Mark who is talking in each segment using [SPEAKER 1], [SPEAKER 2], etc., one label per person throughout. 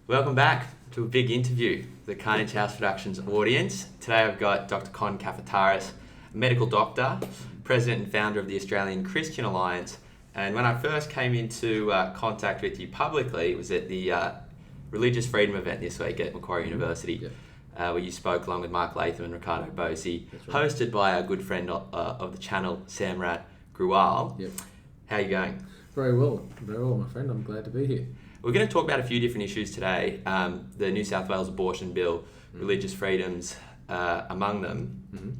[SPEAKER 1] Welcome back to a big interview, the Carnage House Productions audience. Today I've got Dr. Con Kafataris, a medical doctor, president and founder of the Australian Christian Alliance. And when I first came into contact with you publicly, it was at the Religious Freedom event this week at Macquarie University, where you spoke along with Mark Latham and Ricardo Bosi, right, hosted by our good friend of the channel, Samrat Gruwal.
[SPEAKER 2] Yep.
[SPEAKER 1] How are you going?
[SPEAKER 2] Very well, my friend. I'm glad to be here.
[SPEAKER 1] We're going to talk about a few different issues today. The New South Wales abortion bill, religious freedoms among them. Mm-hmm.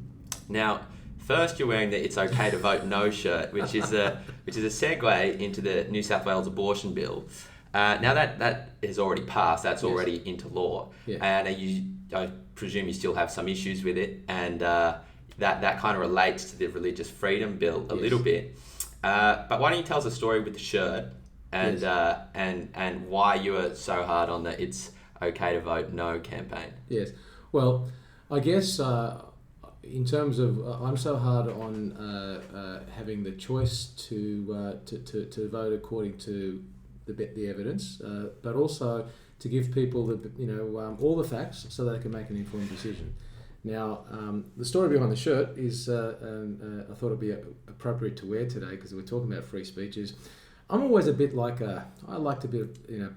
[SPEAKER 1] Now, first you're wearing the "It's Okay to Vote No" shirt, which is a segue into the New South Wales abortion bill. Now that has already passed. That's already into law. Yeah. And I presume you still have some issues with it, and that kind of relates to the religious freedom bill a little bit. But why don't you tell us a story with the shirt? And why you are so hard on the "It's Okay to Vote No" campaign.
[SPEAKER 2] Yes, well, I guess in terms of I'm so hard on having the choice to vote according to the evidence, but also to give people all the facts so they can make an informed decision. Now, the story behind the shirt is I thought it'd be appropriate to wear today because we're talking about free speech. I'm always a bit like I like to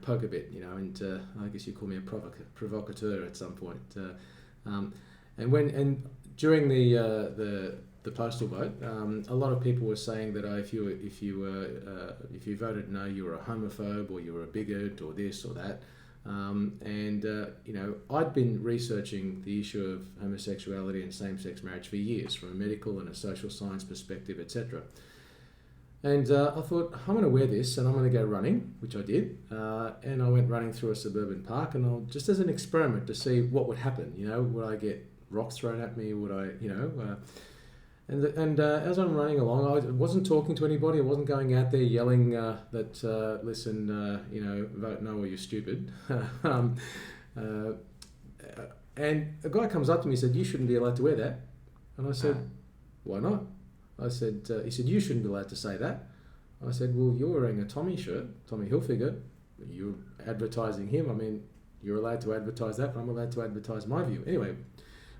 [SPEAKER 2] poke a bit, and I guess you call me a provocateur at some point. And during the postal vote, a lot of people were saying that if you voted no, you were a homophobe or you were a bigot or this or that. I'd been researching the issue of homosexuality and same-sex marriage for years, from a medical and a social science perspective, etc. And I thought, I'm going to wear this and I'm going to go running, which I did. And I went running through a suburban park, and just as an experiment to see what would happen. Would I get rocks thrown at me? Would I, as I'm running along, I wasn't talking to anybody. I wasn't going out there yelling that, listen, vote no or you're stupid. And a guy comes up to me and said, you shouldn't be allowed to wear that. And I said, why not? I said, he said, you shouldn't be allowed to say that. I said, well, you're wearing a Tommy shirt, Tommy Hilfiger. You're advertising him. I mean, you're allowed to advertise that, but I'm allowed to advertise my view. Anyway,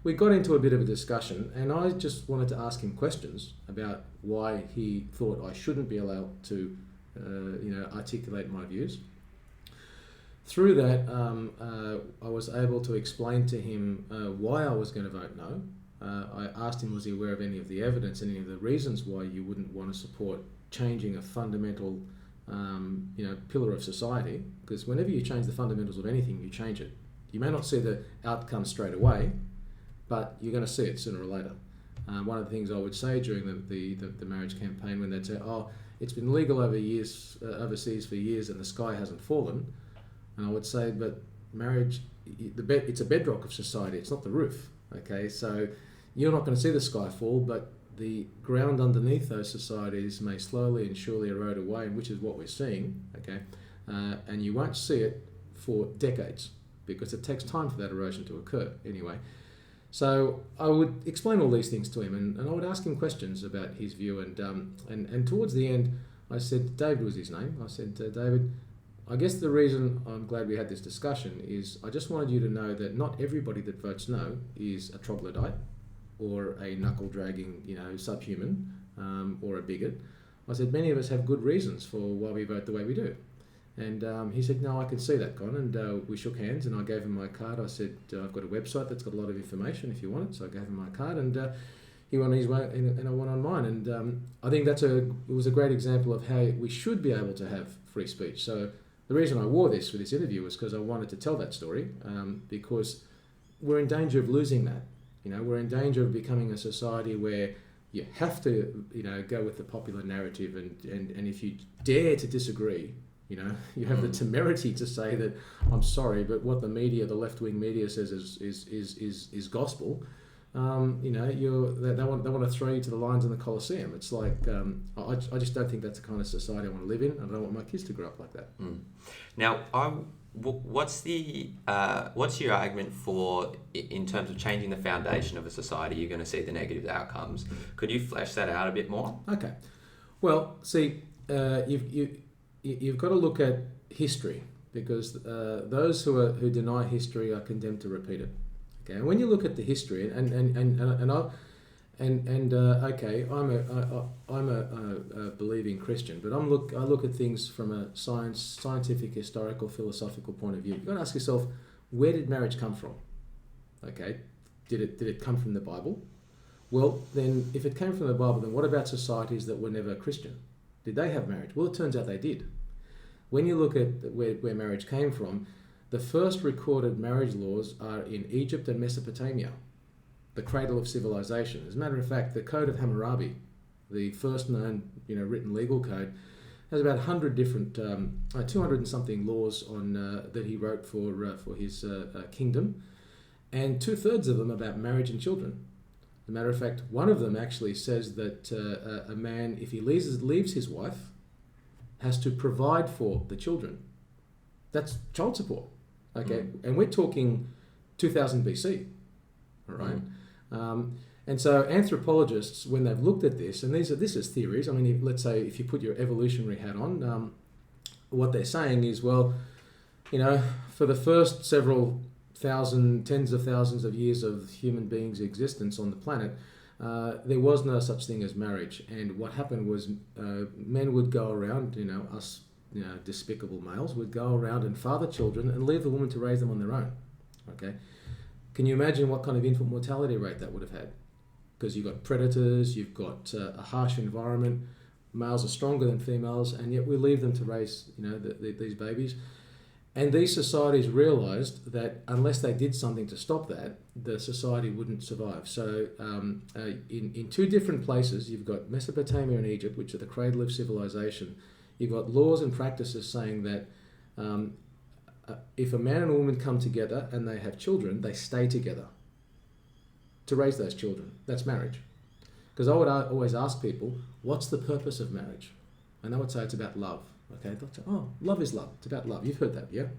[SPEAKER 2] we got into a bit of a discussion, and I just wanted to ask him questions about why he thought I shouldn't be allowed to, articulate my views. Through that, I was able to explain to him why I was going to vote no. I asked him, was he aware of any of the evidence, any of the reasons why you wouldn't want to support changing a fundamental, pillar of society? Because whenever you change the fundamentals of anything, you change it. You may not see the outcome straight away, but you're going to see it sooner or later. One of the things I would say during the marriage campaign, when they'd say, "Oh, it's been legal overseas for years, and the sky hasn't fallen," and I would say, "But marriage, it's a bedrock of society. It's not the roof. Okay, so you're not going to see the sky fall, but the ground underneath those societies may slowly and surely erode away, which is what we're seeing. Okay, and you won't see it for decades because it takes time for that erosion to occur. Anyway." So I would explain all these things to him, and I would ask him questions about his view. And towards the end, I said, David was his name. I said, David, I guess the reason I'm glad we had this discussion is I just wanted you to know that not everybody that votes no is a troglodyte or a knuckle-dragging, subhuman or a bigot. I said, many of us have good reasons for why we vote the way we do. And he said, no, I can see that, Con. And we shook hands, and I gave him my card. I said, I've got a website that's got a lot of information if you want it. So I gave him my card, and he went on his way, and I went on mine. And I think it was a great example of how we should be able to have free speech. So the reason I wore this for this interview was because I wanted to tell that story, because we're in danger of losing that. We're in danger of becoming a society where you have to, go with the popular narrative, and if you dare to disagree, you have the temerity to say that I'm sorry, but what the left-wing media says is gospel. They want to throw you to the lions in the Colosseum. It's like I just don't think that's the kind of society I want to live in. I don't want my kids to grow up like that.
[SPEAKER 1] Now, what's your argument for, in terms of changing the foundation of a society, you're going to see the negative outcomes? Could you flesh that out a bit more?
[SPEAKER 2] Okay. Well, see, you've got to look at history. because those who deny history are condemned to repeat it. Okay, and when you look at the history, okay, I'm a believing Christian, but I look at things from a scientific, historical, philosophical point of view. You've got to ask yourself, where did marriage come from? Okay, did it come from the Bible? Well, then, if it came from the Bible, then what about societies that were never Christian? Did they have marriage? Well, it turns out they did. When you look at where marriage came from, the first recorded marriage laws are in Egypt and Mesopotamia, the cradle of civilization. As a matter of fact, the Code of Hammurabi, the first known written legal code, has about 100 different, 200 and something laws on that he wrote for his kingdom, and 2/3 of them about marriage and children. As a matter of fact, one of them actually says that a man, if he leaves his wife, has to provide for the children. That's child support. Okay, and we're talking 2000 BC, all right? And so anthropologists, when they've looked at this, and this is theories. I mean, let's say if you put your evolutionary hat on, what they're saying is, well, for the first several tens of thousands of years of human beings' existence on the planet, there was no such thing as marriage. And what happened was men would go around, us, despicable males, would go around and father children and leave the woman to raise them on their own. Okay, can you imagine what kind of infant mortality rate that would have had? Because you've got predators, you've got a harsh environment. Males are stronger than females, and yet we leave them to raise, these babies. And these societies realised that unless they did something to stop that, the society wouldn't survive. So in two different places, you've got Mesopotamia and Egypt, which are the cradle of civilization. You've got laws and practices saying that if a man and a woman come together and they have children, they stay together to raise those children. That's marriage. Because I would always ask people, what's the purpose of marriage? And they would say it's about love. Okay, they'll say, oh, love is love. It's about love. You've heard that, yeah?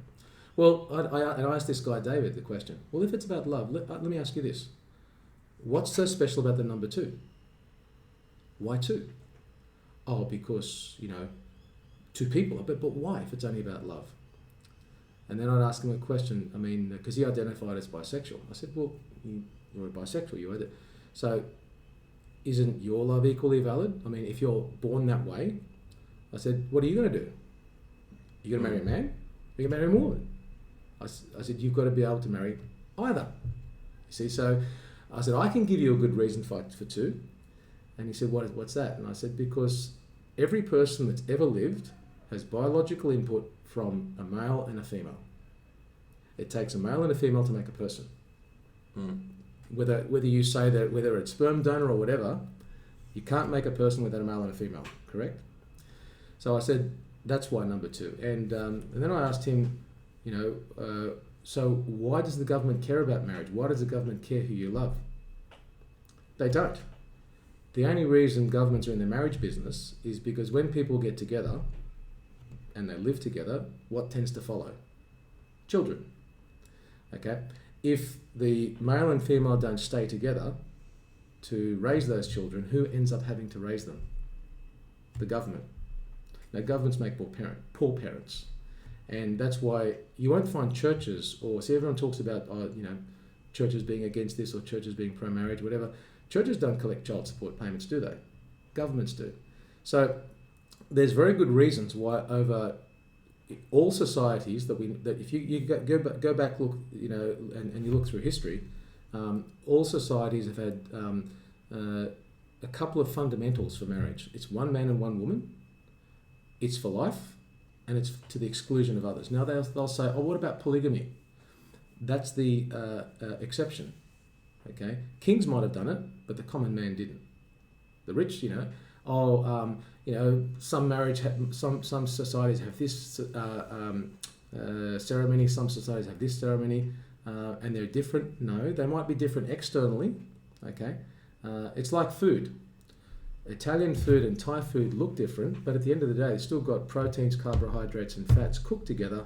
[SPEAKER 2] Well, I asked this guy, David, the question. Well, if it's about love, let me ask you this. What's so special about the number 2? Why 2? Oh, because, 2 people. But why if it's only about love? And then I'd ask him a question, because he identified as bisexual. I said, well, you're a bisexual, you are. So isn't your love equally valid? If you're born that way, I said, what are you going to do? You're going to marry a man? Or you're going to marry a woman? I said, you've got to be able to marry either. You see, so I said, I can give you a good reason for 2. And he said, what's that? And I said, because every person that's ever lived has biological input from a male and a female. It takes a male and a female to make a person. Whether you say that, whether it's sperm donor or whatever, you can't make a person without a male and a female, correct? So I said, that's why number 2. And then I asked him, so why does the government care about marriage? Why does the government care who you love? They don't. The only reason governments are in the marriage business is because when people get together and they live together, what tends to follow? Children. Okay? If the male and female don't stay together to raise those children, who ends up having to raise them? The government. Now, governments make poor parents. And that's why you won't find churches, everyone talks about, churches being against this or churches being pro-marriage, whatever. Churches don't collect child support payments, do they? Governments do. So there's very good reasons why over all societies that if you go back, look, and you look through history, all societies have had a couple of fundamentals for marriage. It's one man and one woman. It's for life, and it's to the exclusion of others. Now they'll say, oh, what about polygamy? That's the exception. Okay, kings might have done it, but the common man didn't. The rich, some societies have this ceremony, some societies have this ceremony, and they're different. No, they might be different externally. Okay, it's like food. Italian food and Thai food look different, but at the end of the day, they've still got proteins, carbohydrates, and fats cooked together,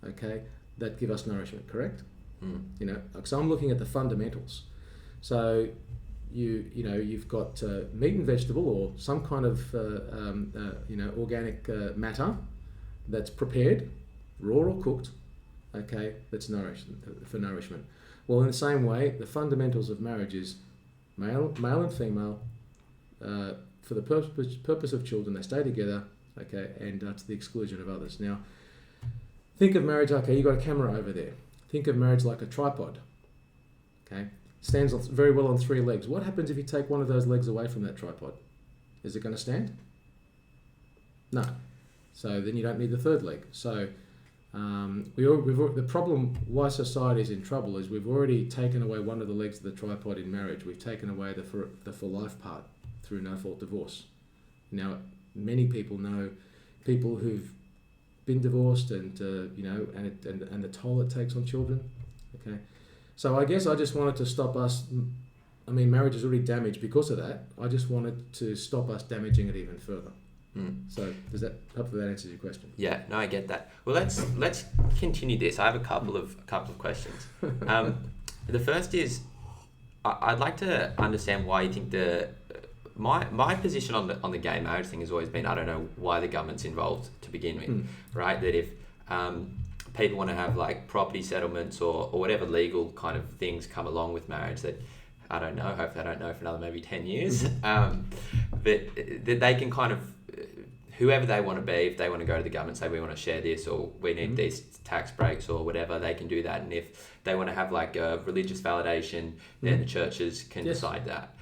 [SPEAKER 2] okay, that give us nourishment, correct? So I'm looking at the fundamentals. So you've got meat and vegetable or some kind of organic matter that's prepared, raw or cooked, okay, that's for nourishment. Well, in the same way, the fundamentals of marriage is male and female, for the purpose of children, they stay together, okay, and to the exclusion of others. Now, think of marriage, okay, you've got a camera over there. Think of marriage like a tripod, okay? Stands very well on 3 legs. What happens if you take one of those legs away from that tripod? Is it going to stand? No. So then you don't need the third leg. So the problem why society is in trouble is we've already taken away one of the legs of the tripod in marriage. We've taken away the for life part through no-fault divorce. Now, many people know people who've been divorced and and the toll it takes on children. Okay, so I guess I just wanted to stop us. I mean, marriage is already damaged because of that. I just wanted to stop us damaging it even further. So hopefully that answers your question.
[SPEAKER 1] Yeah, no, I get that. Well, let's continue this. I have a couple of questions. The first is, I'd like to understand why you think my position on the gay marriage thing has always been, I don't know why the government's involved to begin with, right? That if people want to have like property settlements or whatever legal kind of things come along with marriage that I don't know, hopefully I don't know for another maybe 10 years, that they can kind of, whoever they want to be, if they want to go to the government and say we want to share this or we need these tax breaks or whatever, they can do that. And if they want to have like a religious validation, then the churches can decide that.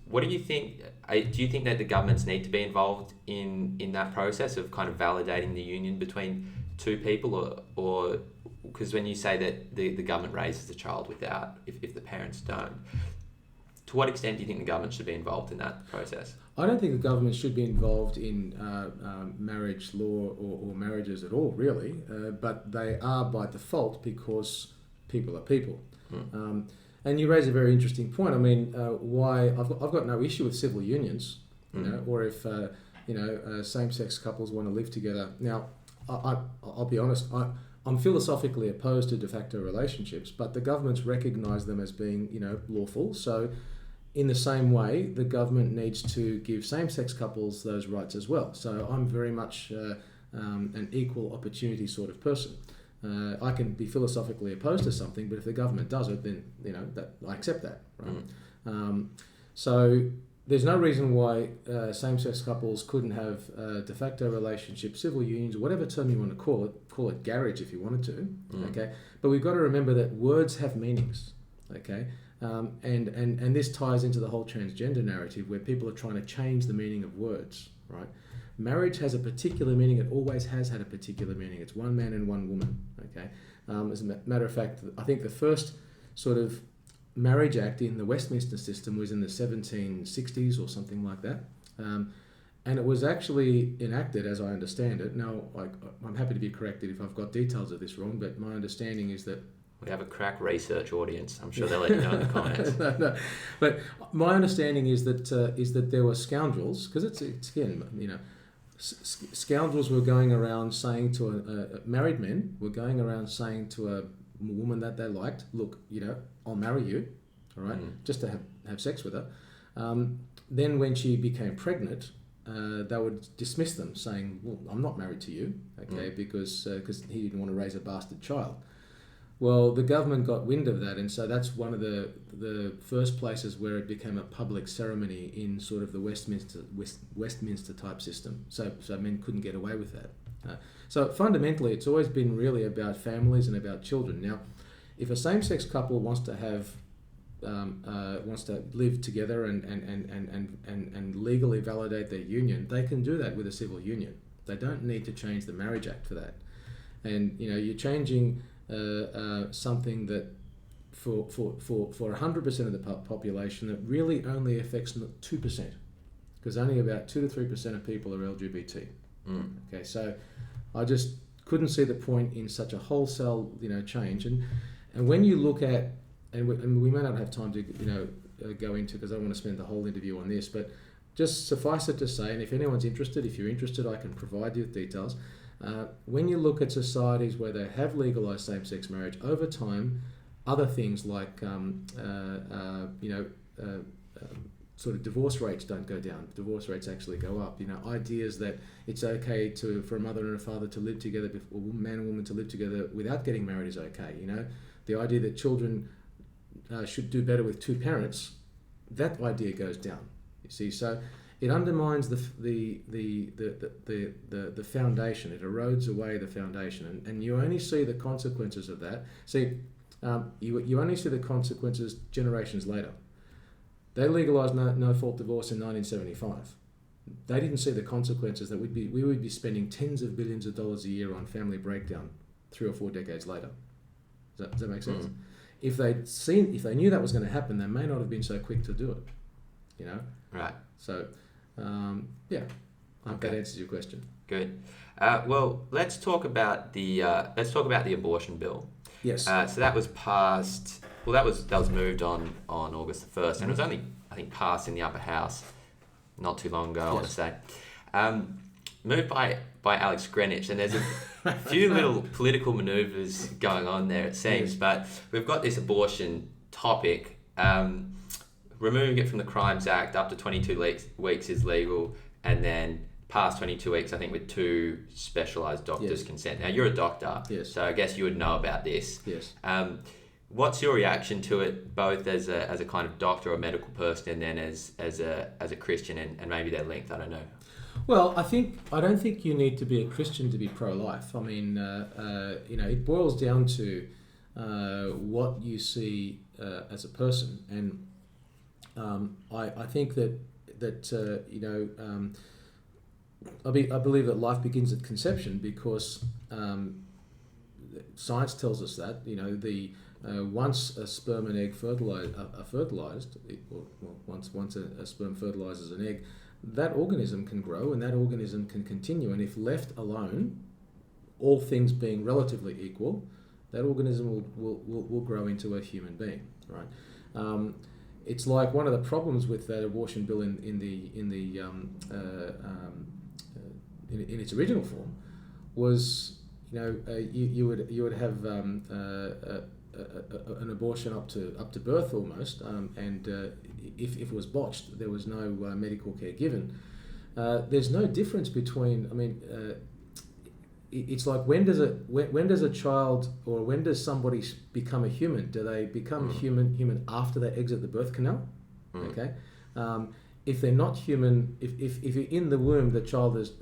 [SPEAKER 1] What do you think? Do you think that the governments need to be involved in that process of kind of validating the union between two people, or because when you say that the government raises the child without, if the parents don't, to what extent do you think the government should be involved in that process?
[SPEAKER 2] I don't think the government should be involved in marriage law or marriages at all, really, but they are by default because people are people. And you raise a very interesting point. I mean, why I've got no issue with civil unions, you know, or if same-sex couples want to live together. Now, I'll be honest. I'm philosophically opposed to de facto relationships, but the governments recognise them as being, lawful. So, in the same way, the government needs to give same-sex couples those rights as well. So, I'm very much an equal opportunity sort of person. I can be philosophically opposed to something, but if the government does it, then that I accept that, right? So there's no reason why same-sex couples couldn't have de facto relationships, civil unions, or whatever term you want to call it garage if you wanted to, okay? But we've got to remember that words have meanings, okay? And this ties into the whole transgender narrative where people are trying to change the meaning of words, right? Marriage has a particular meaning. It always has had a particular meaning. It's one man and one woman, okay? As a matter of fact, I think the first sort of marriage act in the Westminster system was in the 1760s or something like that. And it was actually enacted, as I understand it. Now, I'm happy to be corrected if I've got details of this wrong, but my understanding is that...
[SPEAKER 1] We have a crack research audience. I'm sure they'll let you know in the comments.
[SPEAKER 2] No. But my understanding is that there were scoundrels, because it's again, scoundrels were going around saying to married men were going around saying to a woman that they liked, look, I'll marry you, all right, just to have sex with her. Then when she became pregnant, they would dismiss them, saying, well, I'm not married to you, okay, because he didn't want to raise a bastard child. Well, the government got wind of that, and so that's one of the first places where it became a public ceremony in sort of the Westminster type system. So men couldn't get away with that. So fundamentally, it's always been really about families and about children. Now, if a same-sex couple wants to live together and legally validate their union, they can do that with a civil union. They don't need to change the Marriage Act for that. And you're changing something that for 100% of the population that really only affects 2%, because only about 2 to 3% of people are LGBT. Okay, so I just couldn't see the point in such a wholesale change. And when you look at, and we may not have time to go into, because I don't want to spend the whole interview on this, but just suffice it to say, and if anyone's interested, if you're interested, I can provide you with details. When you look at societies where they have legalized same-sex marriage, over time, other things like sort of divorce rates don't go down. Divorce rates actually go up. Ideas that it's okay for a mother and a father to live together, or man and woman to live together without getting married is okay. The idea that children should do better with two parents, that idea goes down. You see, so it undermines the foundation. It erodes away the foundation, and you only see the consequences of that. You only see the consequences generations later. They legalised no fault divorce in 1975. They didn't see the consequences that we would be spending tens of billions of dollars a year on family breakdown 3 or 4 decades later. Does that make sense? If they knew that was going to happen, they may not have been so quick to do it.
[SPEAKER 1] Right.
[SPEAKER 2] So, I hope that answers your question.
[SPEAKER 1] Good. Well, let's talk about the abortion bill.
[SPEAKER 2] Yes.
[SPEAKER 1] So that was passed. Well, that was moved on August the 1st, and it was only, I think, passed in the upper house not too long ago. I want to say, moved by Alex Greenwich, and there's a few little political manoeuvres going on there, it seems. Yes. But we've got this abortion topic. Removing it from the Crimes Act up to 22 weeks is legal, and then past 22 weeks, I think, with 2 specialised doctors' consent. Now, you're a doctor, so I guess you would know about this.
[SPEAKER 2] Yes.
[SPEAKER 1] What's your reaction to it, both as a kind of doctor or medical person, and then as a Christian, and maybe they're linked? I don't know.
[SPEAKER 2] Well, I don't think you need to be a Christian to be pro-life. I mean, it boils down to what you see as a person, and I think that I believe that life begins at conception, because science tells us that once a sperm and egg are fertilized, once a sperm fertilizes an egg, that organism can grow and that organism can continue. And if left alone, all things being relatively equal, that organism will grow into a human being, right? It's like one of the problems with that abortion bill in its original form was, you would have an abortion up to birth almost, and if it was botched, there was no medical care given. There's no difference between. I mean, it's like when does a child, or when does somebody become a human? Do they become human after they exit the birth canal? Okay. If they're not human, if you're in the womb, the child is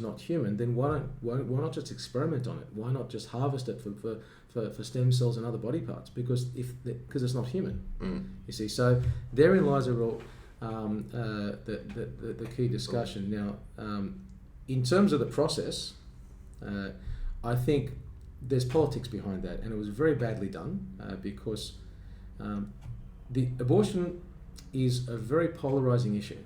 [SPEAKER 2] not human, then why not just experiment on it? Why not just harvest it for stem cells and other body parts? Because it's not human. You see, so therein lies the key discussion. Now, in terms of the process, I think there's politics behind that, and it was very badly done because the abortion is a very polarising issue.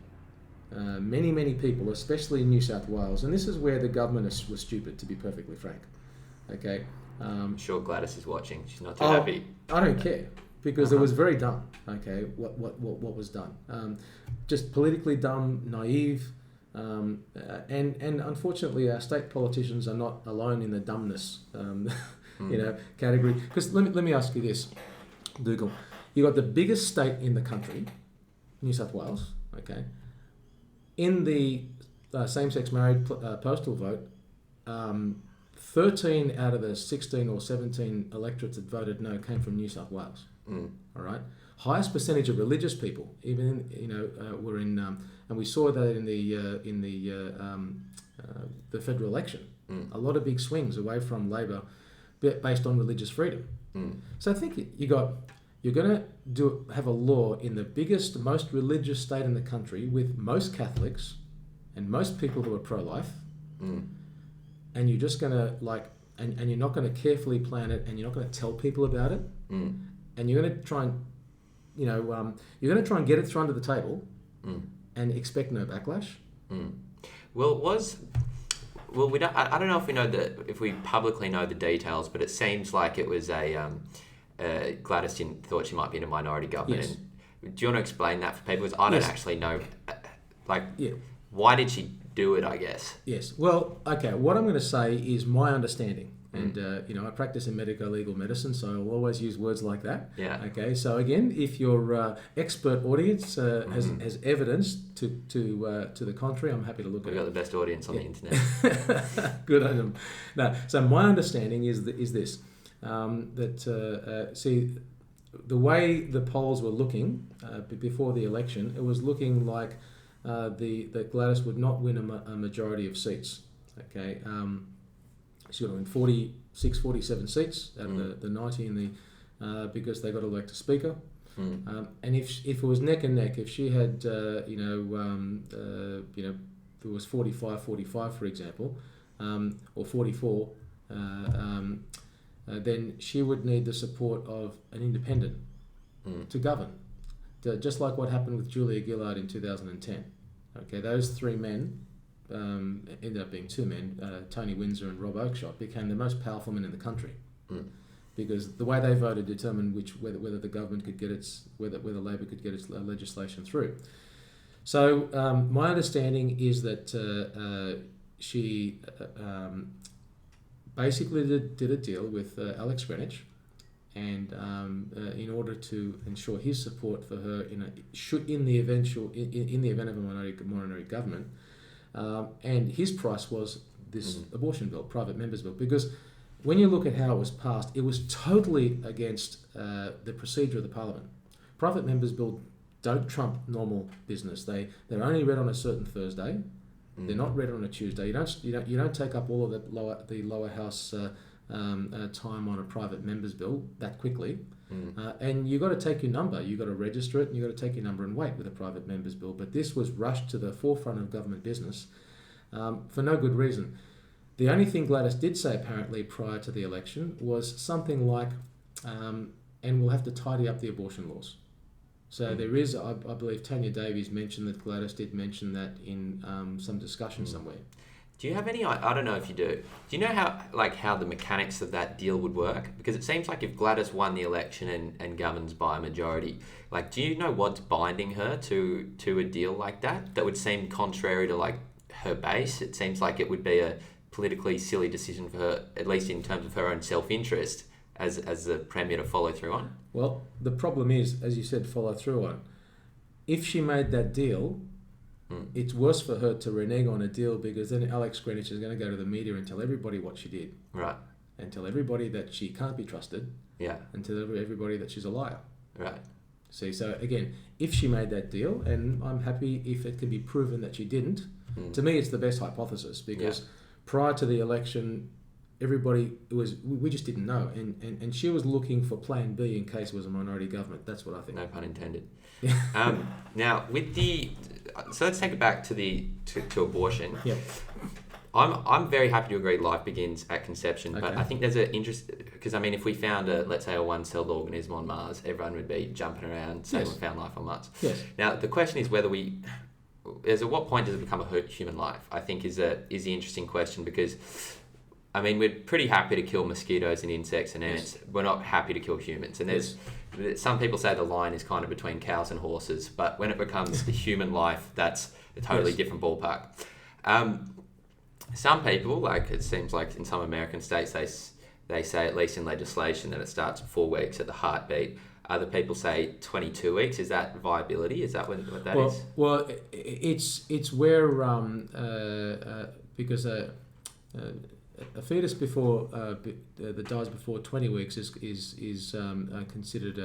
[SPEAKER 2] Many people, especially in New South Wales, and this is where the government was stupid, to be perfectly frank. Okay.
[SPEAKER 1] I'm sure Gladys is watching. She's not too happy.
[SPEAKER 2] I don't care, because it was very dumb. Okay, what was done? Just politically dumb, naive, and unfortunately, our state politicians are not alone in the dumbness, category. Because let me ask you this, Dougal. You got the biggest state in the country, New South Wales. Okay. In the same-sex married postal vote, 13 out of the 16 or 17 electorates that voted no came from New South Wales. All right. Highest percentage of religious people, even were in, and we saw that in the federal election. A lot of big swings away from Labor, based on religious freedom. So I think you're going to have a law in the biggest, most religious state in the country, with most Catholics and most people who are pro-life, and you're just going to and you're not going to carefully plan it, and you're not going to tell people about it, and you're going to try and, you're going to try and get it thrown to the table, and expect no backlash.
[SPEAKER 1] Well, we don't. I don't know if we publicly know the details, but it seems like it was Gladys thought she might be in a minority government.
[SPEAKER 2] Yes.
[SPEAKER 1] And do you want to explain that for people? Because I don't actually know. Why did she do it? I guess.
[SPEAKER 2] Yes. Well, okay. What I'm going to say is my understanding, And, I practice in medico-legal medicine, so I'll always use words like that.
[SPEAKER 1] Yeah.
[SPEAKER 2] Okay, so again, if your expert audience has evidence to the contrary, I'm happy to look at it.
[SPEAKER 1] We've got the best audience on the internet.
[SPEAKER 2] Good on them. No, so my understanding is this, that, see, the way the polls were looking before the election, it was looking like that Gladys would not win a majority of seats. Okay, she's going to win 46, 47 seats out of the 90 in the because they got to elect a speaker. And if it was neck and neck, if she had if it was 45, for example, or 44, then she would need the support of an independent to govern, just like what happened with Julia Gillard in 2010. Okay, those three men ended up being two men, Tony Windsor and Rob Oakeshott, became the most powerful men in the country, because the way they voted determined whether the government could get whether Labor could get its legislation through. So my understanding is that she basically did a deal with Alex Greenwich, and in order to ensure his support for her in the event of a minority government, and his price was this abortion bill, private members bill, because when you look at how it was passed, it was totally against the procedure of the Parliament. Private members bill don't trump normal business. They're only read on a certain Thursday. They're not read on a Tuesday. You don't take up all of the lower house time on a private members bill that quickly. And you got to take your number. You got to register it, and you got to take your number and wait with a private members bill. But this was rushed to the forefront of government business for no good reason. The only thing Gladys did say apparently prior to the election was something like, and we'll have to tidy up the abortion laws. So there is, I believe Tanya Davies mentioned that Gladys did mention that in some discussion somewhere.
[SPEAKER 1] Do you have any, I don't know if you do, do you know how the mechanics of that deal would work? Because it seems like if Gladys won the election and governs by a majority, do you know what's binding her to a deal like that? That would seem contrary to her base. It seems like it would be a politically silly decision for her, at least in terms of her own self-interest, as the Premier to follow through on.
[SPEAKER 2] Well, the problem is, as you said, follow through on. If she made that deal, it's worse for her to renege on a deal, because then Alex Greenwich is going to go to the media and tell everybody what she did.
[SPEAKER 1] Right.
[SPEAKER 2] And tell everybody that she can't be trusted. Yeah. And tell everybody that she's a liar.
[SPEAKER 1] Right.
[SPEAKER 2] See, so again, if she made that deal, and I'm happy if it can be proven that she didn't, to me it's the best hypothesis, because prior to the election, we just didn't know, and she was looking for plan B in case it was a minority government. That's what I think.
[SPEAKER 1] No pun intended. Now so let's take it back to abortion.
[SPEAKER 2] Yeah.
[SPEAKER 1] I'm very happy to agree life begins at conception, but I think there's an interest, because if we found let's say a one-celled organism on Mars, everyone would be jumping around saying we found life on Mars.
[SPEAKER 2] Yes.
[SPEAKER 1] Now the question is whether at what point does it become a human life? I think is the interesting question, because we're pretty happy to kill mosquitoes and insects and ants. Yes. We're not happy to kill humans. And some people say the line is kind of between cows and horses, but when it becomes a human life, that's a totally different ballpark. Some people, it seems like in some American states, they say, at least in legislation, that it starts at 4 weeks at the heartbeat. Other people say 22 weeks. Is that viability? Is that what that is? Well,
[SPEAKER 2] it's where because a fetus that dies before 20 weeks is considered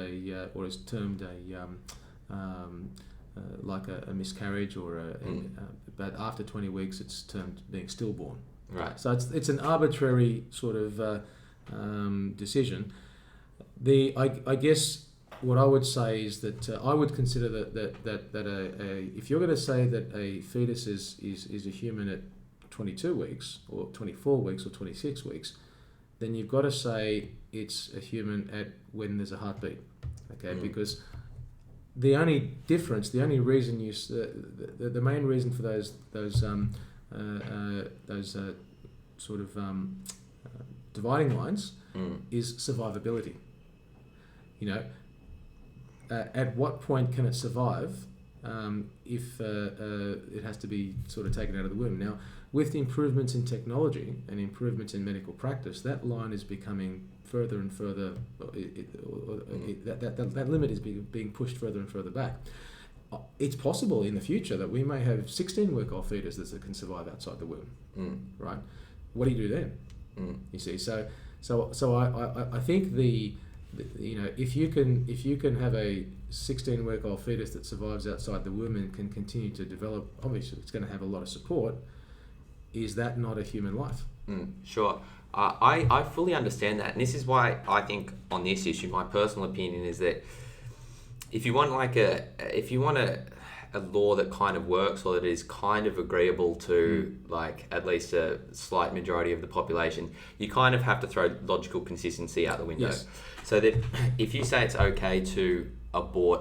[SPEAKER 2] or is termed like a miscarriage, or but after 20 weeks it's termed being stillborn.
[SPEAKER 1] Right.
[SPEAKER 2] So it's an arbitrary sort of decision. I guess what I would say is that I would consider that if you're going to say that a fetus is a human at 22 weeks or 24 weeks or 26 weeks, then you've got to say it's a human when there's a heartbeat, okay? Because the only difference, the only reason the main reason for those sort of dividing lines is survivability. At what point can it survive if it has to be sort of taken out of the womb. Now, with the improvements in technology and improvements in medical practice, that line is becoming further and further. That limit is being pushed further and further back. It's possible in the future that we may have 16-week-old fetuses that can survive outside the womb, right? What do you do then? You see, so I think if you can have a 16-week-old fetus that survives outside the womb and can continue to develop, obviously it's going to have a lot of support. Is that not a human life?
[SPEAKER 1] Sure. I fully understand that, and this is why I think on this issue, my personal opinion is that if you want a law that kind of works or that is kind of agreeable to like at least a slight majority of the population, you kind of have to throw logical consistency out the window.
[SPEAKER 2] Yes.
[SPEAKER 1] So that if you say it's okay to abort,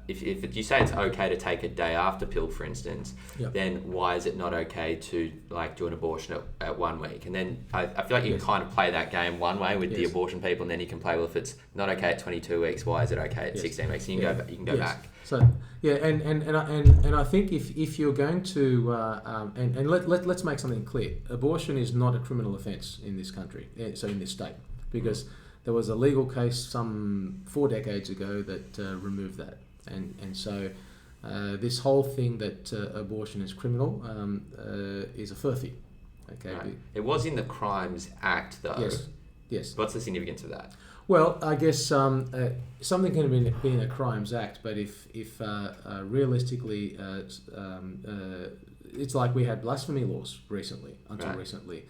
[SPEAKER 1] if you say it's okay to take a day after pill, for instance, then why is it not okay to like do an abortion at 1 week? And then I feel like you can kind of play that game one way with the abortion people, and then you can play, well, if it's not okay at 22 weeks, why is it okay at 16 weeks? And you can go back.
[SPEAKER 2] So and I think if you're going to let's make something clear, abortion is not a criminal offence in this country, so in this state, because there was a legal case some 4 decades ago that removed that, and so this whole thing that abortion is criminal is a furphy. Okay.
[SPEAKER 1] Right. It was in the Crimes Act, though.
[SPEAKER 2] Yes.
[SPEAKER 1] What's the significance of that?
[SPEAKER 2] Well, I guess something can be in a Crimes Act, but if realistically, it's like we had blasphemy laws recently, until recently.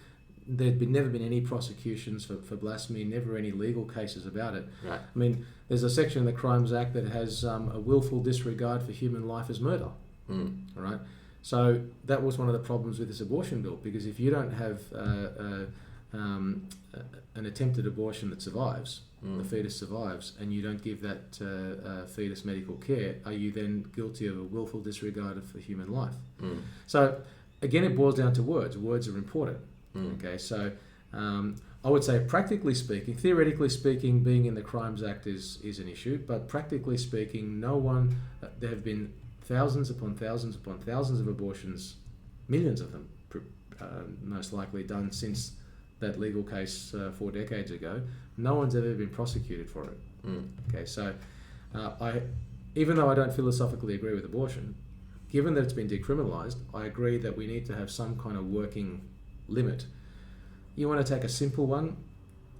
[SPEAKER 2] There'd never been any prosecutions for blasphemy, never any legal cases about it.
[SPEAKER 1] Right.
[SPEAKER 2] I mean, there's a section in the Crimes Act that has a willful disregard for human life as murder. All right. So that was one of the problems with this abortion bill, because if you don't have an attempted abortion that survives, the fetus survives, and you don't give that fetus medical care, are you then guilty of a willful disregard for human life? So again, it boils down to words. Words are important. Okay, so I would say practically speaking, theoretically speaking, being in the Crimes Act is an issue, but practically speaking, there have been thousands upon thousands upon thousands of abortions, millions of them, most likely done since that legal case 4 decades ago. No one's ever been prosecuted for it. Okay, so even though I don't philosophically agree with abortion, given that it's been decriminalised, I agree that we need to have some kind of working limit. You want to take a simple one,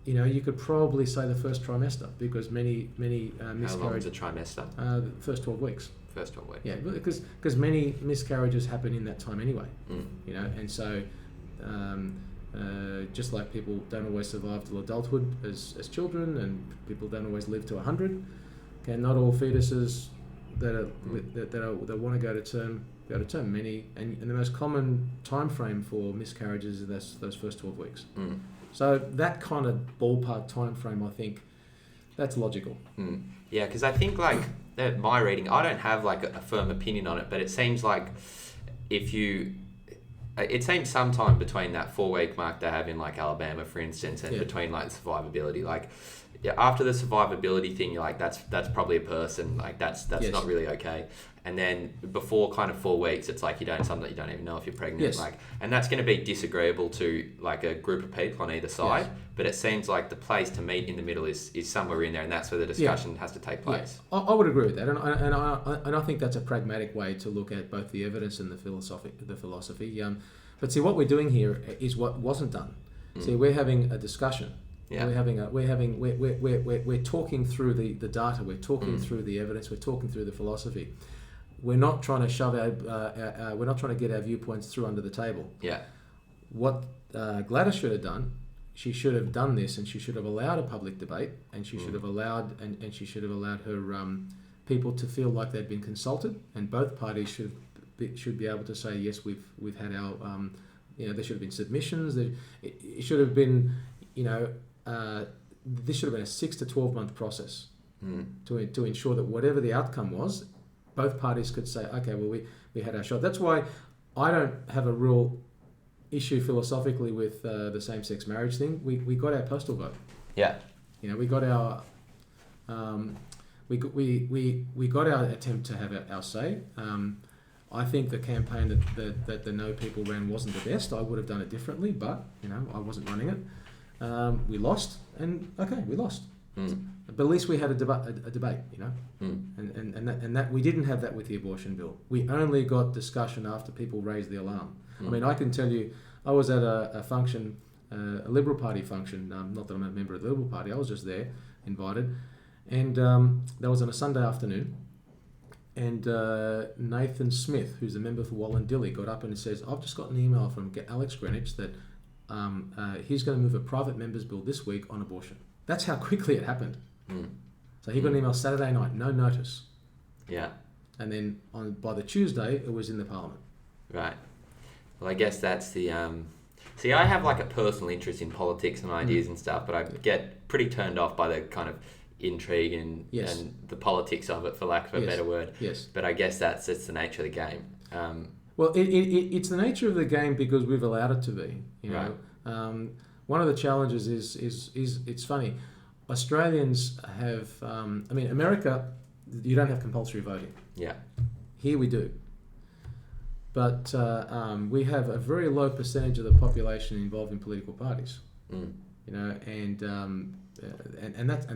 [SPEAKER 2] you could probably say the first trimester, because many miscarriages.
[SPEAKER 1] How long is a trimester?
[SPEAKER 2] The first 12 weeks.
[SPEAKER 1] First 12 weeks.
[SPEAKER 2] Yeah, because many miscarriages happen in that time anyway. And so just like people don't always survive till adulthood as children, and people don't always live to 100. Okay, not all fetuses that want to go to term. Many, and the most common time frame for miscarriages is those first 12 weeks. So that kind of ballpark time frame, I think, that's logical.
[SPEAKER 1] Yeah, because I think like my reading, I don't have like a firm opinion on it, but it seems like it seems sometime between that 4-week mark they have in like Alabama, for instance, and between like survivability, like. Yeah, after the survivability thing, you're like, that's probably a person, like that's not really okay. And then before kind of 4 weeks, it's like you don't even know if you're pregnant, like, and that's going to be disagreeable to like a group of people on either side. But it seems like the place to meet in the middle is somewhere in there, and that's where the discussion has to take place.
[SPEAKER 2] I would agree with that, and I think that's a pragmatic way to look at both the evidence and the philosophy. But see, what we're doing here is what wasn't done. See, we're having a discussion. Yeah. We're talking through the data. We're talking through the evidence. We're talking through the philosophy. We're not trying to shove we're not trying to get our viewpoints through under the table.
[SPEAKER 1] Yeah.
[SPEAKER 2] What Gladys should have done, she should have done this, and she should have allowed a public debate, and she should have allowed her people to feel like they'd been consulted, and both parties should be able to say, yes, we've had our there should have been submissions. It should have been this should have been a 6 to 12 month process to ensure that whatever the outcome was, both parties could say, okay, well, we had our shot. That's why I don't have a real issue philosophically with the same-sex marriage thing. We got our postal vote.
[SPEAKER 1] Yeah.
[SPEAKER 2] We got our we got our attempt to have our say. I think the campaign that the No People ran wasn't the best. I would have done it differently, but I wasn't running it. We lost, and okay, we lost. But at least we had a debate, and that we didn't have that with the abortion bill. We only got discussion after people raised the alarm. I mean, I can tell you, I was at a function, a Liberal Party function. Not that I'm a member of the Liberal Party. I was just there, invited, and that was on a Sunday afternoon. And Nathan Smith, who's a member for Wallandilly, got up and says, "I've just got an email from Alex Greenwich that he's going to move a private member's bill this week on abortion." That's how quickly it happened. So he got an email Saturday night, no notice.
[SPEAKER 1] Yeah.
[SPEAKER 2] And then by the Tuesday, it was in the Parliament.
[SPEAKER 1] Right. Well, I guess that's the... See, I have like a personal interest in politics and ideas and stuff, but I get pretty turned off by the kind of intrigue and the politics of it, for lack of a better word.
[SPEAKER 2] Yes.
[SPEAKER 1] But I guess that's the nature of the game.
[SPEAKER 2] Well, it's the nature of the game because we've allowed it to be.
[SPEAKER 1] Right.
[SPEAKER 2] One of the challenges is it's funny. Australians have, America, you don't have compulsory voting.
[SPEAKER 1] Yeah.
[SPEAKER 2] Here we do. But we have a very low percentage of the population involved in political parties. And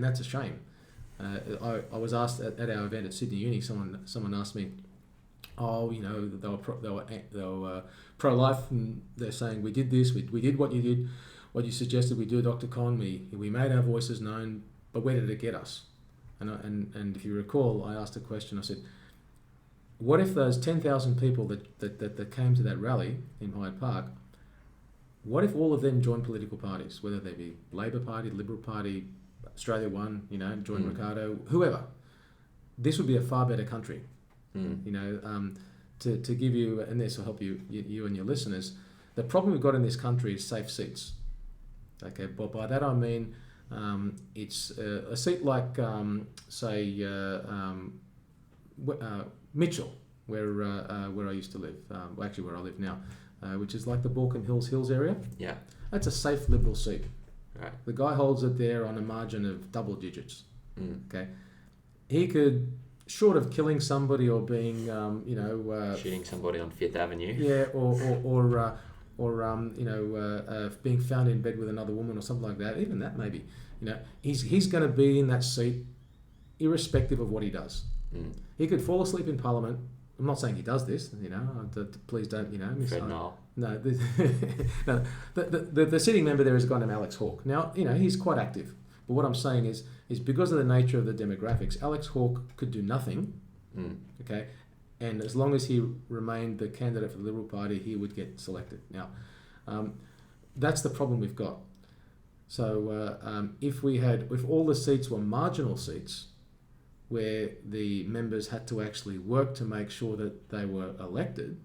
[SPEAKER 2] that's a shame. I was asked at our event at Sydney Uni. Someone asked me, they were pro-life, and they're saying we did this, we did what you did, what you suggested we do, Dr. Con. We made our voices known, but where did it get us? And if you recall, I asked a question. I said, what if those 10,000 people that came to that rally in Hyde Park, what if all of them joined political parties, whether they be Labor Party, Liberal Party, Australia One, join Ricardo, whoever? This would be a far better country. To give you, and this will help you and your listeners, the problem we've got in this country is safe seats. Okay, but by that I mean it's a seat like, say, Mitchell, where I used to live, actually where I live now, which is like the Balkan Hills area.
[SPEAKER 1] Yeah.
[SPEAKER 2] That's a safe Liberal seat.
[SPEAKER 1] Right.
[SPEAKER 2] The guy holds it there on a margin of double digits. Okay. He could, short of killing somebody or being,
[SPEAKER 1] shooting somebody on Fifth Avenue.
[SPEAKER 2] Yeah, or being found in bed with another woman or something like that. Even that maybe. He's going to be in that seat, irrespective of what he does. He could fall asleep in Parliament. I'm not saying he does this. Please don't.
[SPEAKER 1] Fred Nile.
[SPEAKER 2] No, the sitting member there is a guy named Alex Hawke. Now, he's quite active. But what I'm saying is because of the nature of the demographics, Alex Hawke could do nothing, okay? And as long as he remained the candidate for the Liberal Party, he would get selected. Now, that's the problem we've got. So if all the seats were marginal seats, where the members had to actually work to make sure that they were elected,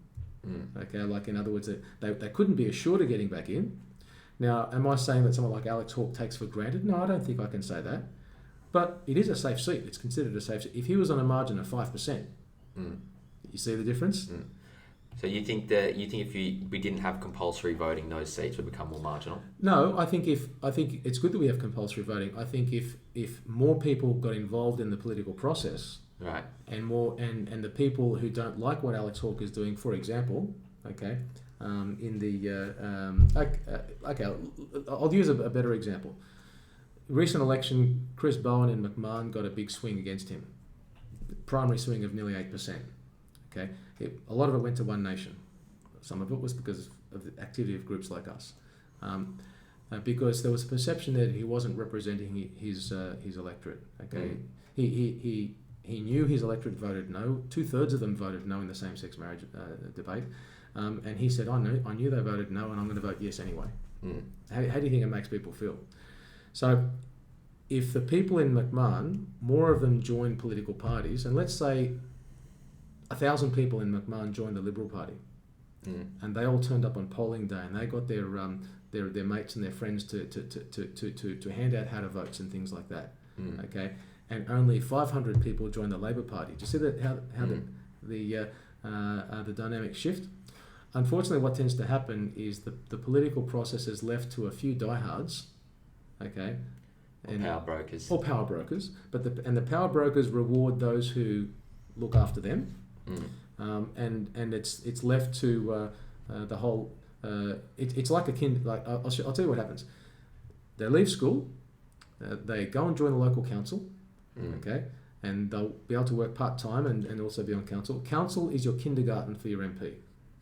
[SPEAKER 2] okay, like in other words, they couldn't be assured of getting back in. Now, am I saying that someone like Alex Hawke takes for granted? No, I don't think I can say that. But it is a safe seat. It's considered a safe seat. If he was on a margin of 5%, you see the difference?
[SPEAKER 1] So you think if we didn't have compulsory voting, those seats would become more marginal?
[SPEAKER 2] No, I think it's good that we have compulsory voting. I think if more people got involved in the political process,
[SPEAKER 1] right,
[SPEAKER 2] and the people who don't like what Alex Hawke is doing, for example, okay, I'll use a better example. Recent election, Chris Bowen in McMahon got a big swing against him, primary swing of nearly 8%. Okay, a lot of it went to One Nation. Some of it was because of the activity of groups like us, because there was a perception that he wasn't representing his electorate. Okay, he knew his electorate voted no. 2/3 of them voted no in the same-sex marriage debate, and he said, "I knew they voted no, and I'm going to vote yes anyway." How do you think it makes people feel? So, if the people in McMahon, more of them join political parties, and let's say 1,000 people in McMahon joined the Liberal Party, and they all turned up on polling day, and they got their mates and their friends to hand out how to votes and things like that. Okay, and only 500 people joined the Labor Party. Do you see that how the dynamic shift? Unfortunately, what tends to happen is the political process is left to a few diehards, okay,
[SPEAKER 1] And power brokers.
[SPEAKER 2] Or power brokers, but the power brokers reward those who look after them, and it's left to the whole. It's like a kind. Like I'll tell you what happens. They leave school, they go and join the local council, okay, and they'll be able to work part time and also be on council. Council is your kindergarten for your MP.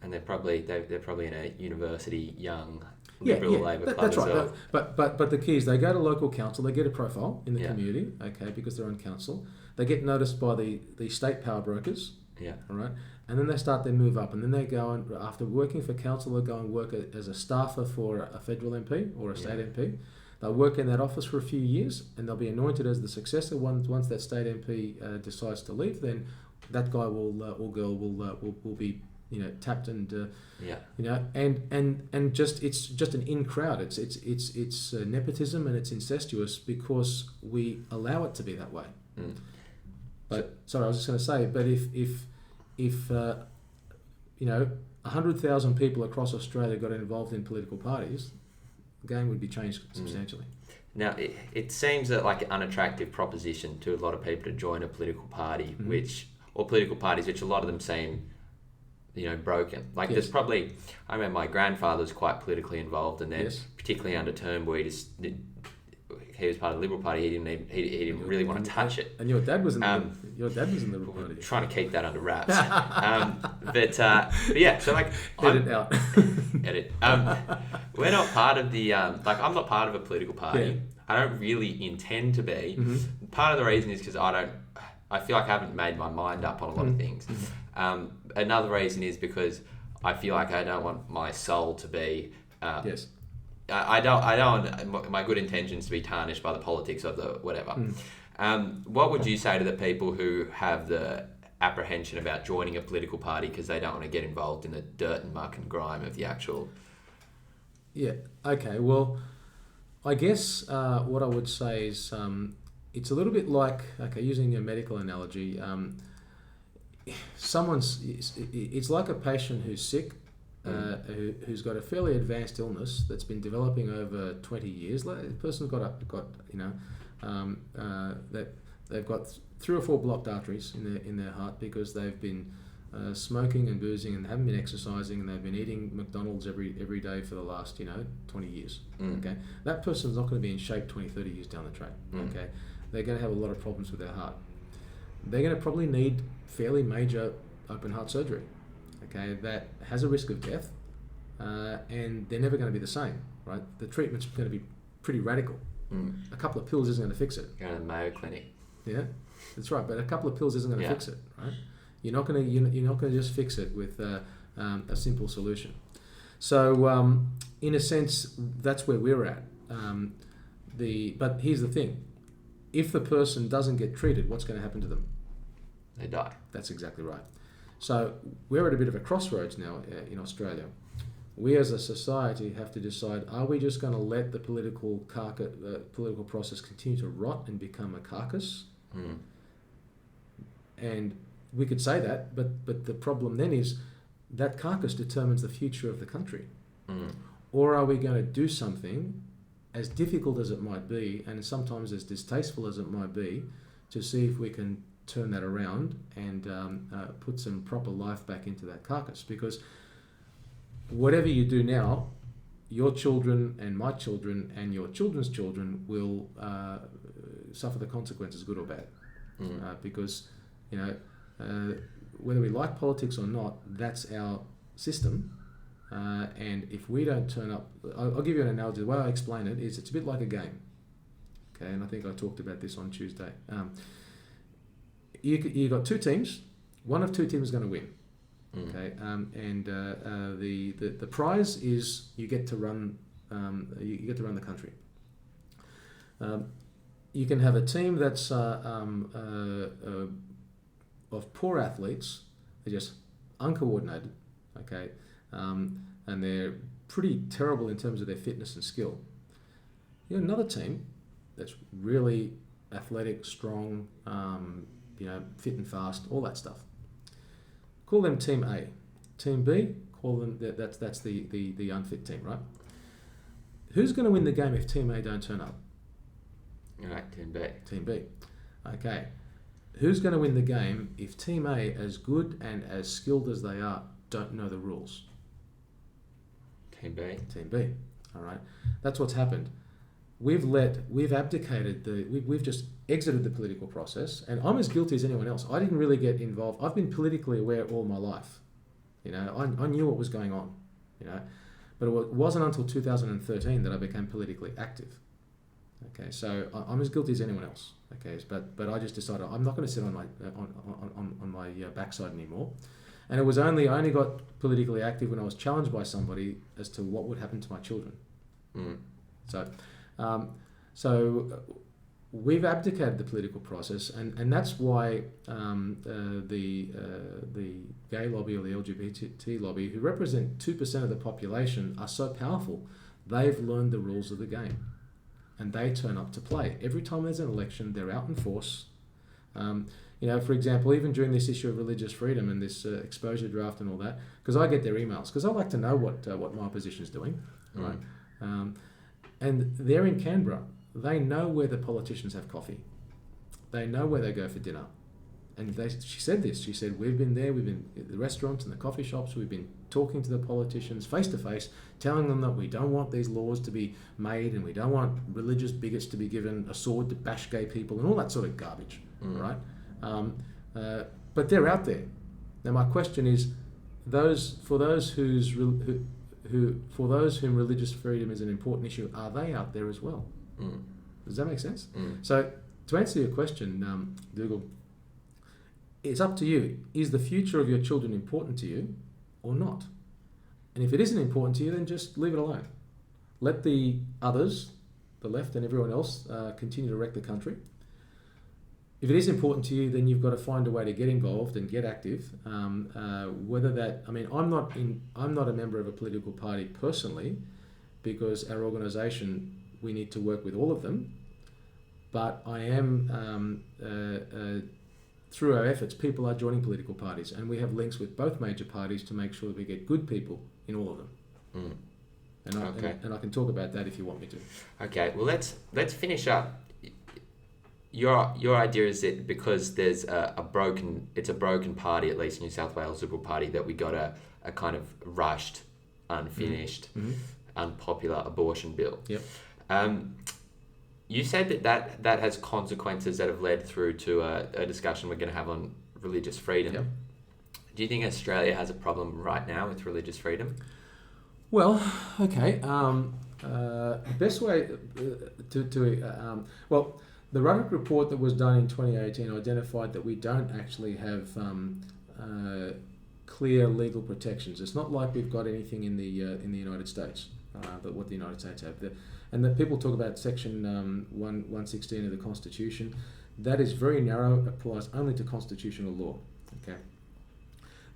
[SPEAKER 1] And they're probably in a university young Liberal Labor club
[SPEAKER 2] that's
[SPEAKER 1] as
[SPEAKER 2] right.
[SPEAKER 1] well.
[SPEAKER 2] But the key is they go to local council, they get a profile in the community, okay, because they're on council. They get noticed by the state power brokers.
[SPEAKER 1] Yeah.
[SPEAKER 2] All right. And then they start their move up, and then they go and after working for council, they go and work as a staffer for a federal MP or a state MP. They'll work in that office for a few years, and they'll be anointed as the successor. Once that state MP decides to leave, then that guy or girl will be tapped and and just it's just an in crowd. It's nepotism, and it's incestuous because we allow it to be that way. But sorry, I was just going to say, but if 100,000 people across Australia got involved in political parties, the game would be changed substantially.
[SPEAKER 1] Now, it seems that like an unattractive proposition to a lot of people to join a political party, or political parties, which a lot of them seem, broken. Like there's probably, I remember my grandfather was quite politically involved, and then particularly under Turnbull, he was part of the Liberal Party. He didn't really want to touch it.
[SPEAKER 2] And your dad was in the Liberal Party.
[SPEAKER 1] Trying to keep that under wraps. But yeah, so like
[SPEAKER 2] edit out.
[SPEAKER 1] Edit. We're not part of the I'm not part of a political party. Yeah. I don't really intend to be. Part of the reason is because I feel like I haven't made my mind up on a lot of things. Another reason is because I feel like I don't want my soul to be. I don't want my good intentions to be tarnished by the politics of the whatever. What would you say to the people who have the apprehension about joining a political party because they don't want to get involved in the dirt and muck and grime of the actual...
[SPEAKER 2] Yeah, okay, well, I guess what I would say is it's a little bit like, using a medical analogy, it's like a patient who's sick, who's got a fairly advanced illness that's been developing over 20 years. The person's got that they've got 3 or 4 blocked arteries in their heart because they've been smoking and boozing and haven't been exercising, and they've been eating McDonald's every day for the last 20 years. Okay, that person's not going to be in shape 20, 30 years down the track. Okay, they're going to have a lot of problems with their heart. They're going to probably need fairly major open heart surgery. Okay, that has a risk of death, and they're never going to be the same, right? The treatment's going to be pretty radical. A couple of pills isn't going to fix it.
[SPEAKER 1] Go to the Mayo Clinic.
[SPEAKER 2] Yeah, that's right. But a couple of pills isn't going to fix it, right? You're not going to just fix it with a simple solution. So, in a sense, that's where we're at. But here's the thing: if the person doesn't get treated, what's going to happen to them?
[SPEAKER 1] They die.
[SPEAKER 2] That's exactly right. So we're at a bit of a crossroads now in Australia. We as a society have to decide, are we just going to let the political process continue to rot and become a carcass? And we could say that, but the problem then is that carcass determines the future of the country. Or are we going to do something, as difficult as it might be, and sometimes as distasteful as it might be, to see if we can turn that around and put some proper life back into that carcass? Because whatever you do now, your children and my children and your children's children will suffer the consequences, good or bad. Because whether we like politics or not, that's our system. And if we don't turn up, I'll give you an analogy. The way I explain it is it's a bit like a game. Okay, and I think I talked about this on Tuesday. You got 2 teams. One of 2 teams is going to win. Okay, and the prize is you get to run the country. You can have a team that's of poor athletes. They're just uncoordinated. Okay, and they're pretty terrible in terms of their fitness and skill. You have another team that's really athletic, strong, fit and fast, all that stuff. Call them Team A. Team B, call them that's the unfit team, right? Who's going to win the game if Team A don't turn up?
[SPEAKER 1] Team B.
[SPEAKER 2] Team B. Okay. Who's going to win the game if Team A, as good and as skilled as they are, don't know the rules?
[SPEAKER 1] Team B.
[SPEAKER 2] Team B. All right. That's what's happened. We've abdicated we've just exited the political process, and I'm as guilty as anyone else. I didn't really get involved. I've been politically aware all my life. I knew what was going on, but it wasn't until 2013 that I became politically active. Okay, so I'm as guilty as anyone else. Okay, but I just decided I'm not going to sit on my backside anymore. And it was I only got politically active when I was challenged by somebody as to what would happen to my children. So we've abdicated the political process, and that's why the gay lobby or the LGBT lobby, who represent 2% of the population, are so powerful. They've learned the rules of the game, and they turn up to play. Every time there's an election, they're out in force. For example, even during this issue of religious freedom and this exposure draft and all that, because I get their emails, because I like to know what my opposition is doing, right? And they're in Canberra. They know where the politicians have coffee. They know where they go for dinner. And she said this. She said, we've been there, we've been at the restaurants and the coffee shops, we've been talking to the politicians face to face, telling them that we don't want these laws to be made and we don't want religious bigots to be given a sword to bash gay people and all that sort of garbage, right? But they're out there. Now my question is, for those whom religious freedom is an important issue, are they out there as well? Does that make sense? So to answer your question, Dougal, it's up to you. Is the future of your children important to you or not? And if it isn't important to you, then just leave it alone. Let the others, the left and everyone else, continue to wreck the country. If it is important to you, then you've got to find a way to get involved and get active. I'm not a member of a political party personally, because our organisation, we need to work with all of them. But I am, through our efforts, people are joining political parties, and we have links with both major parties to make sure that we get good people in all of them. And I can talk about that if you want me to. Okay,
[SPEAKER 1] well let's finish up. Your idea is that because there's a broken party, at least New South Wales Liberal Party, that we got a kind of rushed, unfinished, unpopular abortion bill.
[SPEAKER 2] Yep.
[SPEAKER 1] You said that has consequences that have led through to a discussion we're going to have on religious freedom.
[SPEAKER 2] Yep. Do
[SPEAKER 1] you think Australia has a problem right now with religious freedom?
[SPEAKER 2] Well, okay. Best way the Ruddock report that was done in 2018 identified that we don't actually have clear legal protections. It's not like we've got anything in the United States, but what the United States have. And that people talk about Section 116 of the Constitution. That is very narrow, applies only to constitutional law. Okay.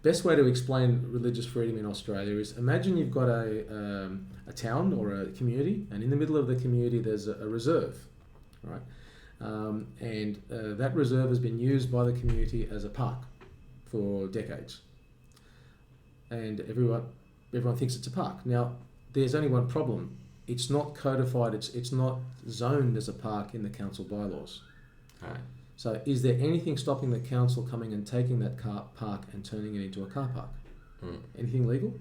[SPEAKER 2] Best way to explain religious freedom in Australia is, imagine you've got a town or a community, and in the middle of the community there's a reserve, right? And that reserve has been used by the community as a park for decades, and everyone thinks it's a park. Now, there's only one problem: it's not codified. It's not zoned as a park in the council bylaws.
[SPEAKER 1] Right.
[SPEAKER 2] So, is there anything stopping the council coming and taking that park and turning it into a car park? Anything legal?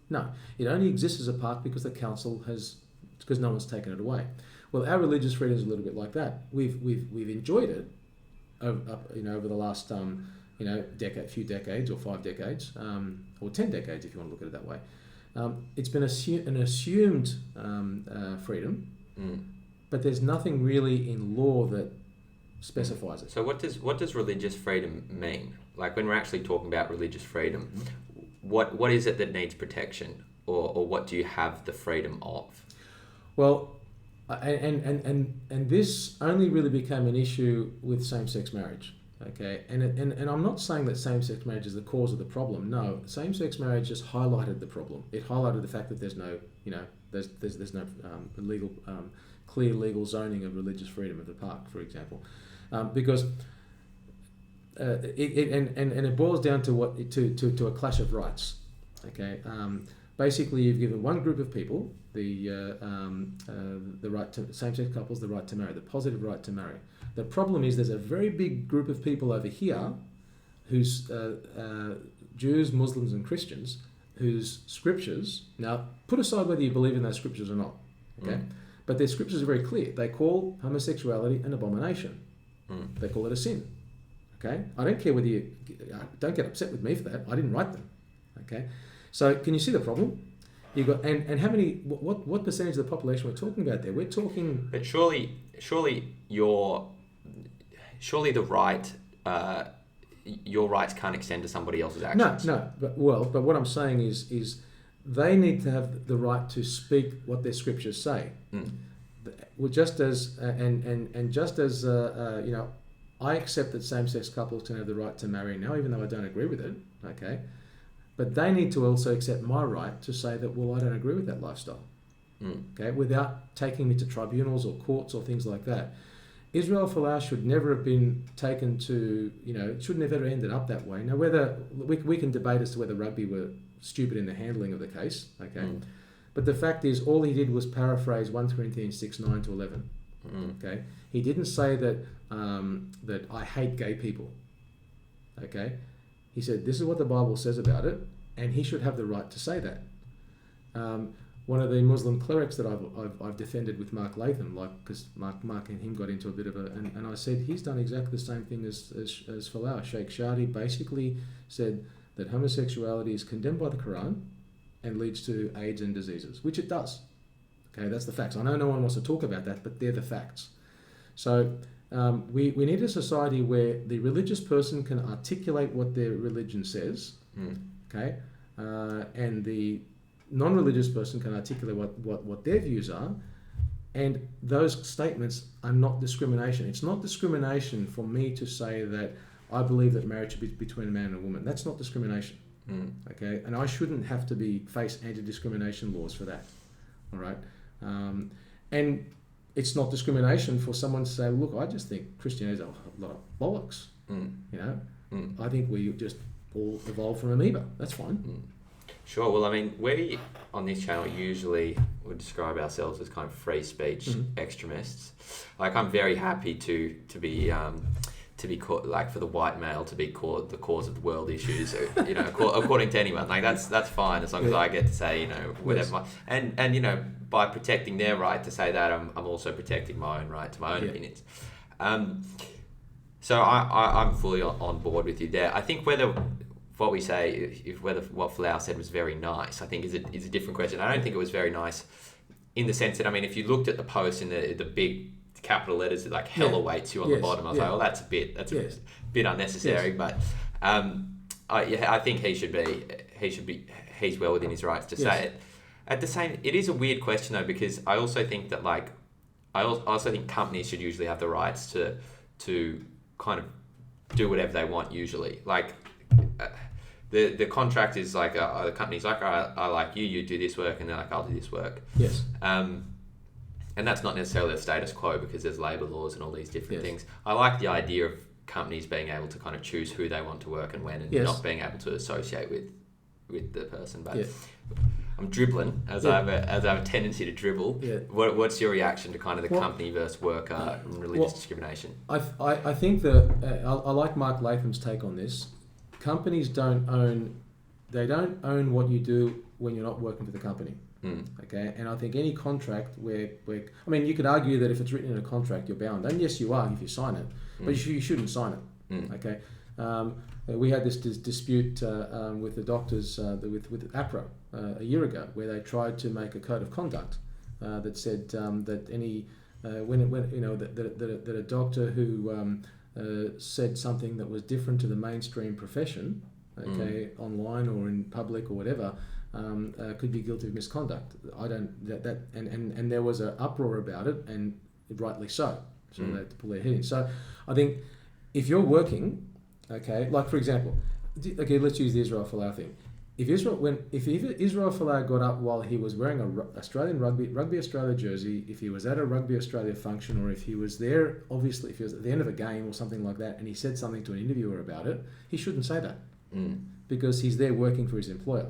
[SPEAKER 2] No. It only exists as a park because the council because no one's taken it away. Well, our religious freedom is a little bit like that. We've enjoyed it over the last few decades or 5 decades or 10 decades if you want to look at it that way. It's been an assumed freedom, but there's nothing really in law that specifies it.
[SPEAKER 1] So what does religious freedom mean? Like, when we're actually talking about religious freedom, what is it that needs protection, or what do you have the freedom of?
[SPEAKER 2] Well, and this only really became an issue with same-sex marriage. Okay, and I'm not saying that same-sex marriage is the cause of the problem. No, same-sex marriage just highlighted the problem. It highlighted the fact that there's no, there's no legal, clear legal zoning of religious freedom of the park, for example, because it boils down to a clash of rights. Okay, basically you've given one group of people the right to same-sex couples, the right to marry, the positive right to marry. The problem is there's a very big group of people over here who's Jews, Muslims and Christians whose scriptures, now put aside whether you believe in those scriptures or not, okay? But their scriptures are very clear. They call homosexuality an abomination. They call it a sin, okay? I don't care whether you, don't get upset with me for that. I didn't write them, okay? So can you see the problem? You've got, and how many, what percentage of the population we're talking about there? We're talking...
[SPEAKER 1] But surely the right, your rights can't extend to somebody else's actions.
[SPEAKER 2] No, but what I'm saying is they need to have the right to speak what their scriptures say. Well, just as you know, I accept that same-sex couples can have the right to marry now, even though I don't agree with it. Okay, but they need to also accept my right to say that, well, I don't agree with that lifestyle. Okay, without taking me to tribunals or courts or things like that. Israel Folau should never have been taken to, you know, it shouldn't have ever ended up that way. Now, whether we can debate as to whether rugby were stupid in the handling of the case, okay? But the fact is, all he did was paraphrase 1 Corinthians 6:9 to 11. Okay, he didn't say that that I hate gay people. Okay, he said this is what the Bible says about it, and he should have the right to say that. One of the Muslim clerics that I've defended with Mark Latham, like, because Mark and him got into a bit of a, and I said he's done exactly the same thing as Folau. Sheikh Shadi basically said that homosexuality is condemned by the Quran and leads to AIDS and diseases, which it does. Okay, that's the facts. I know no one wants to talk about that, but they're the facts. So we need a society where the religious person can articulate what their religion says, okay, and the non-religious person can articulate what their views are, and those statements are not discrimination. It's not discrimination for me to say that I believe that marriage should be between a man and a woman. That's not discrimination. Okay, and I shouldn't have to face anti-discrimination laws for that. All right, and it's not discrimination for someone to say, look, I just think Christianity is a lot of bollocks. You know, I think we just all evolved from amoeba. That's fine.
[SPEAKER 1] Sure. Well, I mean, we on this channel usually would describe ourselves as kind of free speech extremists. Like, I'm very happy to be called, like, for the white male to be called the cause of the world issues. You know, according to anyone, like that's fine as long as I get to say, you know, whatever. Yes. And you know, by protecting their right to say that, I'm also protecting my own right to my own opinions. So I'm fully on board with you there. I think whether what we say, whether what Folau said was very nice, I think is a different question. I don't think it was very nice in the sense that, I mean, if you looked at the post in the big capital letters that like hell awaits you on the bottom, I was like, well, that's a bit bit unnecessary. But I think he's well within his rights to say it. At the same, it is a weird question though, because I also think that, like, I also think companies should usually have the rights to kind of do whatever they want usually. Like, the contract is like, the company's like, I like you do this work, and they're like, I'll do this work.
[SPEAKER 2] Yes.
[SPEAKER 1] And that's not necessarily a status quo, because there's labour laws and all these different things. I like the idea of companies being able to kind of choose who they want to work and when, and not being able to associate with the person. But I'm dribbling, as I have a tendency to dribble. Yeah. What's your reaction to kind of the company versus worker and religious discrimination?
[SPEAKER 2] I think that I like Mark Latham's take on this. Companies don't own what you do when you're not working for the company. Okay, and I think any contract where I mean, you could argue that if it's written in a contract, you're bound, and yes, you are if you sign it, but you shouldn't sign it. Okay, we had this dispute with the doctors with APRA a year ago, where they tried to make a code of conduct that said that any that a doctor who said something that was different to the mainstream profession, okay, online or in public or whatever, could be guilty of misconduct. And there was an uproar about it, and rightly so. So they had to pull their head in. So I think if you're working, okay, like for example, okay, let's use the Israel Folau thing. If Israel Folau got up while he was wearing a Australian Rugby Australia jersey, if he was at a Rugby Australia function, or if he was there, obviously if he was at the end of a game or something like that, and he said something to an interviewer about it, he shouldn't say that, because he's there working for his employer.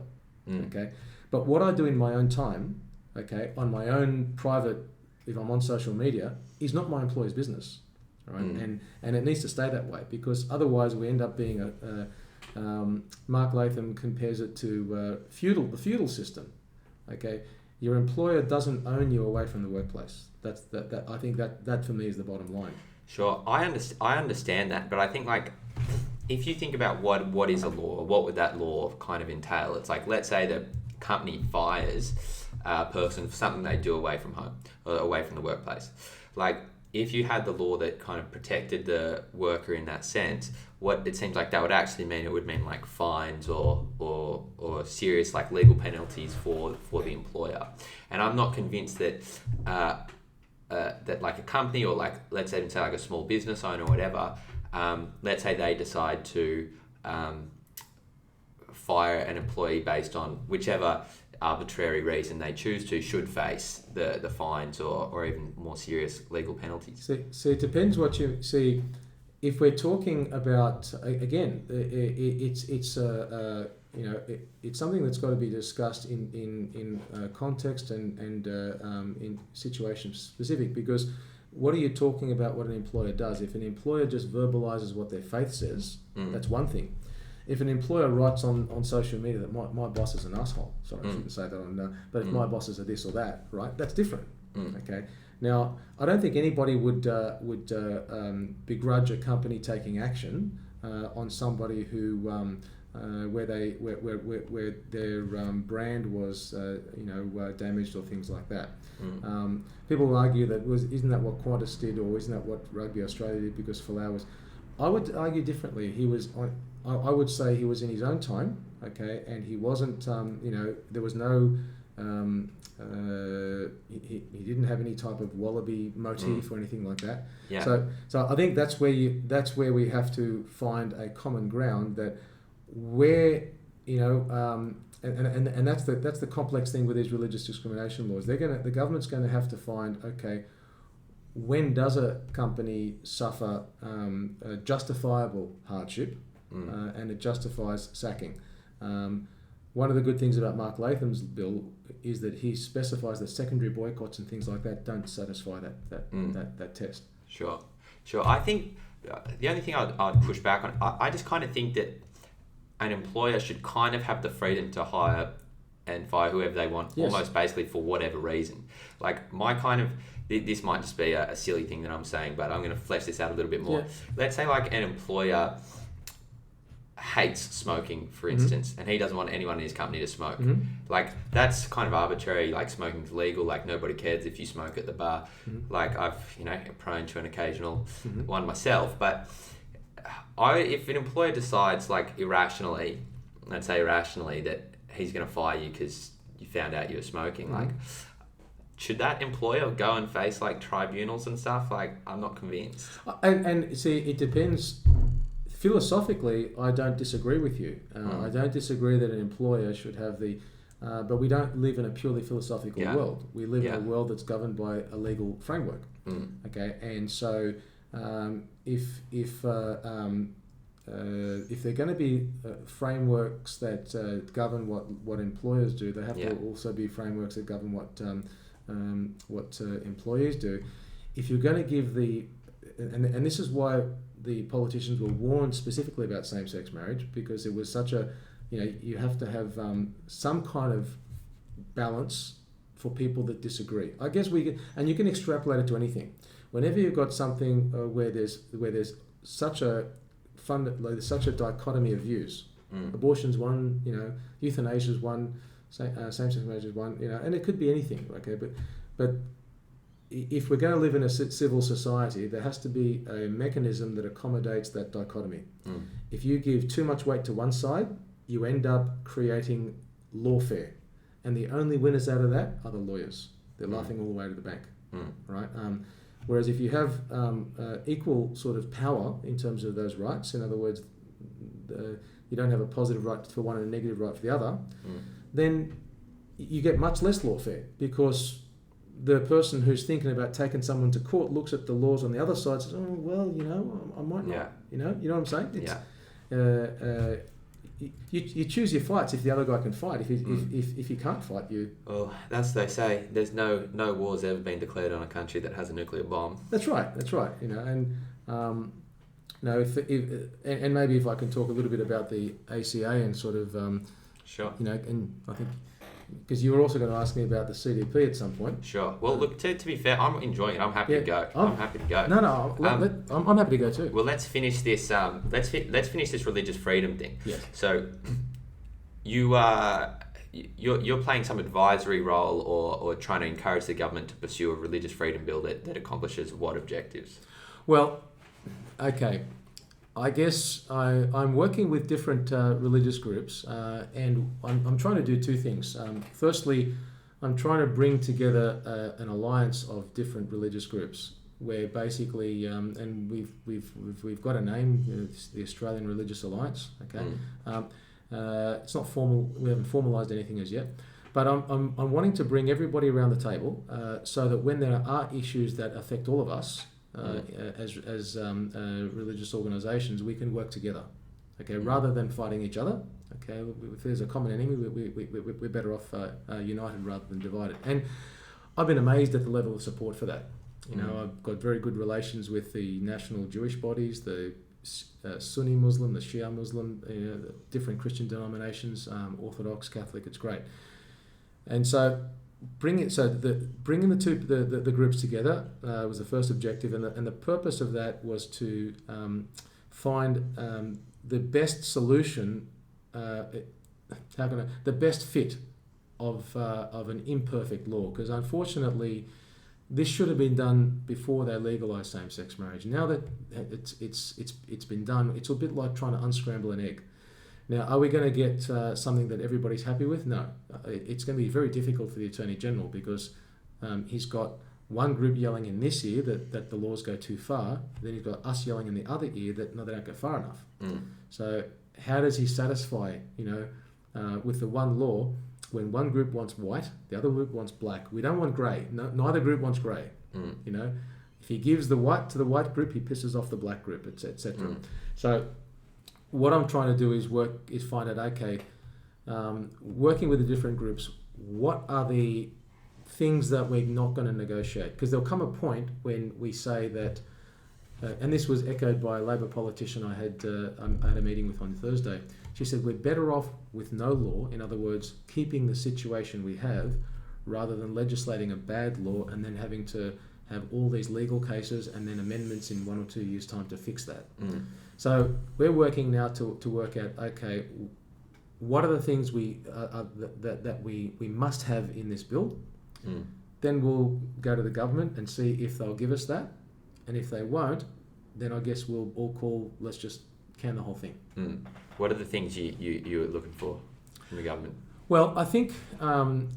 [SPEAKER 2] Okay, but what I do in my own time, okay, on my own private, if I'm on social media, is not my employer's business, right? And it needs to stay that way, because otherwise we end up being Mark Latham compares it to the feudal system, okay? Your employer doesn't own you away from the workplace. I think that for me is the bottom line.
[SPEAKER 1] Sure, I understand that, but I think like if you think about what is a law, what would that law kind of entail? It's like, let's say the company fires a person for something they do away from home or away from the workplace. Like if you had the law that kind of protected the worker in that sense, what it seems like that would actually mean, it would mean like fines or serious like legal penalties for the employer. And I'm not convinced that that like a company, or like let's say like a small business owner or whatever, let's say they decide to fire an employee based on whichever arbitrary reason they choose to, should face the fines or even more serious legal penalties.
[SPEAKER 2] So it depends what you see. If we're talking about, again, it's something that's got to be discussed in context and in situation specific, because what are you talking about what an employer does? If an employer just verbalizes what their faith says, that's one thing. If an employer writes on social media that my boss is an asshole, sorry, I shouldn't say that but if my boss is a this or that, right, that's different. Okay. Now, I don't think anybody would begrudge a company taking action on somebody who where their brand was damaged or things like that. People will argue that isn't that what Qantas did, or isn't that what Rugby Australia did because Folau was. I would argue differently. I would say he was in his own time, okay, and he wasn't. There was no. He didn't have any type of wallaby motif or anything like that.
[SPEAKER 1] Yeah.
[SPEAKER 2] So I think that's where we have to find a common ground, that where and that's the complex thing with these religious discrimination laws. The government's going to have to find, okay, when does a company suffer a justifiable hardship and it justifies sacking. One of the good things about Mark Latham's bill is that he specifies that secondary boycotts and things like that don't satisfy that test.
[SPEAKER 1] Sure. I think the only thing I'd push back on, I just kind of think that an employer should kind of have the freedom to hire and fire whoever they want, yes, almost basically for whatever reason. Like this might just be a silly thing that I'm saying, but I'm going to flesh this out a little bit more. Yeah. Let's say like an employer hates smoking, for instance, and he doesn't want anyone in his company to smoke. Like that's kind of arbitrary. Like smoking's legal. Like nobody cares if you smoke at the bar. Like I've prone to an occasional one myself. But if an employer decides like irrationally, let's say irrationally, that he's going to fire you because you found out you were smoking, like should that employer go and face like tribunals and stuff? Like I'm not convinced.
[SPEAKER 2] And see, it depends. Philosophically, I don't disagree with you. I don't disagree that an employer should have but we don't live in a purely philosophical world. We live in a world that's governed by a legal framework. Okay, and so if they're going to be frameworks that govern what employers do, they have to also be frameworks that govern what employees do. If you're going to give and this is why the politicians were warned specifically about same-sex marriage, because it was such a, you have to have some kind of balance for people that disagree. I guess and you can extrapolate it to anything. Whenever you've got something where there's such a dichotomy of views, abortion's one, euthanasia's one, same-sex marriage is one, and it could be anything. Okay, but if we're going to live in a civil society, there has to be a mechanism that accommodates that dichotomy. If you give too much weight to one side, you end up creating lawfare. And the only winners out of that are the lawyers. They're laughing all the way to the bank, right? Whereas if you have equal sort of power in terms of those rights, in other words, you don't have a positive right for one and a negative right for the other, then you get much less lawfare, because the person who's thinking about taking someone to court looks at the laws on the other side and says, oh, well, I might not. You know what I'm saying? you choose your fights if the other guy can fight. If you can't fight, you.
[SPEAKER 1] Well, they say. There's no war's ever been declared on a country that has a nuclear bomb.
[SPEAKER 2] That's right. And and maybe if I can talk a little bit about the ACA and sort of
[SPEAKER 1] sure.
[SPEAKER 2] And I think. Because you were also going to ask me about the CDP at some point.
[SPEAKER 1] Sure. Well, look, to be fair, I'm enjoying it. I'm happy to go. I'm happy to go.
[SPEAKER 2] No, I'm happy to go too.
[SPEAKER 1] Well, let's finish this. Let's finish this religious freedom thing.
[SPEAKER 2] Yes.
[SPEAKER 1] So, you're playing some advisory role or trying to encourage the government to pursue a religious freedom bill that accomplishes what objectives?
[SPEAKER 2] Well, okay. I guess I'm working with different religious groups, and I'm trying to do two things. Firstly, I'm trying to bring together an alliance of different religious groups, where basically, and we've got a name, it's the Australian Religious Alliance. Okay, it's not formal. We haven't formalised anything as yet, but I'm wanting to bring everybody around the table so that when there are issues that affect all of us. As religious organisations, we can work together, okay, rather than fighting each other. Okay, if there's a common enemy, we're better off united rather than divided. And I've been amazed at the level of support for that. I've got very good relations with the national Jewish bodies, the Sunni Muslim, the Shia Muslim, the different Christian denominations, Orthodox, Catholic. It's great, and so. Bringing the groups together was the first objective, and the purpose of that was to find the best solution, the best fit of an imperfect law. Because unfortunately, this should have been done before they legalised same-sex marriage. Now that it's been done, it's a bit like trying to unscramble an egg. Now, are we going to get something that everybody's happy with? No. It's going to be very difficult for the Attorney General because he's got one group yelling in this ear that the laws go too far, then he's got us yelling in the other ear that no, they don't go far enough. So how does he satisfy, with the one law when one group wants white, the other group wants black? We don't want grey. No, neither group wants grey. If he gives the white to the white group, he pisses off the black group, etc. So what I'm trying to do is find out, okay, working with the different groups, what are the things that we're not going to negotiate? Because there'll come a point when we say that, and this was echoed by a Labor politician I had a meeting with on Thursday. She said, we're better off with no law, in other words, keeping the situation we have, rather than legislating a bad law and then having to have all these legal cases and then amendments in 1 or 2 years' time to fix that. So we're working now to work out, okay, what are the things that we must have in this bill? Then we'll go to the government and see if they'll give us that, and if they won't, then I guess we'll all call, let's just can the whole thing.
[SPEAKER 1] What are the things you're looking for from the government?
[SPEAKER 2] Well, I think I've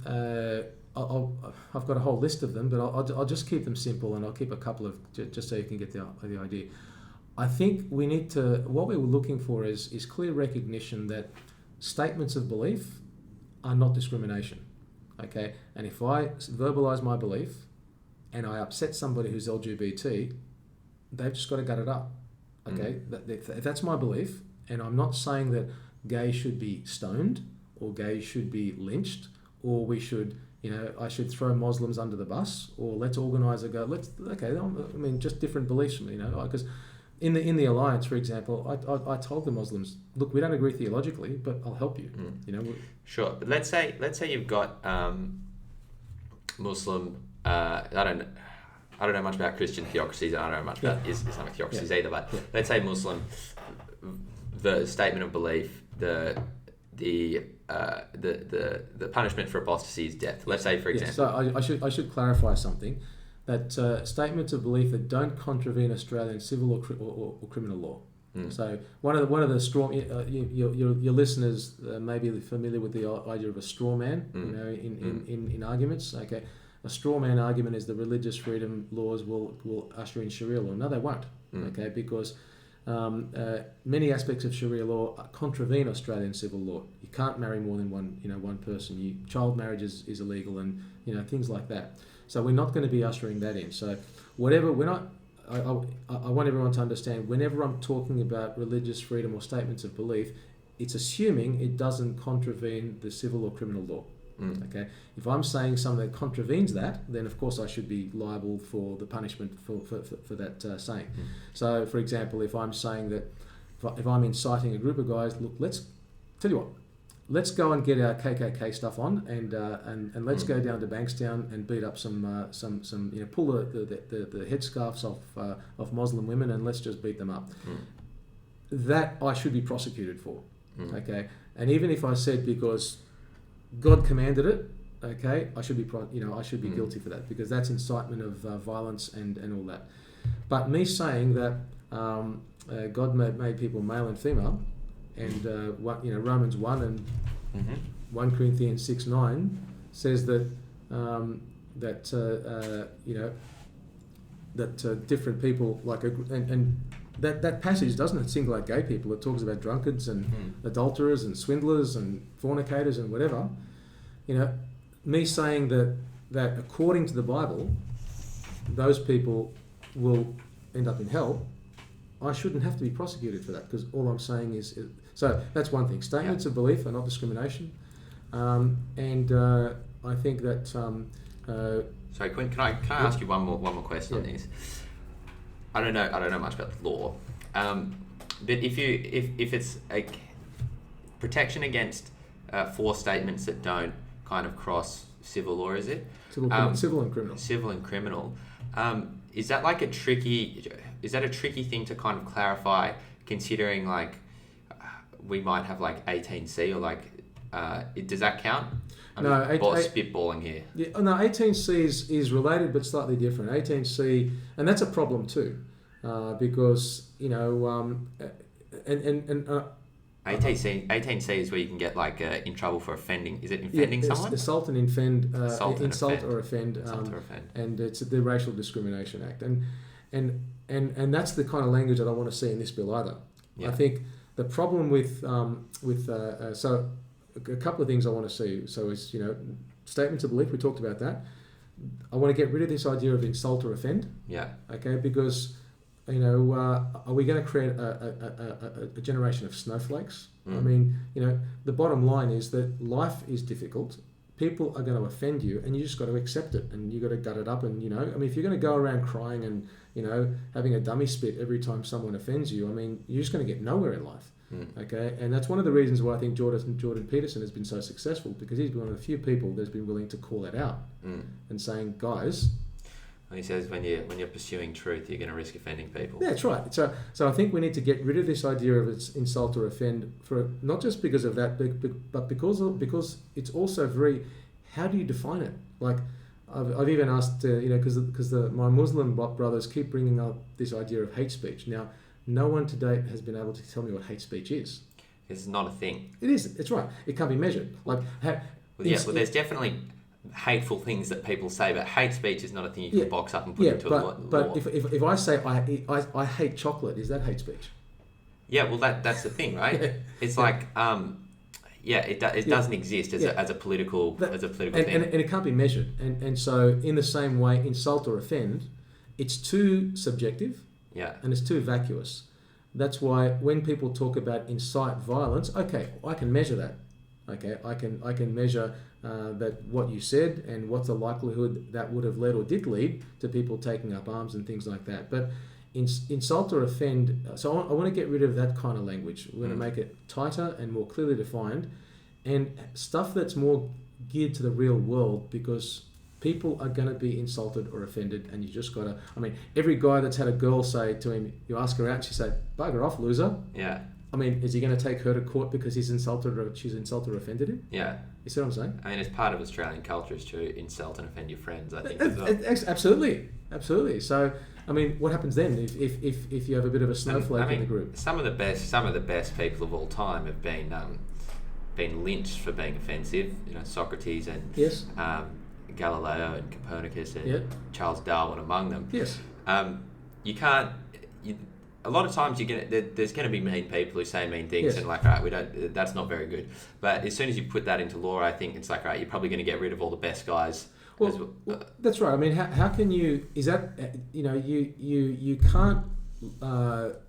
[SPEAKER 2] got a whole list of them, but I'll just keep them simple, and I'll keep a couple of just so you can get the idea. I think we need to. What we were looking for is clear recognition that statements of belief are not discrimination. Okay, and if I verbalise my belief and I upset somebody who's LGBT, they've just got to gut it up. Okay, if that's my belief, and I'm not saying that gays should be stoned or gays should be lynched or we should. I should throw Muslims under the bus, or let's organise a go. Just different beliefs. Because in the alliance, for example, I told the Muslims, look, we don't agree theologically, but I'll help you.
[SPEAKER 1] Sure, but let's say you've got Muslim. I don't know much about Christian theocracies, and I don't know much about Islamic theocracies either. But let's say Muslim, the statement of belief, the punishment for apostasy is death. Let's say, for example.
[SPEAKER 2] So I should clarify something. That statements of belief that don't contravene Australian civil or criminal law. So one of the straw your listeners may be familiar with the idea of a straw man. In arguments. Okay, a straw man argument is the religious freedom laws will usher in Sharia law. No, they won't. Okay, because many aspects of Sharia law contravene Australian civil law. You can't marry more than one person. Child marriage is illegal, and things like that. So we're not going to be ushering that in. So whatever we're not. I want everyone to understand. Whenever I'm talking about religious freedom or statements of belief, it's assuming it doesn't contravene the civil or criminal law. Okay, if I'm saying something that contravenes that, then of course I should be liable for the punishment for that saying. So, for example, if I'm saying that, if I'm inciting a group of guys, look, let's go and get our KKK stuff on, and let's go down to Bankstown and beat up some pull the headscarves off Muslim women, and let's just beat them up. That I should be prosecuted for. Okay, and even if I said because God commanded it, okay, I should be guilty for that, because that's incitement of violence and all that. But me saying that God made people male and female, and Romans 1 and 1 Corinthians 6:9 says that different people and that passage doesn't single out gay people. It talks about drunkards and adulterers and swindlers and fornicators and whatever. Me saying that according to the Bible, those people will end up in hell, I shouldn't have to be prosecuted for that, because all I'm saying is... So that's one thing. Statements of belief are not discrimination. And I think that...
[SPEAKER 1] Sorry, Quinn, can I ask you one more question on this? I don't know much about the law, but if it's a protection against false statements that don't kind of cross civil law, is it?
[SPEAKER 2] Civil and criminal.
[SPEAKER 1] Civil and criminal. Is that like a tricky thing to kind of clarify, considering like we might have like 18C or like does that count? Spitballing here.
[SPEAKER 2] Yeah, no, 18C is related but slightly different. 18C, and that's a problem too, because
[SPEAKER 1] 18C is where you can get like in trouble for offending. Is it offending someone?
[SPEAKER 2] Assault and offend. Insult or offend. And it's the Racial Discrimination Act, and that's the kind of language that I want to see in this bill either. Yeah. I think the problem with so a couple of things I want to see. So is statements of belief. We talked about that. I want to get rid of this idea of insult or offend.
[SPEAKER 1] Yeah.
[SPEAKER 2] Okay, because are we going to create a generation of snowflakes? I mean, the bottom line is that life is difficult. People are going to offend you, and you just got to accept it, and you got to gut it up. And if you're going to go around crying and having a dummy spit every time someone offends you, I mean, you're just going to get nowhere in life. Okay, and that's one of the reasons why I think Jordan Peterson has been so successful, because he's been one of the few people that's been willing to call that out and saying, guys.
[SPEAKER 1] He says when you're pursuing truth, you're going to risk offending people.
[SPEAKER 2] Yeah, that's right. So I think we need to get rid of this idea of it's insult or offend, for not just because of that, but because it's also very, how do you define it? Like I've even asked, because my Muslim brothers keep bringing up this idea of hate speech. Now, no one to date has been able to tell me what hate speech is.
[SPEAKER 1] It's not a thing.
[SPEAKER 2] It is. It's right. It can't be measured.
[SPEAKER 1] There's definitely hateful things that people say, but hate speech is not a thing you can box up and put into a law.
[SPEAKER 2] But if I say I hate chocolate, is that hate speech?
[SPEAKER 1] Yeah, well that's the thing, right? It's like it doesn't exist as a political thing,
[SPEAKER 2] and it can't be measured. And so in the same way, insult or offend, it's too subjective.
[SPEAKER 1] Yeah.
[SPEAKER 2] And it's too vacuous. That's why when people talk about incite violence, okay, I can measure that. Okay, I can measure that what you said and what's the likelihood that would have led or did lead to people taking up arms and things like that. But insult or offend, so I want to get rid of that kind of language. We're going to make it tighter and more clearly defined, and stuff that's more geared to the real world, because people are going to be insulted or offended, and you just got to... I mean, every guy that's had a girl say to him, you ask her out and she say, bugger off, loser.
[SPEAKER 1] Yeah.
[SPEAKER 2] I mean, is he going to take her to court because she's insulted or offended him?
[SPEAKER 1] Yeah.
[SPEAKER 2] You see what I'm saying?
[SPEAKER 1] I mean, it's part of Australian culture is to insult and offend your friends, I think.
[SPEAKER 2] Absolutely. So, I mean, what happens then if you have a bit of a snowflake in the group?
[SPEAKER 1] Some of the best people of all time have been lynched for being offensive. Socrates and Galileo and Copernicus and Charles Darwin among them.
[SPEAKER 2] Yes.
[SPEAKER 1] You can't. A lot of times there's going to be mean people who say mean things, and like, all right, that's not very good. But as soon as you put that into law, I think it's like, all right, you're probably going to get rid of all the best guys.
[SPEAKER 2] Well, that's right. I mean, how can you? Is that you can't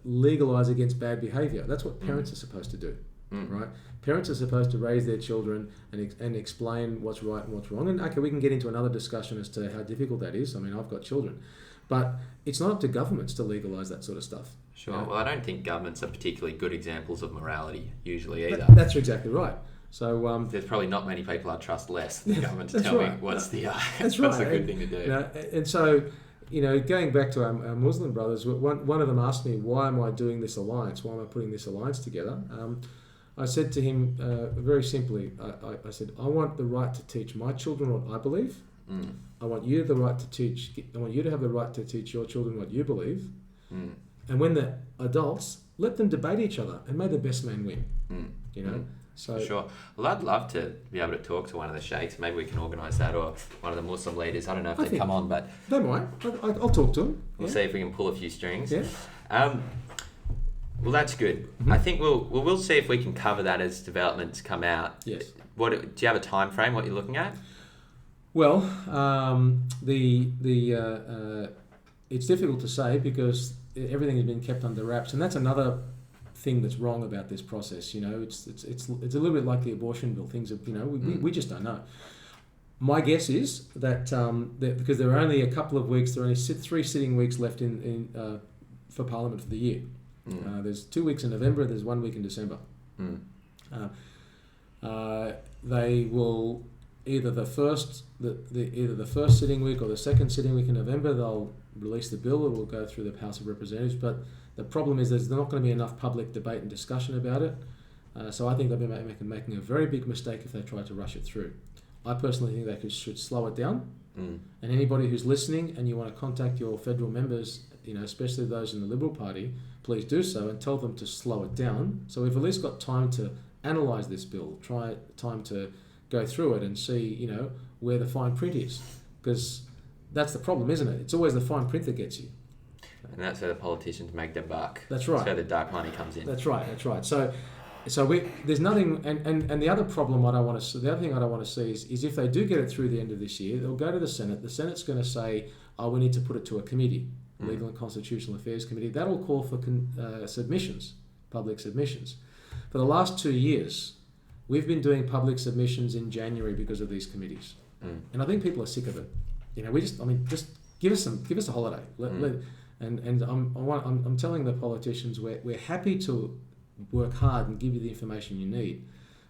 [SPEAKER 2] legalize against bad behaviour. That's what parents are supposed to do. right? Parents are supposed to raise their children and explain what's right and what's wrong. And okay, we can get into another discussion as to how difficult that is. I mean, I've got children. But it's not up to governments to legalise that sort of stuff.
[SPEAKER 1] Sure. Well, I don't think governments are particularly good examples of morality usually either.
[SPEAKER 2] That's exactly right. So
[SPEAKER 1] there's probably not many people I'd trust less than the government to tell me what's the
[SPEAKER 2] that's
[SPEAKER 1] what's
[SPEAKER 2] right.
[SPEAKER 1] a good thing to do.
[SPEAKER 2] And so, going back to our Muslim brothers, one of them asked me, why am I doing this alliance? Why am I putting this alliance together? I said to him very simply, I said, I want the right to teach my children what I believe. I want you the right to teach. I want you to have the right to teach your children what you believe. And when they're adults, let them debate each other, and may the best man win. So
[SPEAKER 1] sure. Well, I'd love to be able to talk to one of the sheikhs. Maybe we can organise that, or one of the Muslim leaders. I don't know if they come on, but
[SPEAKER 2] they might. I'll talk to them.
[SPEAKER 1] We'll see if we can pull a few strings.
[SPEAKER 2] Yeah.
[SPEAKER 1] Well, that's good. I think we'll see if we can cover that as developments come out.
[SPEAKER 2] Yes.
[SPEAKER 1] Do you have a time frame? What you're looking at?
[SPEAKER 2] Well, it's difficult to say because everything has been kept under wraps, and that's another thing that's wrong about this process. It's a little bit like the abortion bill. Things are, we just don't know. My guess is that because there are only a couple of weeks, there are only 3 sitting weeks left in for Parliament for the year. There's 2 weeks in November. There's 1 week in December. They will either the first sitting week or the second sitting week in November. They'll release the bill. It will go through the House of Representatives. But the problem is there's not going to be enough public debate and discussion about it. So I think they'll be making a very big mistake if they try to rush it through. I personally think they should slow it down. And anybody who's listening and you want to contact your federal members, especially those in the Liberal Party, please do so and tell them to slow it down. So we've at least got time to analyse this bill, time to go through it and see, where the fine print is. Because that's the problem, isn't it? It's always the fine print that gets you.
[SPEAKER 1] And that's where the politicians make their buck.
[SPEAKER 2] That's right.
[SPEAKER 1] That's where the dark money comes in.
[SPEAKER 2] That's right. So there's nothing, and the other problem the other thing I don't want to see is if they do get it through the end of this year, they'll go to the Senate. The Senate's going to say, we need to put it to a committee, Legal and Constitutional Affairs Committee. That'll call for submissions, public submissions. For the last 2 years, we've been doing public submissions in January because of these committees, and I think people are sick of it. Just give us a holiday. I'm telling the politicians we're happy to work hard and give you the information you need,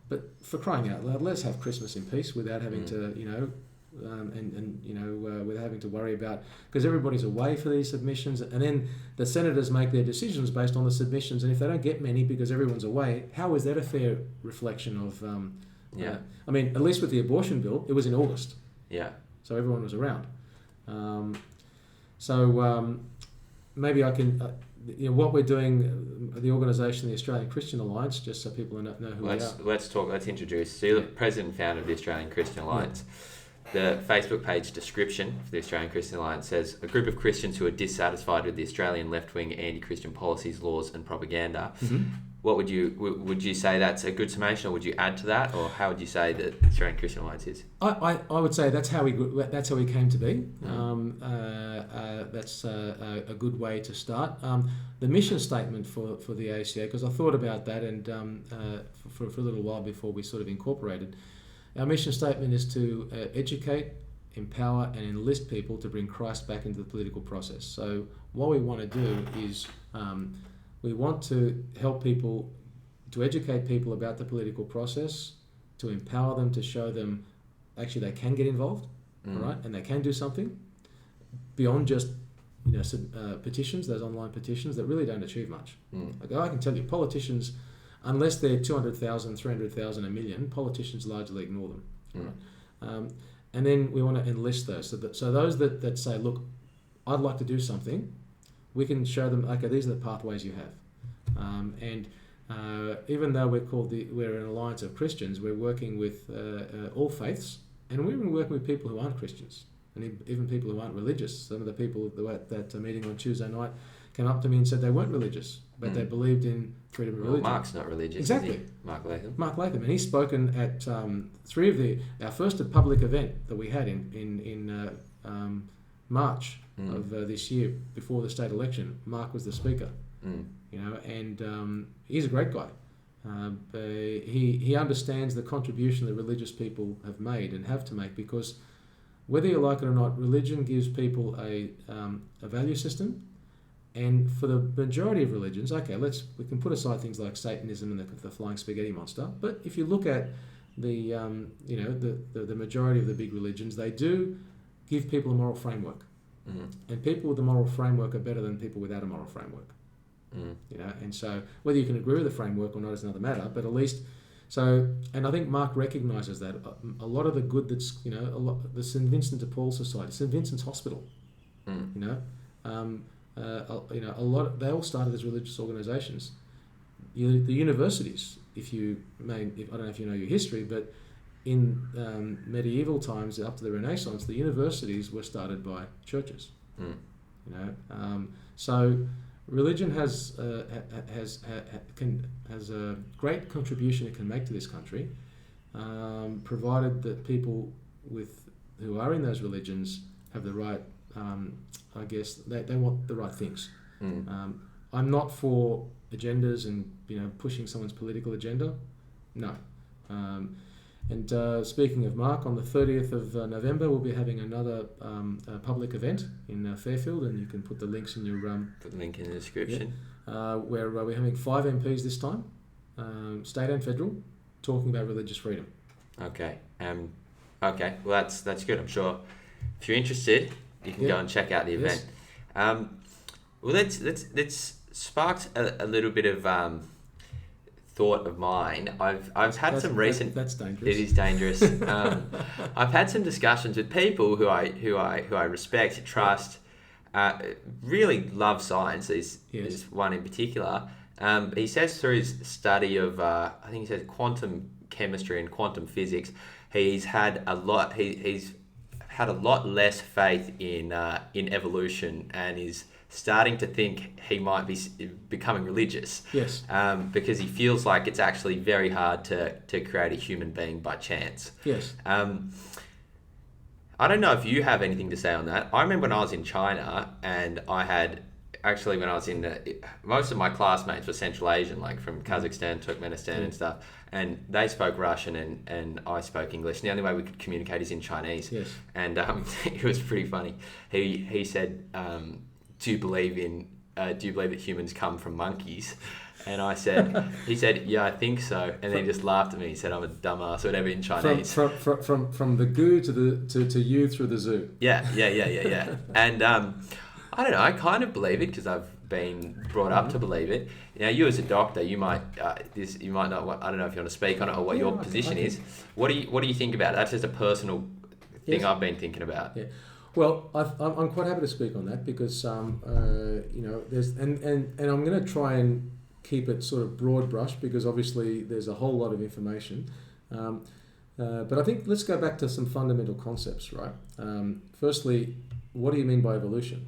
[SPEAKER 2] but for crying out loud, let's have Christmas in peace without having to without having to worry about, because everybody's away for these submissions, and then the senators make their decisions based on the submissions, and if they don't get many because everyone's away, how is that a fair reflection of at least with the abortion bill, it was in August, so everyone was around. Maybe I can what we're doing, the organisation, the Australian Christian Alliance, just so people know who we are.
[SPEAKER 1] Let's introduce. So you're the president and founder of the Australian Christian Alliance. The Facebook page description for the Australian Christian Alliance says, a group of Christians who are dissatisfied with the Australian left-wing anti-Christian policies, laws and propaganda. What would you say that's a good summation, or would you add to that, or how would you say that the Australian Christian Alliance is? I
[SPEAKER 2] would say that's how we came to be. That's a good way to start. The mission statement for the ACA, because I thought about that and for a little while before we sort of incorporated. Our mission statement is to educate, empower and enlist people to bring Christ back into the political process. So what we want to do is we want to help people, to educate people about the political process, to empower them, to show them actually they can get involved, all right, and they can do something beyond just petitions, those online petitions that really don't achieve much. Like, I can tell you, politicians, unless they're 200,000, 300,000, a million, politicians largely ignore them. Right? And then we want to enlist those. So those that say, look, I'd like to do something, we can show them, okay, these are the pathways you have. Even though we're an alliance of Christians, we're working with all faiths, and we're even working with people who aren't Christians, and even people who aren't religious. Some of the people at that meeting on Tuesday night came up to me and said they weren't religious, but they believed in freedom of religion.
[SPEAKER 1] Mark's not religious,
[SPEAKER 2] exactly.
[SPEAKER 1] Is he? Mark Latham,
[SPEAKER 2] and he's spoken at three of our first public event that we had in March of this year before the state election. Mark was the speaker, and he's a great guy. he understands the contribution that religious people have made and have to make, because whether you like it or not, religion gives people a value system. And for the majority of religions, okay, we can put aside things like Satanism and the flying spaghetti monster. But if you look at the majority of the big religions, they do give people a moral framework, and people with a moral framework are better than people without a moral framework. And so whether you can agree with the framework or not is another matter. But at least, and I think Mark recognises that a lot of the good that's the St Vincent de Paul Society, St Vincent's Hospital, a lot. They all started as religious organisations. The universities, I don't know if you know your history, but in medieval times up to the Renaissance, the universities were started by churches. So religion has a great contribution it can make to this country, provided that people who are in those religions have the right. I guess they want the right things. I'm not for agendas and pushing someone's political agenda. No. And speaking of Mark, on the 30th of November, we'll be having another public event in Fairfield, and you can put the links in your...
[SPEAKER 1] Put the link in the description.
[SPEAKER 2] Where we're having 5 MPs this time, state and federal, talking about religious freedom.
[SPEAKER 1] Okay. Okay. Well, that's good. I'm sure if you're interested, you can go and check out the event. Yes. Well, that's sparked a little bit of thought of mine. I've had some recent.
[SPEAKER 2] That's dangerous.
[SPEAKER 1] It is dangerous. I've had some discussions with people who I respect, trust, really love science. There's one in particular. He says through his study of I think he says quantum chemistry and quantum physics, he's had a lot. He's had a lot less faith in evolution, and is starting to think he might be becoming religious.
[SPEAKER 2] Yes.
[SPEAKER 1] Because he feels like it's actually very hard to create a human being by chance.
[SPEAKER 2] Yes.
[SPEAKER 1] I don't know if you have anything to say on that. I remember when I was in China, and I had actually when I was in most of my classmates were Central Asian, like from Kazakhstan, Turkmenistan and stuff, and they spoke Russian and I spoke English. And the only way we could communicate is in Chinese.
[SPEAKER 2] Yes.
[SPEAKER 1] And it was pretty funny. He said, do you believe that humans come from monkeys? And he said, yeah, I think so. And then he just laughed at me. He said, I'm a dumbass or whatever in Chinese.
[SPEAKER 2] From the goo to you through the zoo.
[SPEAKER 1] Yeah. And I don't know, I kind of believe it because I've been brought up to believe it. Now, you as a doctor, you might not. I don't know if you want to speak on it or what your position is. What do you think about it? That's just a personal thing I've been thinking about.
[SPEAKER 2] Yeah. Well, I'm quite happy to speak on that because there's and I'm going to try and keep it sort of broad brush because obviously there's a whole lot of information. But I think let's go back to some fundamental concepts, right? Firstly, what do you mean by evolution?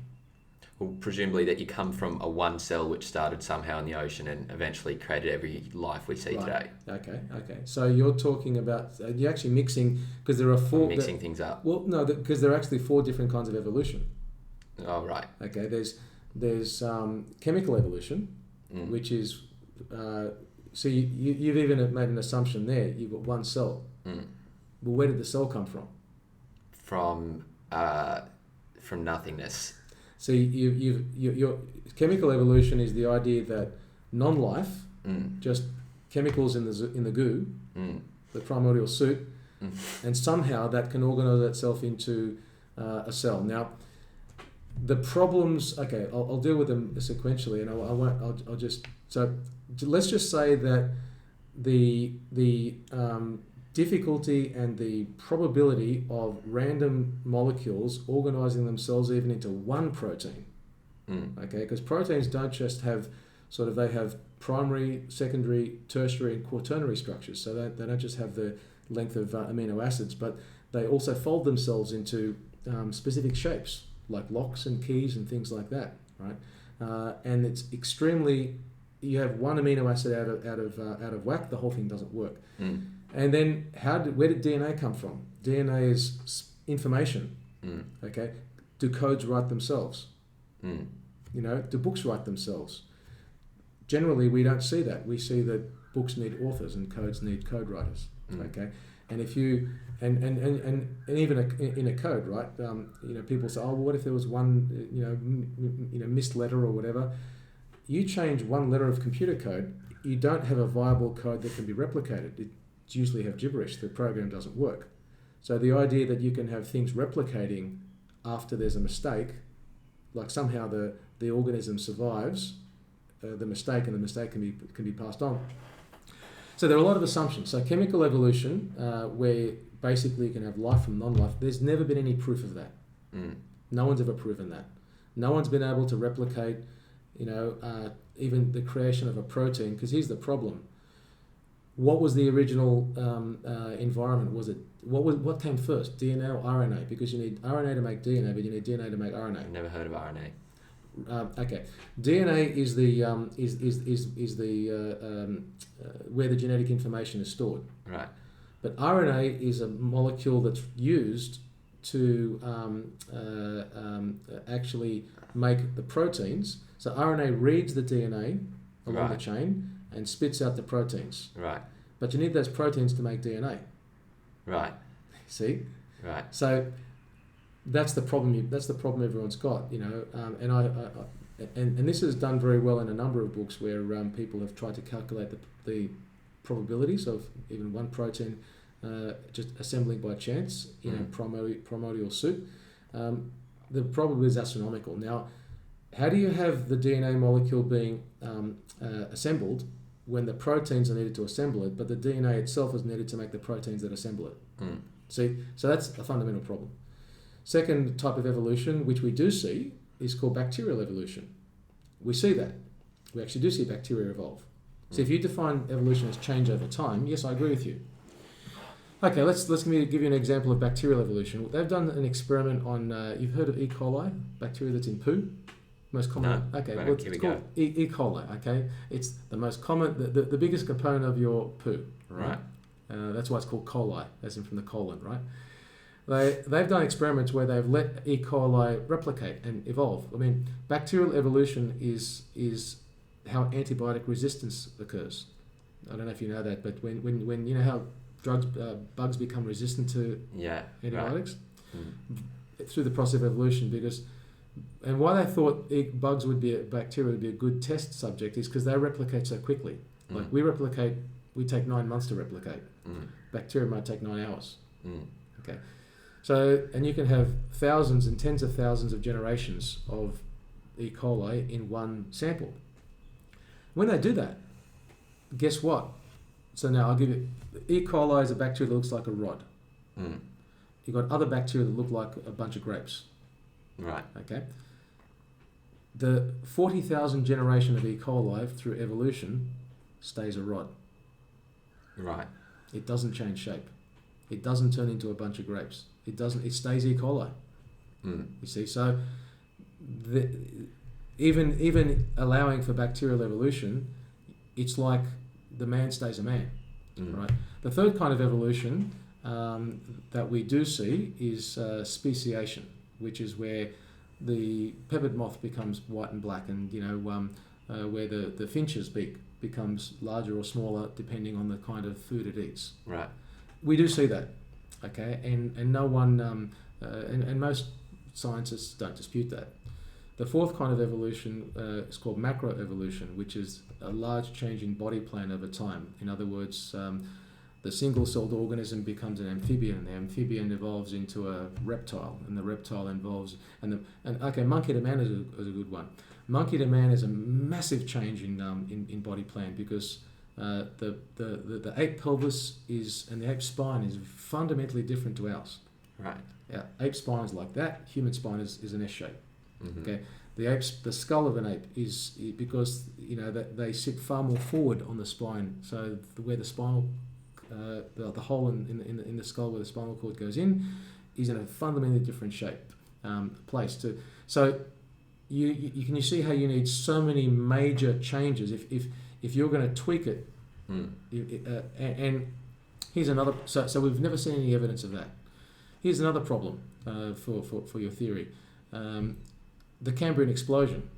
[SPEAKER 1] Well, presumably that you come from a one cell which started somehow in the ocean and eventually created every life we see today.
[SPEAKER 2] Okay. So you're talking about, you're actually mixing, because there are four...
[SPEAKER 1] mixing things up.
[SPEAKER 2] Well, no, because there are actually 4 different kinds of evolution.
[SPEAKER 1] Oh, right.
[SPEAKER 2] Okay, there's chemical evolution, which is... so you've even made an assumption there. You've got one cell. Well, where did the cell come from?
[SPEAKER 1] From nothingness.
[SPEAKER 2] So your chemical evolution is the idea that non-life, just chemicals in the goo, the primordial soup, and somehow that can organise itself into a cell. Now, the problems. Okay, I'll deal with them sequentially, and I won't. I'll just. So let's just say that the difficulty and the probability of random molecules organising themselves even into one protein. Okay, because proteins don't just have they have primary, secondary, tertiary and quaternary structures. So they don't just have the length of amino acids, but they also fold themselves into specific shapes like locks and keys and things like that, right? And it's extremely, you have one amino acid out of whack, the whole thing doesn't work. And then where did DNA come from? DNA is information. Okay, do codes write themselves? Do books write themselves? Generally, we don't see that. We see that books need authors and codes need code writers. Okay, and if you and even in a code, right? People say, oh, well, what if there was one missed letter or whatever? You change one letter of computer code, you don't have a viable code that can be replicated. It usually have gibberish. The program doesn't work. So the idea that you can have things replicating after there's a mistake, like somehow the organism survives the mistake, and the mistake can be passed on. So there are a lot of assumptions. So chemical evolution, where basically you can have life from non-life, there's never been any proof of that. No one's ever proven that. No one's been able to replicate, even the creation of a protein, because here's the problem. What was the original environment? What came first, DNA or RNA? Because you need RNA to make DNA, but you need DNA to make RNA.
[SPEAKER 1] Never heard of RNA.
[SPEAKER 2] Okay, DNA is the where the genetic information is stored.
[SPEAKER 1] Right.
[SPEAKER 2] But RNA is a molecule that's used to actually make the proteins. So RNA reads the DNA along the chain and spits out the proteins.
[SPEAKER 1] Right.
[SPEAKER 2] But you need those proteins to make DNA.
[SPEAKER 1] Right.
[SPEAKER 2] See?
[SPEAKER 1] Right.
[SPEAKER 2] So that's the problem. That's the problem everyone's got, and this is done very well in a number of books where people have tried to calculate the probabilities of even one protein just assembling by chance in a primordial soup. The probability is astronomical. Now, how do you have the DNA molecule being assembled when the proteins are needed to assemble it, but the DNA itself is needed to make the proteins that assemble it? See, so that's a fundamental problem. Second type of evolution, which we do see, is called bacterial evolution. We see that. We actually do see bacteria evolve. So if you define evolution as change over time, yes, I agree with you. Okay, let's give you an example of bacterial evolution. They've done an experiment on, you've heard of E. coli, bacteria that's in poo? Most common.
[SPEAKER 1] No,
[SPEAKER 2] okay, well, it's called E. coli. Okay, it's the most common, the biggest component of your poo.
[SPEAKER 1] Right.
[SPEAKER 2] That's why it's called coli, as in from the colon, right? They've done experiments where they've let E. coli replicate and evolve. I mean, bacterial evolution is how antibiotic resistance occurs. I don't know if you know that, but when you know how bugs become resistant to antibiotics? Right. Through the process of evolution, and why they thought bacteria would be a good test subject is because they replicate so quickly. Like we take 9 months to replicate. Bacteria might take 9 hours. Okay. So, and you can have thousands and tens of thousands of generations of E. coli in one sample. When they do that, guess what? So now I'll give you, E. coli is a bacteria that looks like a rod. You've got other bacteria that look like a bunch of grapes.
[SPEAKER 1] Right.
[SPEAKER 2] Okay. The 40,000 generation of E. coli through evolution stays a rod.
[SPEAKER 1] Right.
[SPEAKER 2] It doesn't change shape. It doesn't turn into a bunch of grapes. It doesn't. It stays E. coli. You see, so even allowing for bacterial evolution, it's like the man stays a man, right? The third kind of evolution that we do see is speciation, which is where the peppered moth becomes white and black, and where the finch's beak becomes larger or smaller depending on the kind of food it eats.
[SPEAKER 1] Right. We
[SPEAKER 2] do see that, okay, and no one and most scientists don't dispute that. The fourth kind of evolution is called macroevolution, which is a large change in body plan over time. In other words, the single-celled organism becomes an amphibian. The amphibian evolves into a reptile, and the reptile evolves. Monkey to man is a good one. Monkey to man is a massive change in body plan because the ape pelvis and the ape spine is fundamentally different to ours.
[SPEAKER 1] Right.
[SPEAKER 2] Yeah, ape spine is like that. Human spine is an S shape. Okay. The skull of an ape is because that they sit far more forward on the spine. So where the spinal the hole in the skull where the spinal cord goes in is in a fundamentally different shape place too. So you see how you need so many major changes if you're going to tweak it. And here's another. So we've never seen any evidence of that. Here's another problem for your theory. The Cambrian explosion.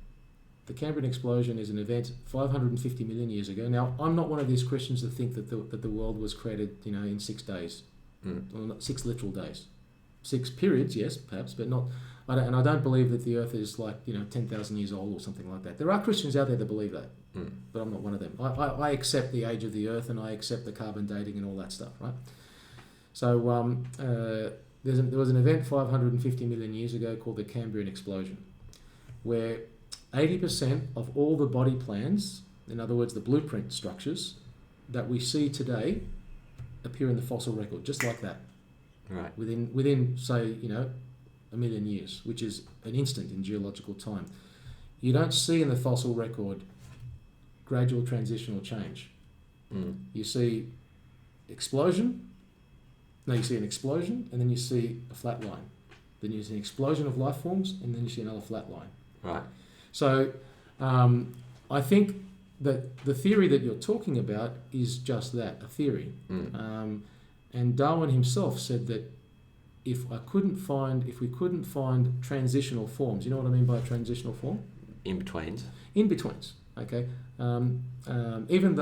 [SPEAKER 2] the Cambrian explosion is an event 550 million years ago. Now, I'm not one of these Christians that think that the world was created, in 6 days, well, not 6 literal days, 6 periods, yes, perhaps, but not. I don't believe that the Earth is 10,000 years old or something like that. There are Christians out there that believe that, but I'm not one of them. I accept the age of the Earth, and I accept the carbon dating and all that stuff, right? So there was an event 550 million years ago called the Cambrian explosion, where 80% of all the body plans, in other words, the blueprint structures that we see today, appear in the fossil record, just like that.
[SPEAKER 1] Right.
[SPEAKER 2] Within say, a million years, which is an instant in geological time. You don't see in the fossil record gradual transitional change. You see explosion. No, you see an explosion, and then you see a flat line. Then you see an explosion of life forms, and then you see another flat line.
[SPEAKER 1] Right.
[SPEAKER 2] So I think that the theory that you're talking about is just that, a theory. And Darwin himself said that if we couldn't find transitional forms, you know what I mean by a transitional form?
[SPEAKER 1] In-betweens.
[SPEAKER 2] In-betweens, okay. Even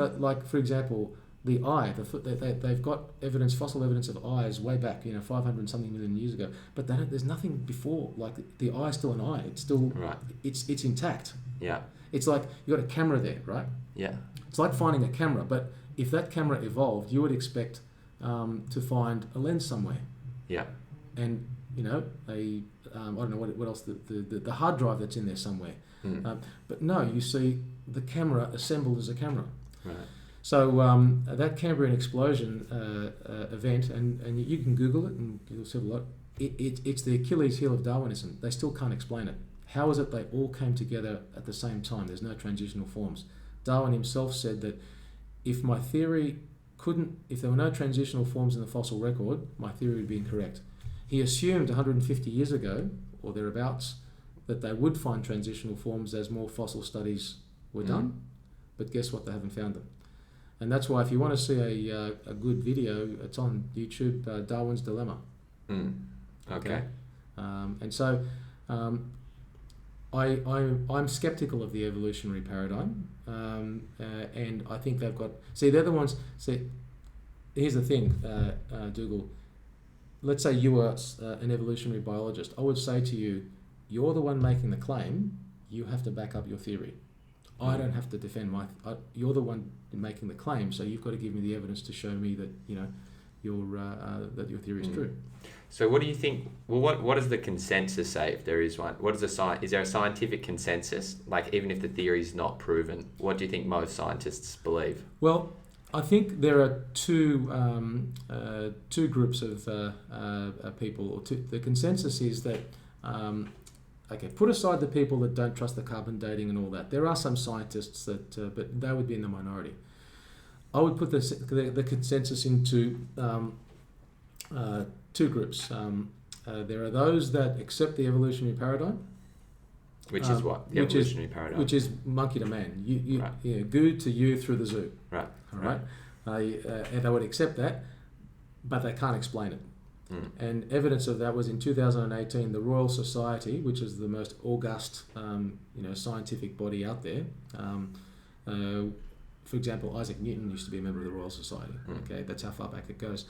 [SPEAKER 2] for example, the eye, they've got fossil evidence of eyes way back, 500 and something million years ago. But there's nothing before. Like the eye is still an eye. It's still
[SPEAKER 1] right.
[SPEAKER 2] It's intact.
[SPEAKER 1] Yeah.
[SPEAKER 2] It's like you got a camera there, right?
[SPEAKER 1] Yeah. It's
[SPEAKER 2] like finding a camera, but if that camera evolved, you would expect to find a lens somewhere.
[SPEAKER 1] Yeah.
[SPEAKER 2] And I don't know what else, the hard drive that's in there somewhere. But no, you see the camera assembled as a camera.
[SPEAKER 1] Right.
[SPEAKER 2] So that Cambrian explosion event, and you can Google it and you'll see a lot. It's the Achilles heel of Darwinism. They still can't explain it. How is it they all came together at the same time? There's no transitional forms. Darwin himself said that if there were no transitional forms in the fossil record, my theory would be incorrect. He assumed 150 years ago, or thereabouts, that they would find transitional forms as more fossil studies were done, but guess what? They haven't found them. And that's why if you want to see a good video, it's on YouTube, Darwin's Dilemma.
[SPEAKER 1] Okay.
[SPEAKER 2] And so I'm skeptical of the evolutionary paradigm, and I think they've got... they're the ones... here's the thing, Dougal. Let's say you were an evolutionary biologist. I would say to you, you're the one making the claim, you have to back up your theory. I don't have to defend you're the one making the claim, so you've got to give me the evidence to show me that that your theory is true.
[SPEAKER 1] So what do you think? Well, what does the consensus say, if there is one? Is there a scientific consensus? Like, even if the theory is not proven, what do you think most scientists believe?
[SPEAKER 2] Well, I think there are two groups of people. The consensus is that. Okay, put aside the people that don't trust the carbon dating and all that. There are some scientists that, but they would be in the minority. I would put the consensus into two groups. There are those that accept the evolutionary paradigm.
[SPEAKER 1] Which is what? The evolutionary paradigm.
[SPEAKER 2] Which is monkey to man.
[SPEAKER 1] Right.
[SPEAKER 2] Goo to you through the zoo.
[SPEAKER 1] Right.
[SPEAKER 2] All right. And they would accept that, but they can't explain it. And evidence of that was in 2018, the Royal Society, which is the most august, scientific body out there. For example, Isaac Newton used to be a member of the Royal Society. Okay, that's how far back it goes.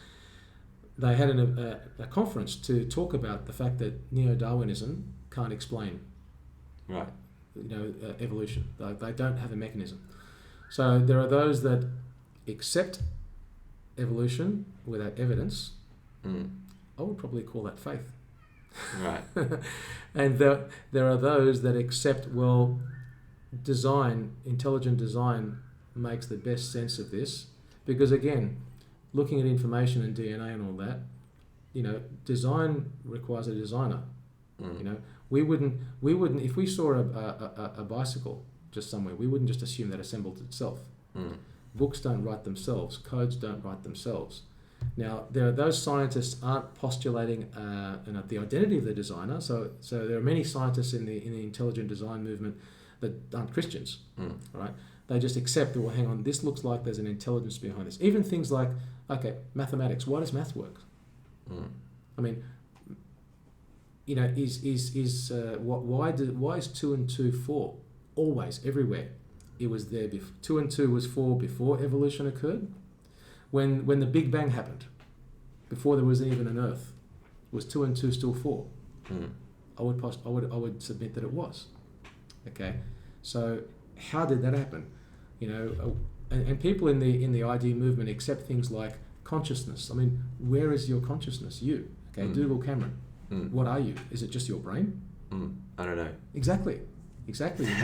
[SPEAKER 2] They had a conference to talk about the fact that neo-Darwinism can't explain,
[SPEAKER 1] right?
[SPEAKER 2] Evolution. They don't have a mechanism. So there are those that accept evolution without evidence. I would probably call that faith.
[SPEAKER 1] Right.
[SPEAKER 2] And there are those that accept, intelligent design makes the best sense of this. Because again, looking at information and DNA and all that, design requires a designer. We wouldn't if we saw a bicycle just somewhere, we wouldn't just assume that assembled itself. Books don't write themselves, codes don't write themselves. Now, those scientists aren't postulating the identity of the designer. So there are many scientists in the intelligent design movement that aren't Christians, right? They just accept that, well, hang on, this looks like there's an intelligence behind this. Even things like, okay, mathematics. Why does math work? I mean, why is 2 and 2 4? always, everywhere. It was there. 2 and 2 was 4 before evolution occurred. When the Big Bang happened, before there was even an Earth, was 2 and 2 still 4? I would submit that it was. Okay, so how did that happen? You know, and people in the ID movement accept things like consciousness. I mean, where is your consciousness? You. Okay, Dougal Cameron. What are you? Is it just your brain?
[SPEAKER 1] I don't know.
[SPEAKER 2] Exactly. You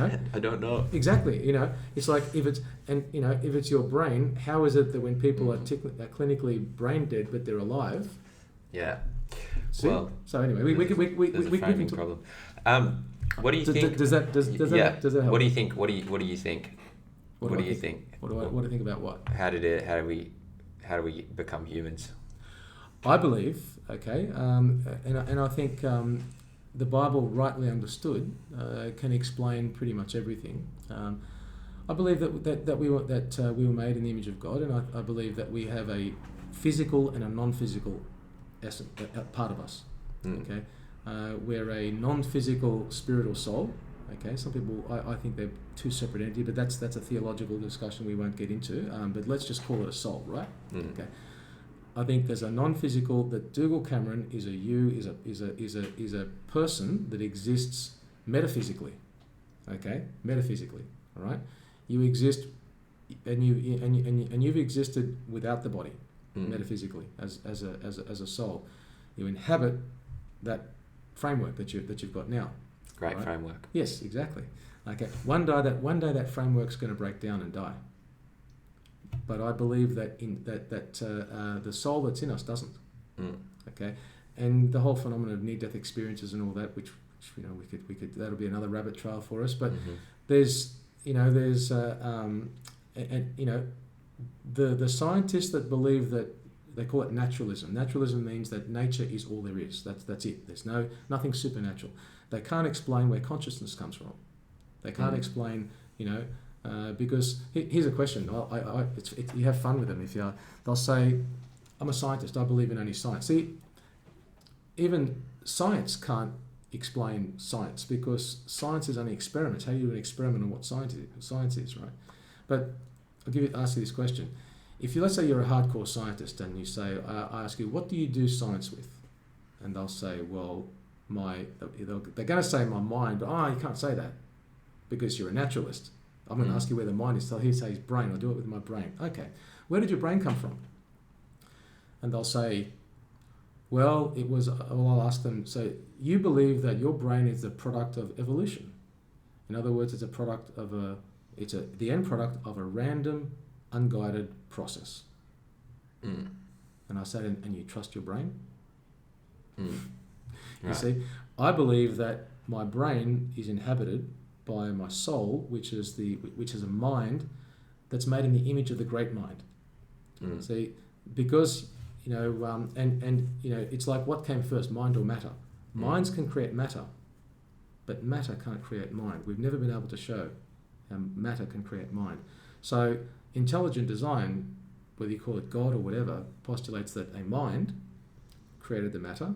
[SPEAKER 2] know.
[SPEAKER 1] I don't know.
[SPEAKER 2] Exactly. You know, it's like if it's your brain, how is it that when people are clinically brain dead but they're alive?
[SPEAKER 1] Yeah.
[SPEAKER 2] See?
[SPEAKER 1] Well.
[SPEAKER 2] So anyway, we
[SPEAKER 1] can
[SPEAKER 2] can
[SPEAKER 1] problem. What do you think?
[SPEAKER 2] Does that help?
[SPEAKER 1] What do you think? What do you think? What do you think?
[SPEAKER 2] What do I think about what?
[SPEAKER 1] How do we become humans?
[SPEAKER 2] I believe, okay, and I think the Bible, rightly understood, can explain pretty much everything. I believe that we were made in the image of God, and I believe that we have a physical and a non-physical essence, part of us. Okay, we're a non-physical spirit or soul. Okay, some people I think they're two separate entities, but that's a theological discussion we won't get into. But let's just call it a soul, right? Okay. I think there's a non-physical, that Dougal Cameron is a person that exists metaphysically. Okay, metaphysically. All right, you exist, and you've existed without the body, metaphysically as a soul. You inhabit that framework that you've got now.
[SPEAKER 1] Great
[SPEAKER 2] right?
[SPEAKER 1] Framework.
[SPEAKER 2] Yes, exactly. Okay, one day that framework's going to break down and die. But I believe that the soul that's in us doesn't. Okay, and the whole phenomenon of near-death experiences and all that, which you know we could that'll be another rabbit trail for us. But there's the scientists that believe that, they call it naturalism. Naturalism means that nature is all there is. That's it. There's nothing supernatural. They can't explain where consciousness comes from. They can't explain, because here's a question. You have fun with them. They'll say, "I'm a scientist. I believe in only science." See, even science can't explain science, because science is only experiments. How do you do an experiment on what science is, right? But I'll ask you this question. Let's say you're a hardcore scientist and you say, I ask you, what do you do science with? And they'll say, well, they're going to say my mind. Oh, you can't say that because you're a naturalist. I'm going to ask you where the mind is. So he'll say his brain. I'll do it with my brain. Okay. Where did your brain come from? And they'll say, well, I'll ask them, so you believe that your brain is the product of evolution. In other words, it's the end product of a random, unguided process. And I said, and you trust your brain? You see, I believe that my brain is inhabited by my soul, which is a mind that's made in the image of the great mind. See, because it's like, what came first, mind or matter? Minds can create matter, but matter can't create mind. We've never been able to show how matter can create mind. So intelligent design, whether you call it God or whatever, postulates that a mind created the matter,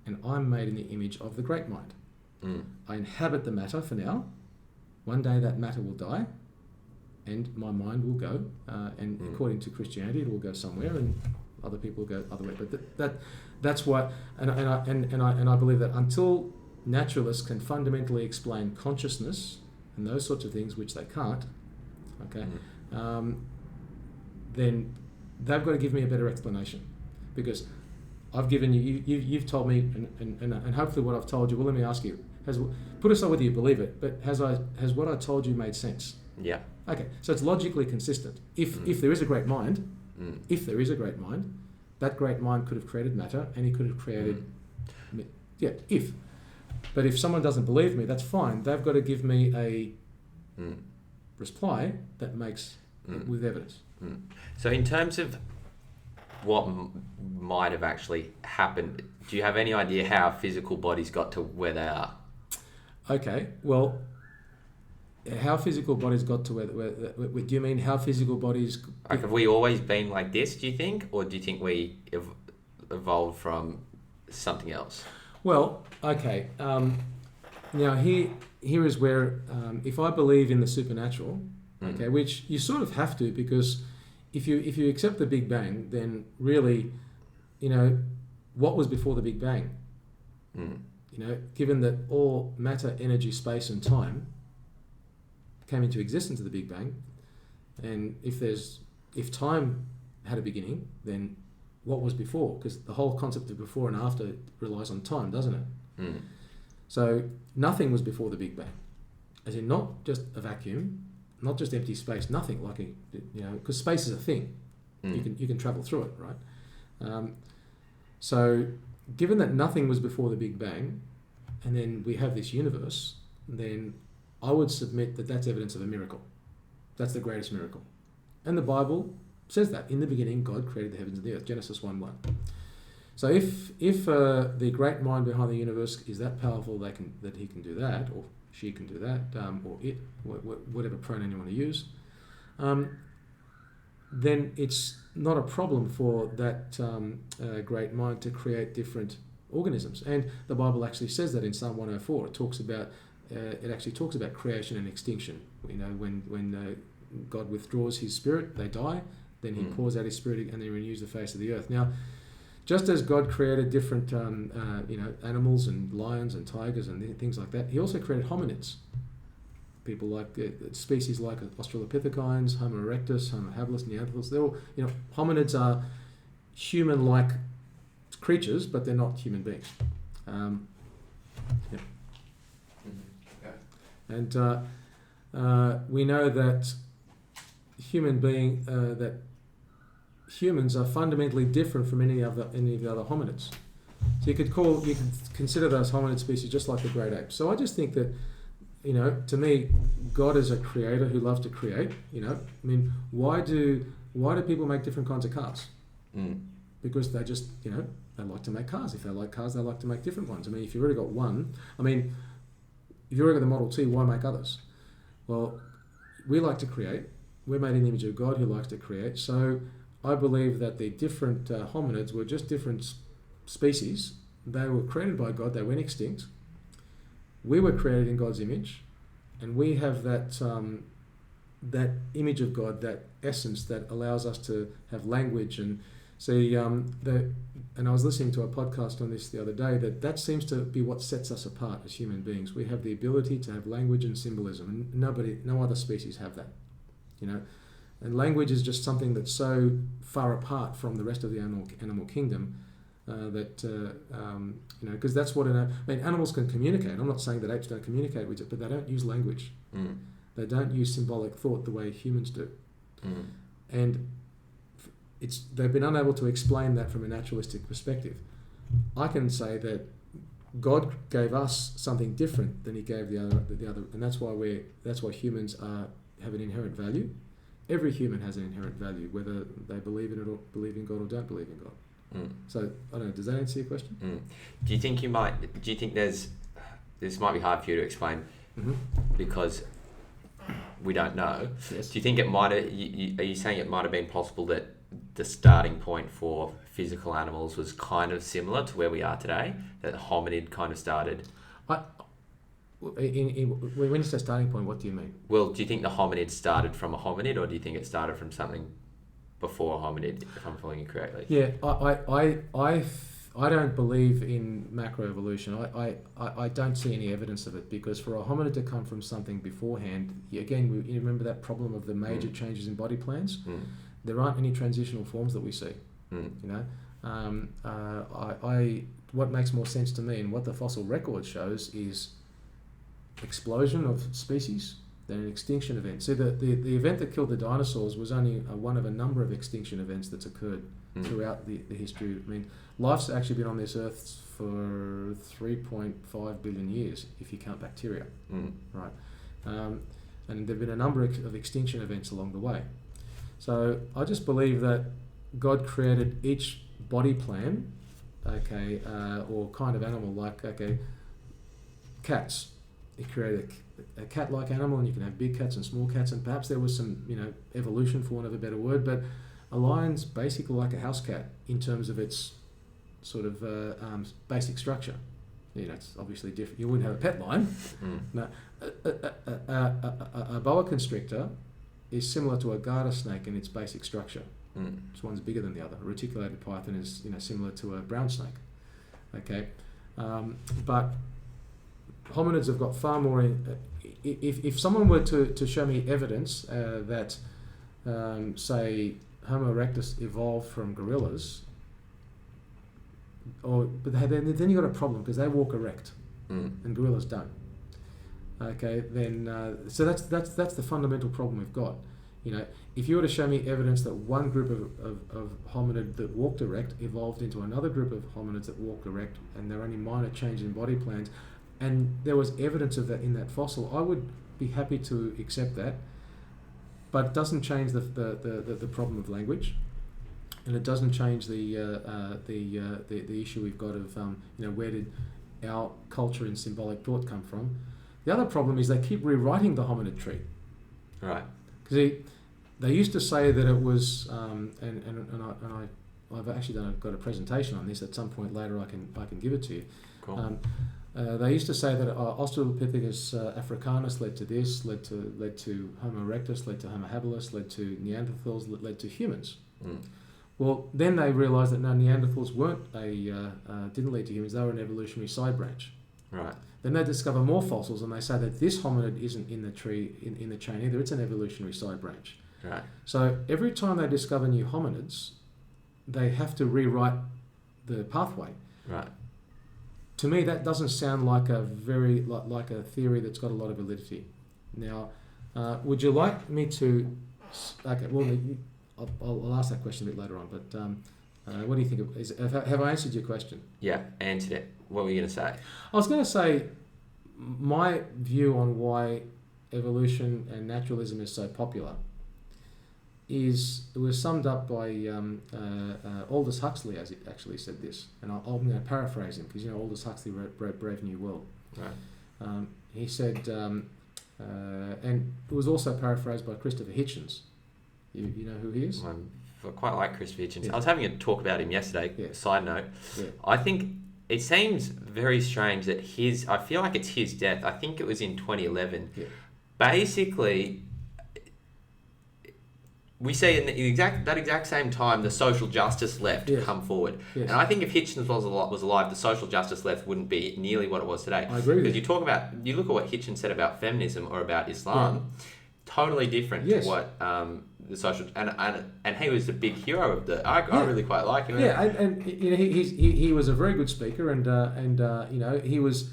[SPEAKER 2] and I'm made in the image of the great mind. I inhabit the matter for now. One day that matter will die, and my mind will go. And according to Christianity, it will go somewhere, and other people will go other way. But that's what, and I believe that until naturalists can fundamentally explain consciousness and those sorts of things, which they can't, okay, then they've got to give me a better explanation, because I've given you've told me, and hopefully what I've told you. Well, let me ask you: put aside whether you believe it, but has what I told you made sense? Yeah. Okay, so it's logically consistent. If there is a great mind, that great mind could have created matter, and he could have created, But if someone doesn't believe me, that's fine. They've got to give me a reply that makes with evidence.
[SPEAKER 1] So in terms of what might have actually happened, do you have any idea how physical bodies got to where they are?
[SPEAKER 2] Okay, well, how physical bodies got to where do you mean how physical bodies...
[SPEAKER 1] Like, have we always been like this, do you think? Or do you think we evolved from something else?
[SPEAKER 2] Well, okay. Now here is where if I believe in the supernatural, okay, which you sort of have to, because if you accept the Big Bang, then really, what was before the Big Bang? Given that all matter, energy, space, and time came into existence at the Big Bang, and if time had a beginning, then what was before? Because the whole concept of before and after relies on time, doesn't it? So nothing was before the Big Bang, as in not just a vacuum, not just empty space, nothing like because space is a thing, you can travel through it, right? So given that nothing was before the Big Bang, and then we have this universe, then I would submit that that's evidence of a miracle. That's the greatest miracle, and the Bible says that in the beginning God created the heavens and the earth, Genesis 1:1. So if the great mind behind the universe is that powerful that he can do that, or she can do that, or it, whatever pronoun you want to use, then it's not a problem for that great mind to create different organisms. And the Bible actually says that in Psalm 104. It actually talks about creation and extinction. When God withdraws his spirit, they die. Then he pours out his spirit and he renews the face of the earth. Now, just as God created different animals and lions and tigers and things like that, he also created hominids. People like species like Australopithecines, Homo erectus, Homo habilis, Neanderthals. They're all, hominids are human-like creatures, but they're not human beings. And we know that humans are fundamentally different from any of the other hominids. So you could consider those hominid species just like the great apes. So I just think that, to me, God is a creator who loves to create. Why do people make different kinds of cars? Because they just, they like to make cars. If they like cars, they like to make different ones. If you've already got one, if you've already got the Model T, why make others? Well, we like to create. We're made in the image of God who likes to create. So I believe that the different hominids were just different species. They were created by God. They went extinct. We were created in God's image, and we have that image of God, that essence that allows us to have language and see. And I was listening to a podcast on this the other day. That seems to be what sets us apart as human beings. We have the ability to have language and symbolism, and no other species have that. And language is just something that's so far apart from the rest of the animal kingdom because that's what animals can communicate. I'm not saying that apes don't communicate with it, but they don't use language. They don't use symbolic thought the way humans do. And they've been unable to explain that from a naturalistic perspective. I can say that God gave us something different than he gave the other, and that's why humans have an inherent value. Every human has an inherent value, whether they believe in it or believe in God or don't believe in God. So I don't know. Does that answer your question?
[SPEAKER 1] Do you think this might be hard for you to explain because we don't know?
[SPEAKER 2] Yes.
[SPEAKER 1] Do you think it might have? Are you saying it might have been possible that the starting point for physical animals was kind of similar to where we are today? That hominid kind of started.
[SPEAKER 2] When you say starting point, what do you mean?
[SPEAKER 1] Well, do you think the hominid started from a hominid, or do you think it started from something before a hominid, if I'm following you correctly?
[SPEAKER 2] Yeah, I don't believe in macroevolution. I don't see any evidence of it, because for a hominid to come from something beforehand, you remember that problem of the major changes in body plans? There aren't any transitional forms that we see. What makes more sense to me and what the fossil record shows is explosion of species than an extinction event. See, the event that killed the dinosaurs was only one of a number of extinction events that's occurred throughout the history. Life's actually been on this earth for 3.5 billion years, if you count bacteria, right? And there have been a number of extinction events along the way. So I just believe that God created each body plan, or kind of animal, like, cats. He created a cat-like animal, and you can have big cats and small cats, and perhaps there was some, evolution, for want of a better word, but a lion's basically like a house cat in terms of its sort of basic structure. it's obviously different. You wouldn't have a pet lion. No, a boa constrictor is similar to a garter snake in its basic structure. This one's bigger than the other. A reticulated python is similar to a brown snake. Okay, but hominids have got far more. If someone were to show me evidence that, say, Homo erectus evolved from gorillas, but then you got a problem because they walk erect, and gorillas don't. Okay, then so that's the fundamental problem we've got. If you were to show me evidence that one group of hominid that walked erect evolved into another group of hominids that walked erect, and there are only minor changes in body plans, and there was evidence of that in that fossil, I would be happy to accept that. But it doesn't change the problem of language, and it doesn't change the issue we've got of where did our culture and symbolic thought come from. The other problem is they keep rewriting the hominid tree.
[SPEAKER 1] Right.
[SPEAKER 2] Because they used to say that it was, I've actually got a presentation on this. At some point later, I can give it to you.
[SPEAKER 1] Cool.
[SPEAKER 2] They used to say that Australopithecus africanus led to this, led to Homo erectus, led to Homo habilis, led to Neanderthals, led to humans. Well, then they realised that no, Neanderthals didn't lead to humans. They were an evolutionary side branch.
[SPEAKER 1] Right.
[SPEAKER 2] Then they discover more fossils, and they say that this hominid isn't in the tree in the chain either. It's an evolutionary side branch.
[SPEAKER 1] Right.
[SPEAKER 2] So every time they discover new hominids, they have to rewrite the pathway.
[SPEAKER 1] Right.
[SPEAKER 2] To me, that doesn't sound like a like a theory that's got a lot of validity. Now, would you like me to? Okay, well, I'll ask that question a bit later on. But what do you think? Have I answered your question?
[SPEAKER 1] Yeah, answered it. What were you going to say?
[SPEAKER 2] I was going to say my view on why evolution and naturalism is so popular it was summed up by Aldous Huxley, as it actually said this, and I'm going to paraphrase him because Aldous Huxley wrote Brave New World.
[SPEAKER 1] Right.
[SPEAKER 2] He said, and it was also paraphrased by Christopher Hitchens. You know who he is?
[SPEAKER 1] I quite like Christopher Hitchens.
[SPEAKER 2] Yeah.
[SPEAKER 1] I was having a talk about him yesterday.
[SPEAKER 2] Yeah.
[SPEAKER 1] Side note,
[SPEAKER 2] Yeah.
[SPEAKER 1] I think it seems very strange that I feel like it's his death. I think it was in 2011.
[SPEAKER 2] Yeah.
[SPEAKER 1] Basically, we see in that exact same time the social justice left
[SPEAKER 2] Yes.
[SPEAKER 1] come forward.
[SPEAKER 2] Yes.
[SPEAKER 1] And I think if Hitchens was alive, the social justice left wouldn't be nearly what it was today.
[SPEAKER 2] I agree with
[SPEAKER 1] Because you look at what Hitchens said about feminism or about Islam, totally different
[SPEAKER 2] Yes.
[SPEAKER 1] to what the social... And he was the big hero of the... I really quite like him.
[SPEAKER 2] Yeah, and he was a very good speaker, and he was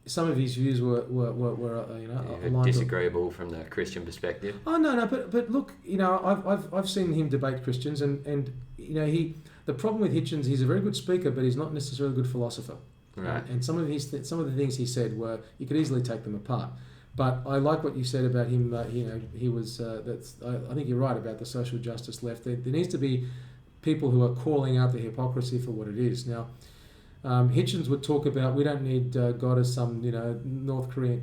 [SPEAKER 2] some of his views were aligned
[SPEAKER 1] disagreeable from the Christian perspective.
[SPEAKER 2] Oh no, but look, I've seen him debate Christians, and the problem with Hitchens, he's a very good speaker, but he's not necessarily a good philosopher.
[SPEAKER 1] Right.
[SPEAKER 2] And some of the things he said were, you could easily take them apart. But I like what you said about him. He was. I think you're right about the social justice left. There needs to be people who are calling out the hypocrisy for what it is. Now, Hitchens would talk about we don't need God as some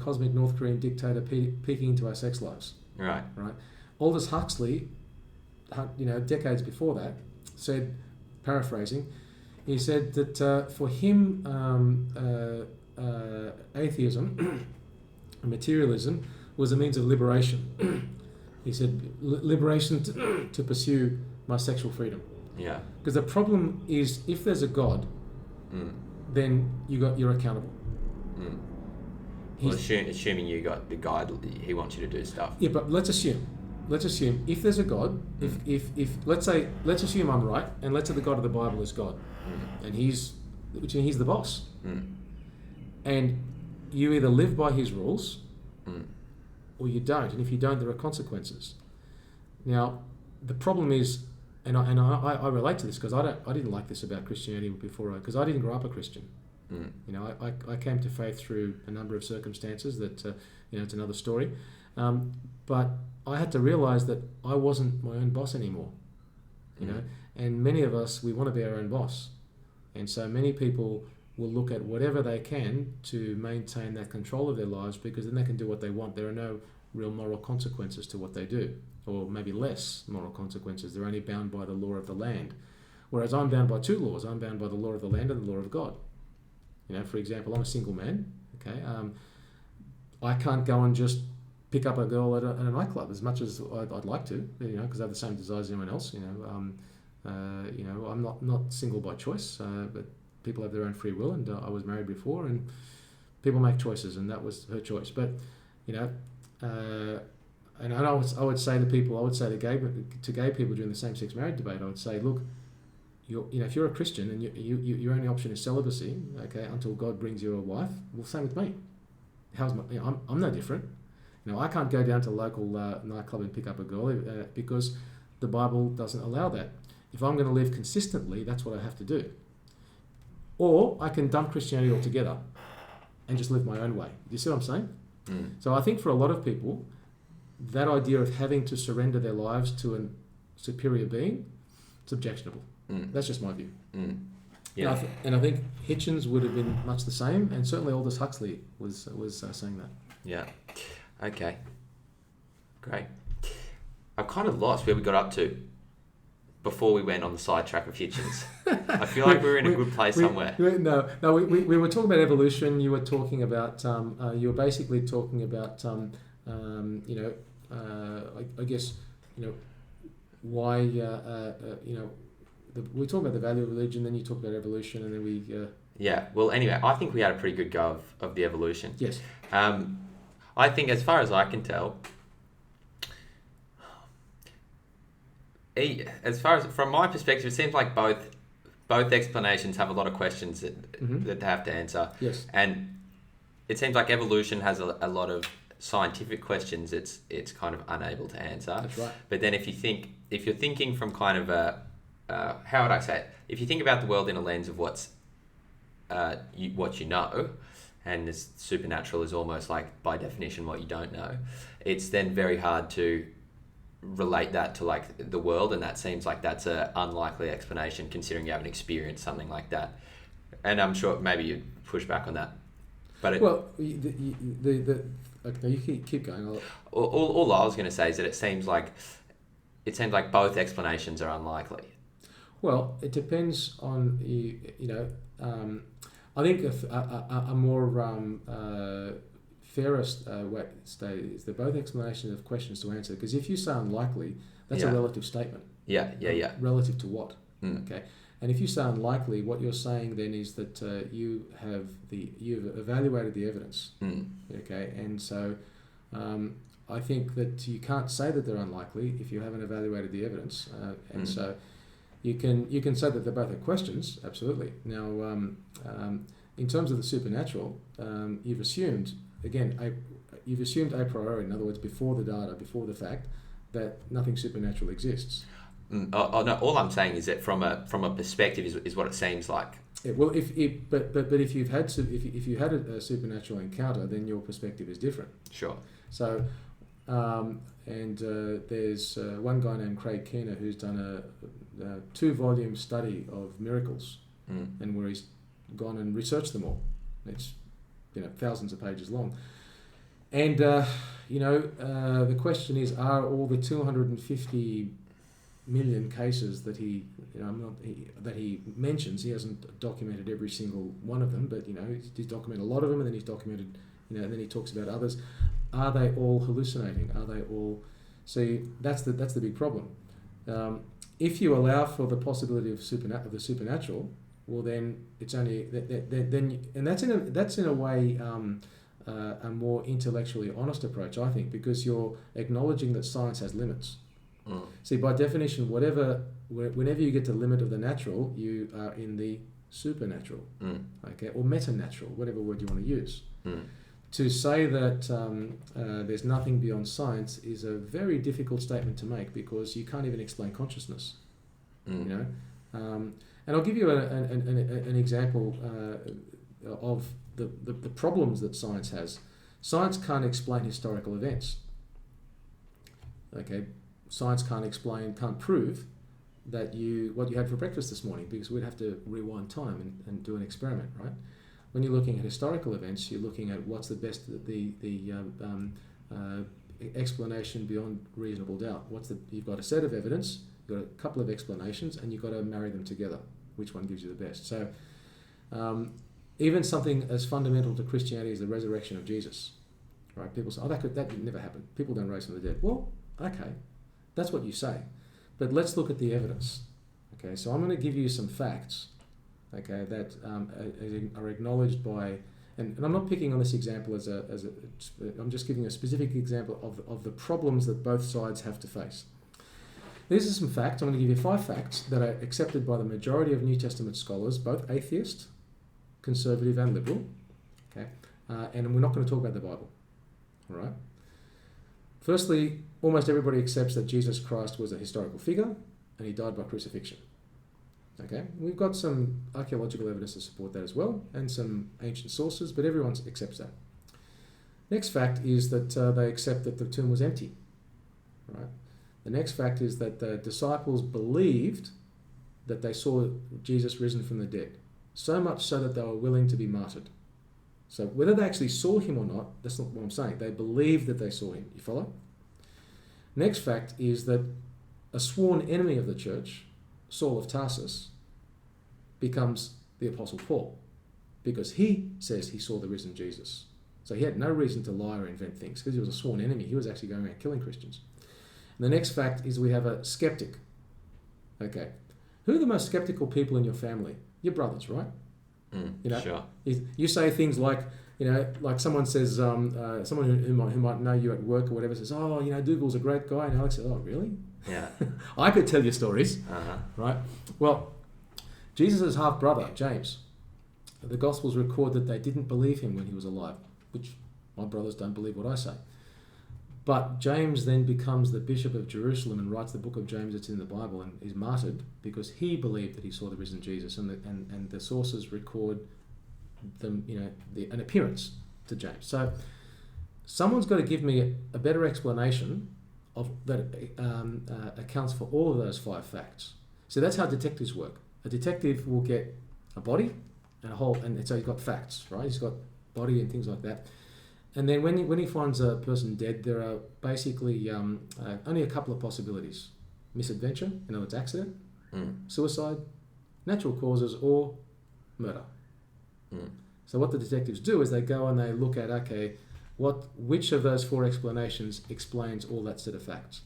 [SPEAKER 2] cosmic North Korean dictator peeking into our sex lives.
[SPEAKER 1] Right.
[SPEAKER 2] Right. Aldous Huxley, decades before that, said, paraphrasing, he said that for him, atheism, materialism, was a means of liberation. He said, liberation to pursue my sexual freedom.
[SPEAKER 1] Yeah.
[SPEAKER 2] Because the problem is, if there's a God, then you're accountable.
[SPEAKER 1] Well, assuming you got the guide, he wants you to do stuff.
[SPEAKER 2] Yeah, but let's assume if there's a God, if let's assume I'm right, and let's say the God of the Bible is God, and he's the boss, and you either live by his rules, or you don't, and if you don't, there are consequences. Now, the problem is, and I relate to this because I didn't like this about Christianity before, because I didn't grow up a Christian. I came to faith through a number of circumstances that it's another story, but I had to realize that I wasn't my own boss anymore. And many of us, we want to be our own boss, and so many people will look at whatever they can to maintain that control of their lives, because then they can do what they want. There are no real moral consequences to what they do, or maybe less moral consequences. They're only bound by the law of the land. Whereas I'm bound by two laws. I'm bound by the law of the land and the law of God. For example, I'm a single man. Okay, I can't go and just pick up a girl at a nightclub as much as I'd like to, because I have the same desires as anyone else. I'm not single by choice, but people have their own free will, and I was married before, and people make choices, and that was her choice. But and I would say to people, to gay people during the same-sex marriage debate, I would say, look, if you're a Christian and your only option is celibacy, okay, until God brings you a wife, well, same with me. I'm no different. I can't go down to a local nightclub and pick up a girl because the Bible doesn't allow that. If I'm going to live consistently, that's what I have to do. Or I can dump Christianity altogether and just live my own way. Do you see what I'm saying?
[SPEAKER 1] Mm.
[SPEAKER 2] So I think for a lot of people, that idea of having to surrender their lives to a superior being, it's objectionable.
[SPEAKER 1] Mm.
[SPEAKER 2] That's just my view.
[SPEAKER 1] Mm. Yeah.
[SPEAKER 2] And I think Hitchens would have been much the same, and certainly Aldous Huxley was saying that.
[SPEAKER 1] Yeah. Okay. Great. I've kind of lost where we got up to before we went on the sidetrack of Hitchens. I feel like we were in a good place somewhere.
[SPEAKER 2] We were talking about evolution. You were talking about, you were basically talking about, I guess, why, we talked about the value of religion, then you talked about evolution, and then we...
[SPEAKER 1] Yeah, well, anyway, I think we had a pretty good go of the evolution.
[SPEAKER 2] Yes.
[SPEAKER 1] I think, as far as I can tell, as far as from my perspective, it seems like both explanations have a lot of questions that they have to answer.
[SPEAKER 2] Yes.
[SPEAKER 1] And it seems like evolution has a lot of scientific questions it's kind of unable to answer.
[SPEAKER 2] That's right.
[SPEAKER 1] But then if you're thinking from kind of how would I say it? If you think about the world in a lens of what you know, and this supernatural is almost like by definition what you don't know, it's then very hard to relate that to like the world, and that seems like that's an unlikely explanation considering you haven't experienced something like that. And I'm sure maybe you'd push back on that. But okay, you keep going. All I was going to say is that it seems like both explanations are unlikely.
[SPEAKER 2] Well, it depends on I think a more fairest way to state is that both explanations of questions to answer. Because if you say unlikely, that's a relative statement.
[SPEAKER 1] Yeah.
[SPEAKER 2] Relative to what?
[SPEAKER 1] Mm.
[SPEAKER 2] Okay. And if you say unlikely, what you're saying then is that you've evaluated the evidence.
[SPEAKER 1] Mm.
[SPEAKER 2] Okay. And so I think that you can't say that they're unlikely if you haven't evaluated the evidence. So you can say that they're both are questions, absolutely. Now, in terms of the supernatural, you've assumed a priori, in other words, before the data, before the fact, that nothing supernatural exists.
[SPEAKER 1] No, all I'm saying is that from a perspective is what it seems like.
[SPEAKER 2] Yeah, well, if you had a supernatural encounter, then your perspective is different.
[SPEAKER 1] Sure.
[SPEAKER 2] So, there's one guy named Craig Keener who's done a 2-volume study of miracles, and where he's gone and researched them all. It's thousands of pages long, and the question is: are all the 250 million cases that he mentions? He hasn't documented every single one of them, but he's documented a lot of them, and then he's documented and then he talks about others. Are they all hallucinating? Are they all? See, that's the big problem. If you allow for the possibility of the supernatural, well, then it's only and that's in a way a more intellectually honest approach, I think, because you're acknowledging that science has limits.
[SPEAKER 1] Mm.
[SPEAKER 2] See, by definition, whenever you get to the limit of the natural, you are in the supernatural, okay, or metanatural, whatever word you want to use. To say that there's nothing beyond science is a very difficult statement to make, because you can't even explain consciousness. And I'll give you an example of the problems that science has. Science can't explain historical events. Okay, science can't prove that what you had for breakfast this morning, because we'd have to rewind time and do an experiment, right? When you're looking at historical events, you're looking at what's the best explanation beyond reasonable doubt. You've got a set of evidence, You've got a couple of explanations, and you've got to marry them together. Which one gives you the best? So, even something as fundamental to Christianity as the resurrection of Jesus, right? People say, "Oh, that could never happen. People don't rise from the dead." Well, okay, that's what you say, but let's look at the evidence. Okay, so I'm going to give you some facts, okay, that are acknowledged by, and I'm not picking on this example I'm just giving a specific example of the problems that both sides have to face. These are some facts. I'm going to give you 5 facts that are accepted by the majority of New Testament scholars, both atheist, conservative, and liberal. Okay, and we're not going to talk about the Bible. All right. Firstly, almost everybody accepts that Jesus Christ was a historical figure, and he died by crucifixion. Okay, we've got some archaeological evidence to support that as well, and some ancient sources, but everyone accepts that. Next fact is that they accept that the tomb was empty. Right. The next fact is that the disciples believed that they saw Jesus risen from the dead, so much so that they were willing to be martyred. So whether they actually saw him or not, that's not what I'm saying. They believed that they saw him. You follow? Next fact is that a sworn enemy of the church, Saul of Tarsus, becomes the Apostle Paul because he says he saw the risen Jesus. So he had no reason to lie or invent things because he was a sworn enemy. He was actually going around killing Christians. And the next fact is we have a skeptic. Okay. Who are the most skeptical people in your family? Your brothers, right? You know,
[SPEAKER 1] sure.
[SPEAKER 2] You say things like, you know, like someone says, someone who might know you at work or whatever says, "Oh, you know, Dougal's a great guy," and Alex says, "Oh, really?"
[SPEAKER 1] Yeah.
[SPEAKER 2] I could tell you stories,
[SPEAKER 1] Uh-huh.
[SPEAKER 2] right? Well, Jesus' half brother James, the Gospels record that they didn't believe him when he was alive, which my brothers don't believe what I say. But James then becomes the Bishop of Jerusalem and writes the book of James that's in the Bible and is martyred because he believed that he saw the risen Jesus, and the sources record them, you know, an appearance to James. So someone's got to give me a better explanation of that accounts for all of those 5 facts. So that's how detectives work. A detective will get a body and a whole, and so he's got facts, right? He's got body and things like that. And then when he finds a person dead, there are basically only a couple of possibilities. Misadventure, in other words, accident, suicide, natural causes, or murder. So what the detectives do is they go and they look at, okay, which of those 4 explanations explains all that set of facts.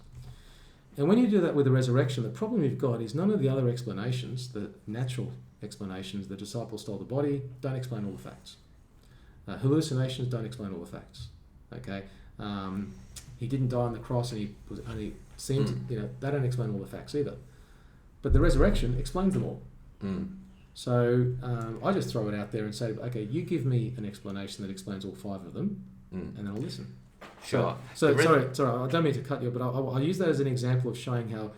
[SPEAKER 2] And when you do that with the resurrection, the problem you've got is none of the other explanations, the natural explanations, the disciples stole the body, don't explain all the facts. Hallucinations don't explain all the facts. Okay, he didn't die on the cross and he was only seemed to, you know, they don't explain all the facts either. But the resurrection explains them all. So I just throw it out there and say, okay, you give me an explanation that explains all 5 of them, and then I'll listen.
[SPEAKER 1] Sure.
[SPEAKER 2] So sorry, I don't mean to cut you, but I'll use that as an example of showing how,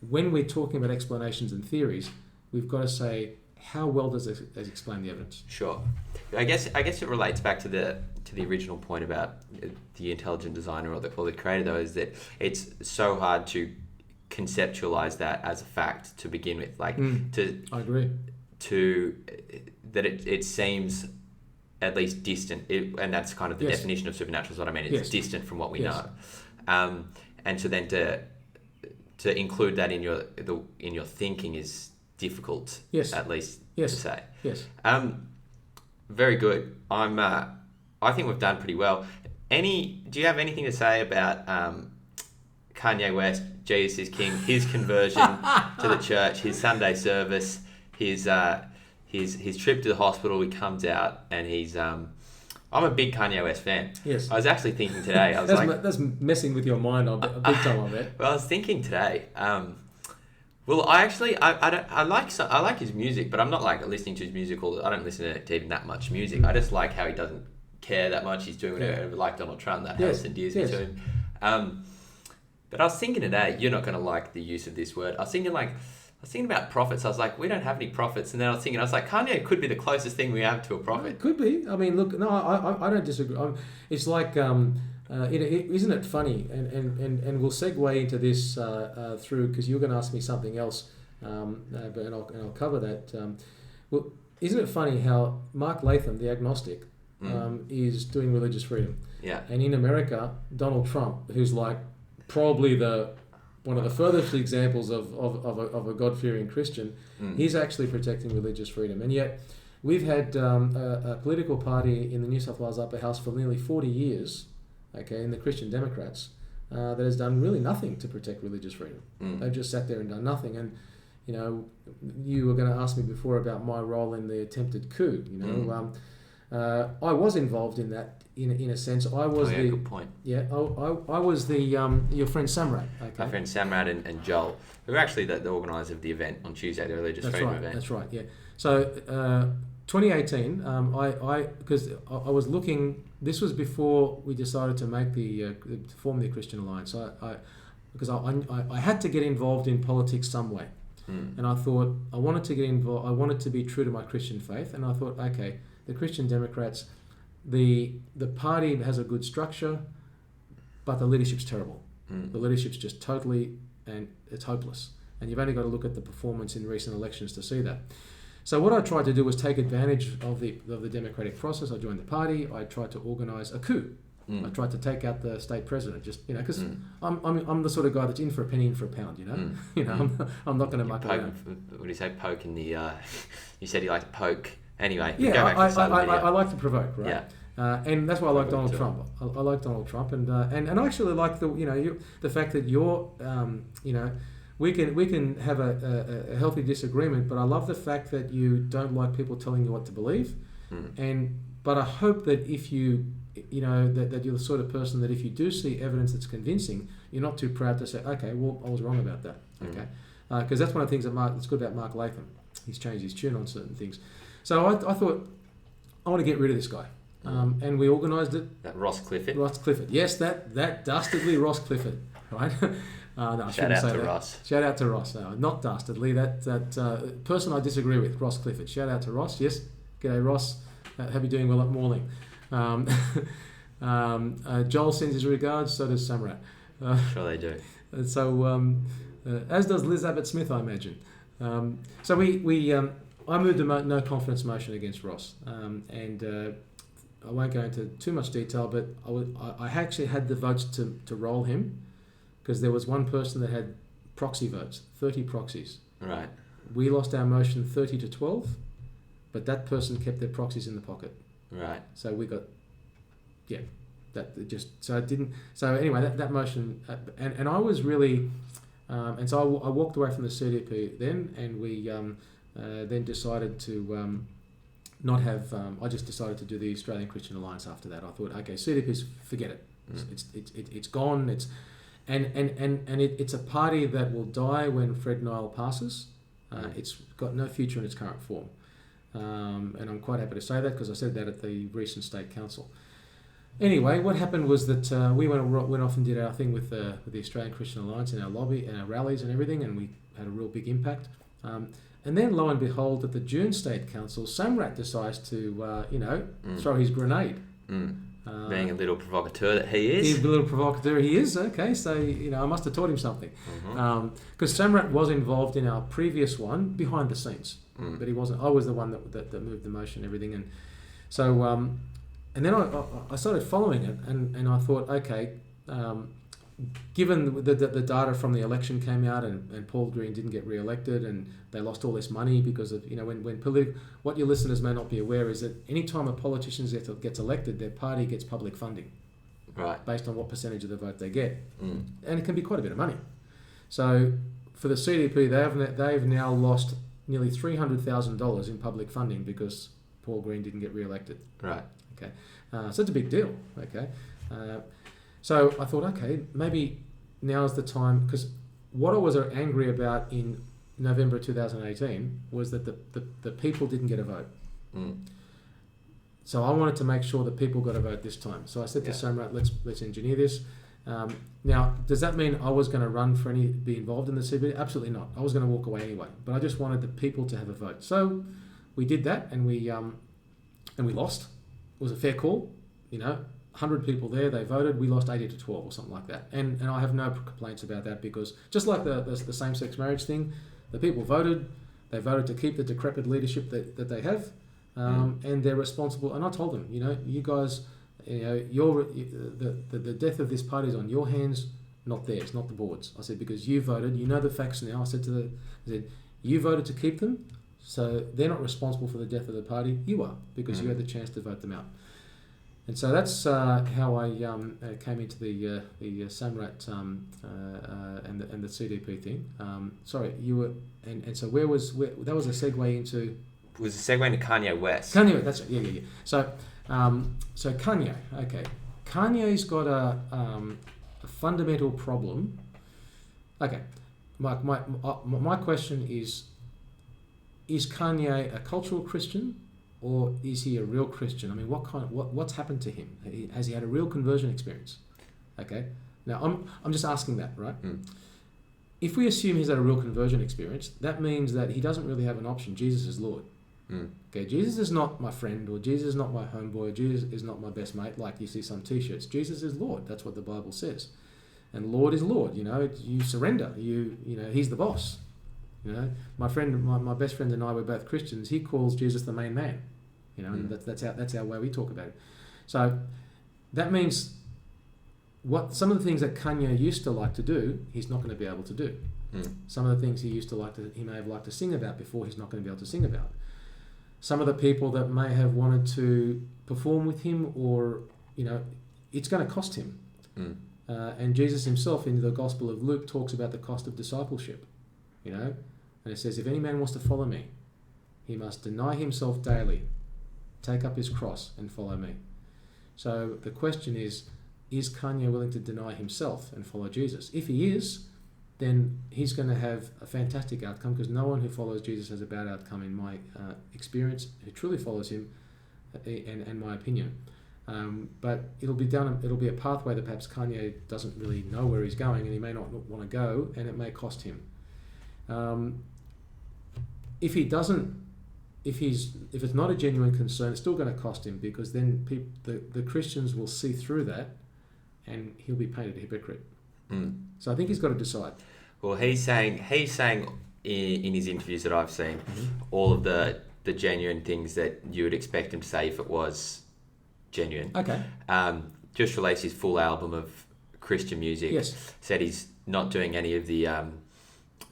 [SPEAKER 2] when we're talking about explanations and theories, we've got to say, how well does it explain the evidence?
[SPEAKER 1] Sure. I guess it relates back to the original point about the intelligent designer or the creator, though, is that it's so hard to conceptualize that as a fact to begin with. Like
[SPEAKER 2] I agree.
[SPEAKER 1] That it seems at least distant, and that's kind of the definition of supernatural is what I mean. It's distant from what we know, and so then to include that in your thinking is difficult, at least to say. Yes. Very good. I think we've done pretty well. Do you have anything to say about Kanye West, Jesus is King, his conversion to the church, his Sunday service, his trip to the hospital? He comes out and he's I'm a big Kanye West fan. Yes. I was actually thinking today.
[SPEAKER 2] That's messing with your mind a big time, I bet.
[SPEAKER 1] Well, I was thinking today. Well, I like his music, but I'm not like listening to his music I don't listen to even that much music. I just like how he doesn't care that much. He's doing whatever, like Donald Trump. That has endears me to him. But I was thinking today, you're not going to like the use of this word. I was thinking about prophets. I was like, we don't have any prophets. And then I was like, Kanye could be the closest thing we have to a prophet.
[SPEAKER 2] It could be. I mean, look, no, I don't disagree. It's like, isn't it funny? And we'll segue into this through, because you're going to ask me something else, and I'll cover that. Well, isn't it funny how Mark Latham, the agnostic, is doing religious freedom?
[SPEAKER 1] Yeah.
[SPEAKER 2] And in America, Donald Trump, who's like probably the one of the furthest examples of a God-fearing Christian. He's actually protecting religious freedom. And yet we've had a political party in the New South Wales Upper House for nearly 40 years, okay, in the Christian Democrats, that has done really nothing to protect religious freedom. They've just sat there and done nothing. And, you know, you were going to ask me before about my role in the attempted coup. You know, I was involved in that in a sense. I was
[SPEAKER 1] good point.
[SPEAKER 2] Yeah, I was the your friend Samrat. Okay.
[SPEAKER 1] My friend Samrat and Joel, who were actually the organisers of the event on Tuesday, the religious freedom event.
[SPEAKER 2] That's right. Yeah. So 2018, because I was looking. This was before we decided to make to form the Christian Alliance. Because I had to get involved in politics some way. And I thought I wanted to get involved. I wanted to be true to my Christian faith, and I thought, okay, the Christian Democrats, the party has a good structure, but the leadership's terrible. The leadership's just totally, and it's hopeless. And you've only got to look at the performance in recent elections to see that. So what I tried to do was take advantage of the democratic process. I joined the party. I tried to organise a coup. I tried to take out the state president, just because I'm the sort of guy that's in for a penny, in for a pound. I'm not going to muck around.
[SPEAKER 1] What do you say? Poke in the. You said you like to poke. Anyway,
[SPEAKER 2] yeah, I like to provoke, right?
[SPEAKER 1] Yeah.
[SPEAKER 2] And that's why I like Donald Trump. I like Donald Trump, and I actually like the fact that you're we can have a healthy disagreement, but I love the fact that you don't like people telling you what to believe, but I hope that if you that you're the sort of person that if you do see evidence that's convincing, you're not too proud to say, okay, well, I was wrong about that, okay? Because that's one of the things that's good about Mark Latham. He's changed his tune on certain things. So I thought, I want to get rid of this guy. And we organised it.
[SPEAKER 1] That Ross Clifford.
[SPEAKER 2] Ross Clifford. Yes, that dastardly Ross Clifford, right? No,
[SPEAKER 1] Shout out to Ross.
[SPEAKER 2] Shout out to Ross. No, not dastardly. That person I disagree with, Ross Clifford. Shout out to Ross. Yes. G'day, Ross. Hope you're doing well at Morling. Joel sends his regards, so does Samrat.
[SPEAKER 1] Sure they do.
[SPEAKER 2] So, as does Liz Abbott-Smith, I imagine. So I moved a no confidence motion against Ross, and I won't go into too much detail, but I actually had the votes to roll him, because there was one person that had proxy votes, 30 proxies. Right. We lost our motion 30-12, but that person kept their proxies in the pocket. Right. So we got, so anyway, that motion, and I was really, and so I walked away from the CDP then, and we then decided to not have, I just decided to do the Australian Christian Alliance after that. I thought, okay, CDP's, forget it. It's gone. It's a party that will die when Fred Nile passes. It's got no future in its current form. And I'm quite happy to say that, because I said that at the recent State Council. Anyway, what happened was that we went off and did our thing with the Australian Christian Alliance in our lobby and our rallies and everything, and we had a real big impact. And then, lo and behold, at the June State Council, Samrat decides to, throw his grenade.
[SPEAKER 1] Being a little provocateur that he is.
[SPEAKER 2] He's a little provocateur he is, okay, so, I must have taught him something. Because Samrat was involved in our previous one behind the scenes, but he wasn't. I was the one that moved the motion and everything. And so, and then I started following it, and I thought, okay, given the data from the election came out, and Paul Green didn't get re-elected, and they lost all this money because of, what your listeners may not be aware is that any time a politician gets elected, their party gets public funding, right, based on what percentage of the vote they get, and it can be quite a bit of money. So for the CDP, they've now lost nearly $300,000 in public funding because Paul Green didn't get re-elected. Right. Okay. So it's a big deal. Okay. So I thought, okay, maybe now's the time, because what I was angry about in November 2018 was that the people didn't get a vote. So I wanted to make sure that people got a vote this time. So I said to Samrat, let's engineer this. Now, does that mean I was going to be involved in the CBD? Absolutely not. I was going to walk away anyway. But I just wanted the people to have a vote. So we did that, and we lost. It was a fair call, 100 people there, they voted, we lost 80-12 or something like that. And I have no complaints about that, because just like the same-sex marriage thing, the people voted, they voted to keep the decrepit leadership that they have, and they're responsible. And I told them, you guys, the death of this party is on your hands. not theirs, not the board's. I said, because you voted, you know the facts now. I said, you voted to keep them, so they're not responsible for the death of the party. You are, because you had the chance to vote them out. And so that's how I came into the Samrat and the CDP thing. Sorry, you were, and so where that was a segue into.
[SPEAKER 1] It was a segue into Kanye West.
[SPEAKER 2] Kanye, that's right. Yeah. So Kanye, okay. Kanye's got a fundamental problem. Okay, my question is Kanye a cultural Christian, or is he a real Christian? I mean, what's happened to him? Has he had a real conversion experience? Okay, now I'm just asking that, right? If we assume he's had a real conversion experience, that means that he doesn't really have an option. Jesus is Lord. Okay, Jesus is not my friend, or Jesus is not my homeboy, or Jesus is not my best mate, like you see some t-shirts. Jesus is Lord. That's what the Bible says. And Lord is Lord. You surrender. You know, he's the boss. My friend, my best friend and I were both Christians. He calls Jesus the main man. And that's our way we talk about it. So that means some of the things that Kanye used to like to do, he's not going to be able to do. Some of the things he may have liked to sing about before, he's not going to be able to sing about. Some of the people that may have wanted to perform with him, or it's going to cost him. And Jesus himself in the Gospel of Luke talks about the cost of discipleship. And it says, if any man wants to follow me, he must deny himself daily, take up his cross and follow me. So the question is Kanye willing to deny himself and follow Jesus? If he is, then he's going to have a fantastic outcome, because no one who follows Jesus has a bad outcome in my experience, who truly follows him, and my opinion. But it'll be a pathway that perhaps Kanye doesn't really know where he's going, and he may not want to go, and it may cost him. If it's not a genuine concern, it's still going to cost him, because then the Christians will see through that, and he'll be painted a hypocrite. So I think he's got to decide.
[SPEAKER 1] Well, he's saying in his interviews that I've seen, all of the genuine things that you would expect him to say if it was genuine.
[SPEAKER 2] Okay.
[SPEAKER 1] Just released his full album of Christian music.
[SPEAKER 2] Yes.
[SPEAKER 1] Said he's not doing any of the,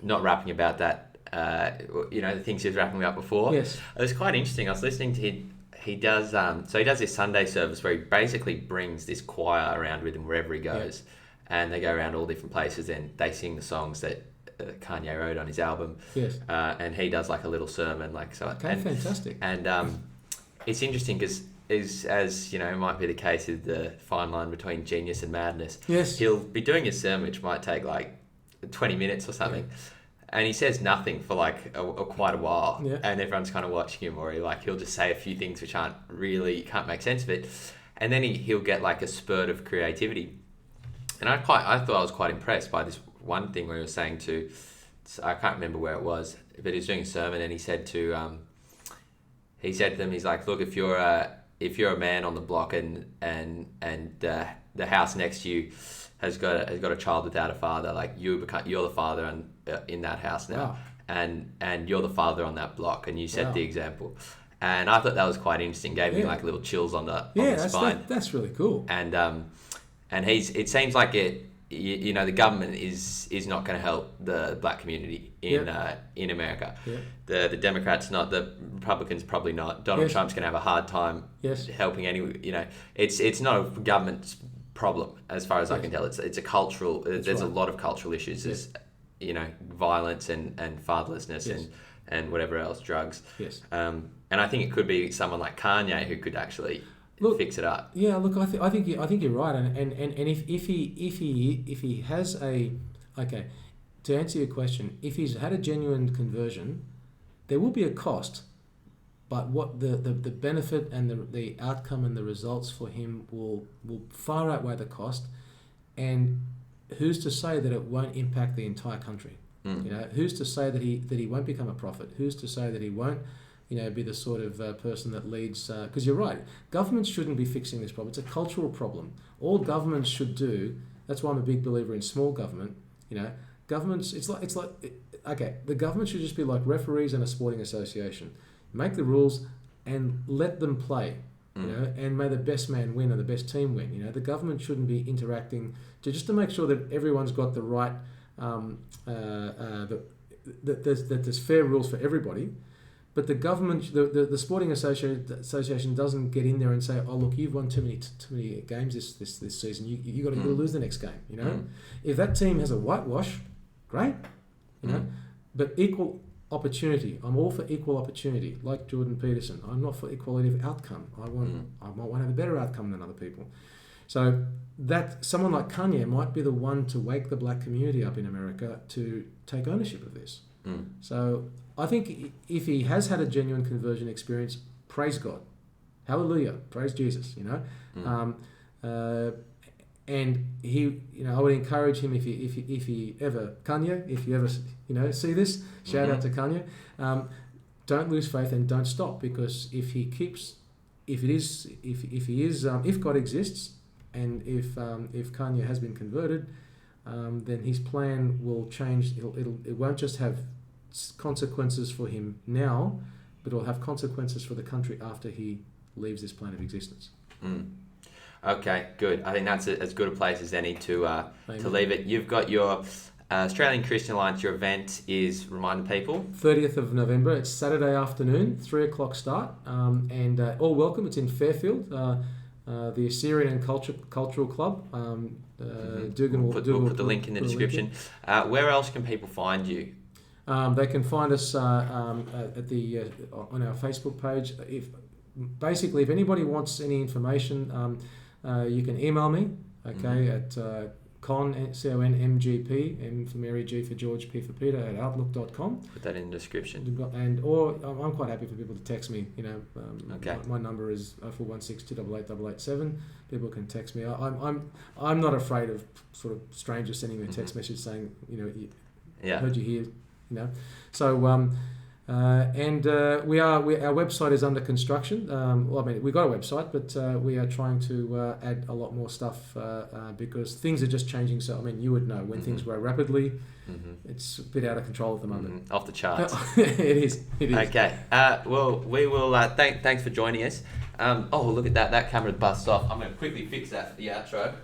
[SPEAKER 1] not rapping about that, the things he was rapping about before.
[SPEAKER 2] Yes.
[SPEAKER 1] It was quite interesting. I was listening to him. He does this Sunday service where he basically brings this choir around with him wherever he goes. Yeah. And they go around all different places, and they sing the songs that Kanye wrote on his album.
[SPEAKER 2] Yes.
[SPEAKER 1] And he does like a little sermon, like so.
[SPEAKER 2] Okay, fantastic.
[SPEAKER 1] And it's interesting because, as it might be the case with the fine line between genius and madness.
[SPEAKER 2] Yes.
[SPEAKER 1] He'll be doing his sermon, which might take like 20 minutes or something. Yeah. And he says nothing for like quite a while.
[SPEAKER 2] Yeah.
[SPEAKER 1] And everyone's kind of watching him, or he'll just say a few things which can't make sense of it. And then he'll get like a spurt of creativity. And I thought I was quite impressed by this one thing where he was saying I can't remember where it was, but he was doing a sermon, and he said to them, he's like, look, if you're a man on the block and the house next to you has got a child without a father, like you're the father in that house now. Wow. And you're the father on that block, and you set the example. And I thought that was quite interesting. Gave me like little chills on the spine.
[SPEAKER 2] That's really cool.
[SPEAKER 1] And it seems like the government is not going to help the black community in America. Yeah. The Democrats not, the Republicans probably not. Donald Trump's going to have a hard time helping it's not a government problem as far as I can tell. It's a cultural. There's a lot of cultural issues. There's violence and fatherlessness and whatever else, drugs.
[SPEAKER 2] Yes.
[SPEAKER 1] And I think it could be someone like Kanye who could actually fix it up.
[SPEAKER 2] Yeah, look, I think you're right, and if he has to answer your question, if he's had a genuine conversion, there will be a cost, but what the benefit and the outcome and the results for him will far outweigh the cost, and who's to say that it won't impact the entire country? Who's to say that he won't become a prophet? Who's to say that he won't be the sort of person that leads... Because you're right, governments shouldn't be fixing this problem. It's a cultural problem. All governments should do... That's why I'm a big believer in small government. Governments... the government should just be like referees in a sporting association. Make the rules and let them play. You know, and may the best man win or the best team win. You know, the government shouldn't be interacting to make sure that everyone's got the right, that there's fair rules for everybody. But the government, the sporting association doesn't get in there and say, oh look, you've won too many games this season. You got to lose the next game. You know, if that team has a whitewash, great. You know, but equal opportunity. I'm all for equal opportunity, like Jordan Peterson. I'm not for equality of outcome. I want to have a better outcome than other people. So that someone like Kanye might be the one to wake the black community up in America to take ownership of this. So I think if he has had a genuine conversion experience, praise God, hallelujah, praise Jesus. You know, and he, you know, I would encourage him if he ever Kanye, if you ever, you know, see this, shout out to Kanye. Don't lose faith and don't stop, because if God exists, and if Kanye has been converted, then his plan will change. It won't just have consequences for him now, but it'll have consequences for the country after he leaves this plane of existence.
[SPEAKER 1] Okay, good. I think that's as good a place as any to leave it. You've got your Australian Christian Alliance. Your event is, remind people,
[SPEAKER 2] 30th of November. It's Saturday afternoon, 3:00 start, and all welcome. It's in Fairfield. The Assyrian and Cultural Club. Dugan
[SPEAKER 1] we'll put the link in the description. Where else can people find you?
[SPEAKER 2] They can find us at the on our Facebook page. If anybody wants any information, you can email me. Okay, at conmpg, M for Mary, G for George, P for Peter, at outlook.com.
[SPEAKER 1] Put that in the description.
[SPEAKER 2] Or I'm quite happy for people to text me. You know,
[SPEAKER 1] okay.
[SPEAKER 2] My number is 0416 288 887. People can text me. I'm not afraid of sort of strangers sending me a text message saying, you know, heard you here. You know, so our website is under construction. We've got a website, but we are trying to add a lot more stuff because things are just changing. So you would know when things grow rapidly, it's a bit out of control at the moment.
[SPEAKER 1] Off the charts.
[SPEAKER 2] It is.
[SPEAKER 1] Okay. Well, we will. Thanks for joining us. Look at that! That camera busts off. I'm going to quickly fix that for the outro.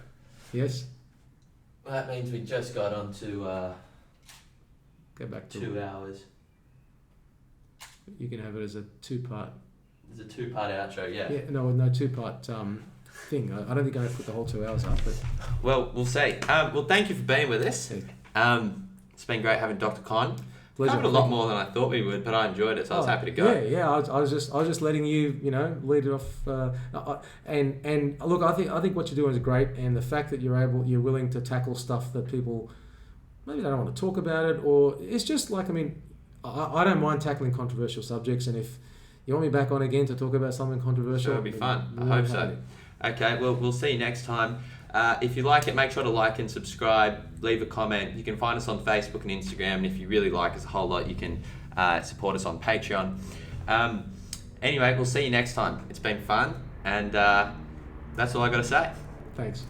[SPEAKER 2] Yes.
[SPEAKER 1] Well, that means we just got on to.
[SPEAKER 2] Go back to
[SPEAKER 1] 2 hours.
[SPEAKER 2] You can have it as a two-part.
[SPEAKER 1] There's a two-part outro, yeah.
[SPEAKER 2] Yeah, no two-part thing. I don't think I'm going to put the whole 2 hours up, but.
[SPEAKER 1] Well, we'll see. Well, thank you for being with us. It's been great having Dr. Con.
[SPEAKER 2] Pleasure.
[SPEAKER 1] Covered a lot more than I thought we would, but I enjoyed it, so I was happy to go.
[SPEAKER 2] Yeah. I was just letting you, lead it off. And look, I think what you're doing is great, and the fact that you're willing to tackle stuff that people maybe they don't want to talk about it, or it's just like, I don't mind tackling controversial subjects, and if you want me back on again to talk about something controversial,
[SPEAKER 1] it'll be fun. I hope so. Okay, well, we'll see you next time. If you like it, make sure to like and subscribe, leave a comment. You can find us on Facebook and Instagram, and if you really like us a whole lot, you can support us on Patreon. Anyway, we'll see you next time. It's been fun, and that's all I got to say.
[SPEAKER 2] Thanks.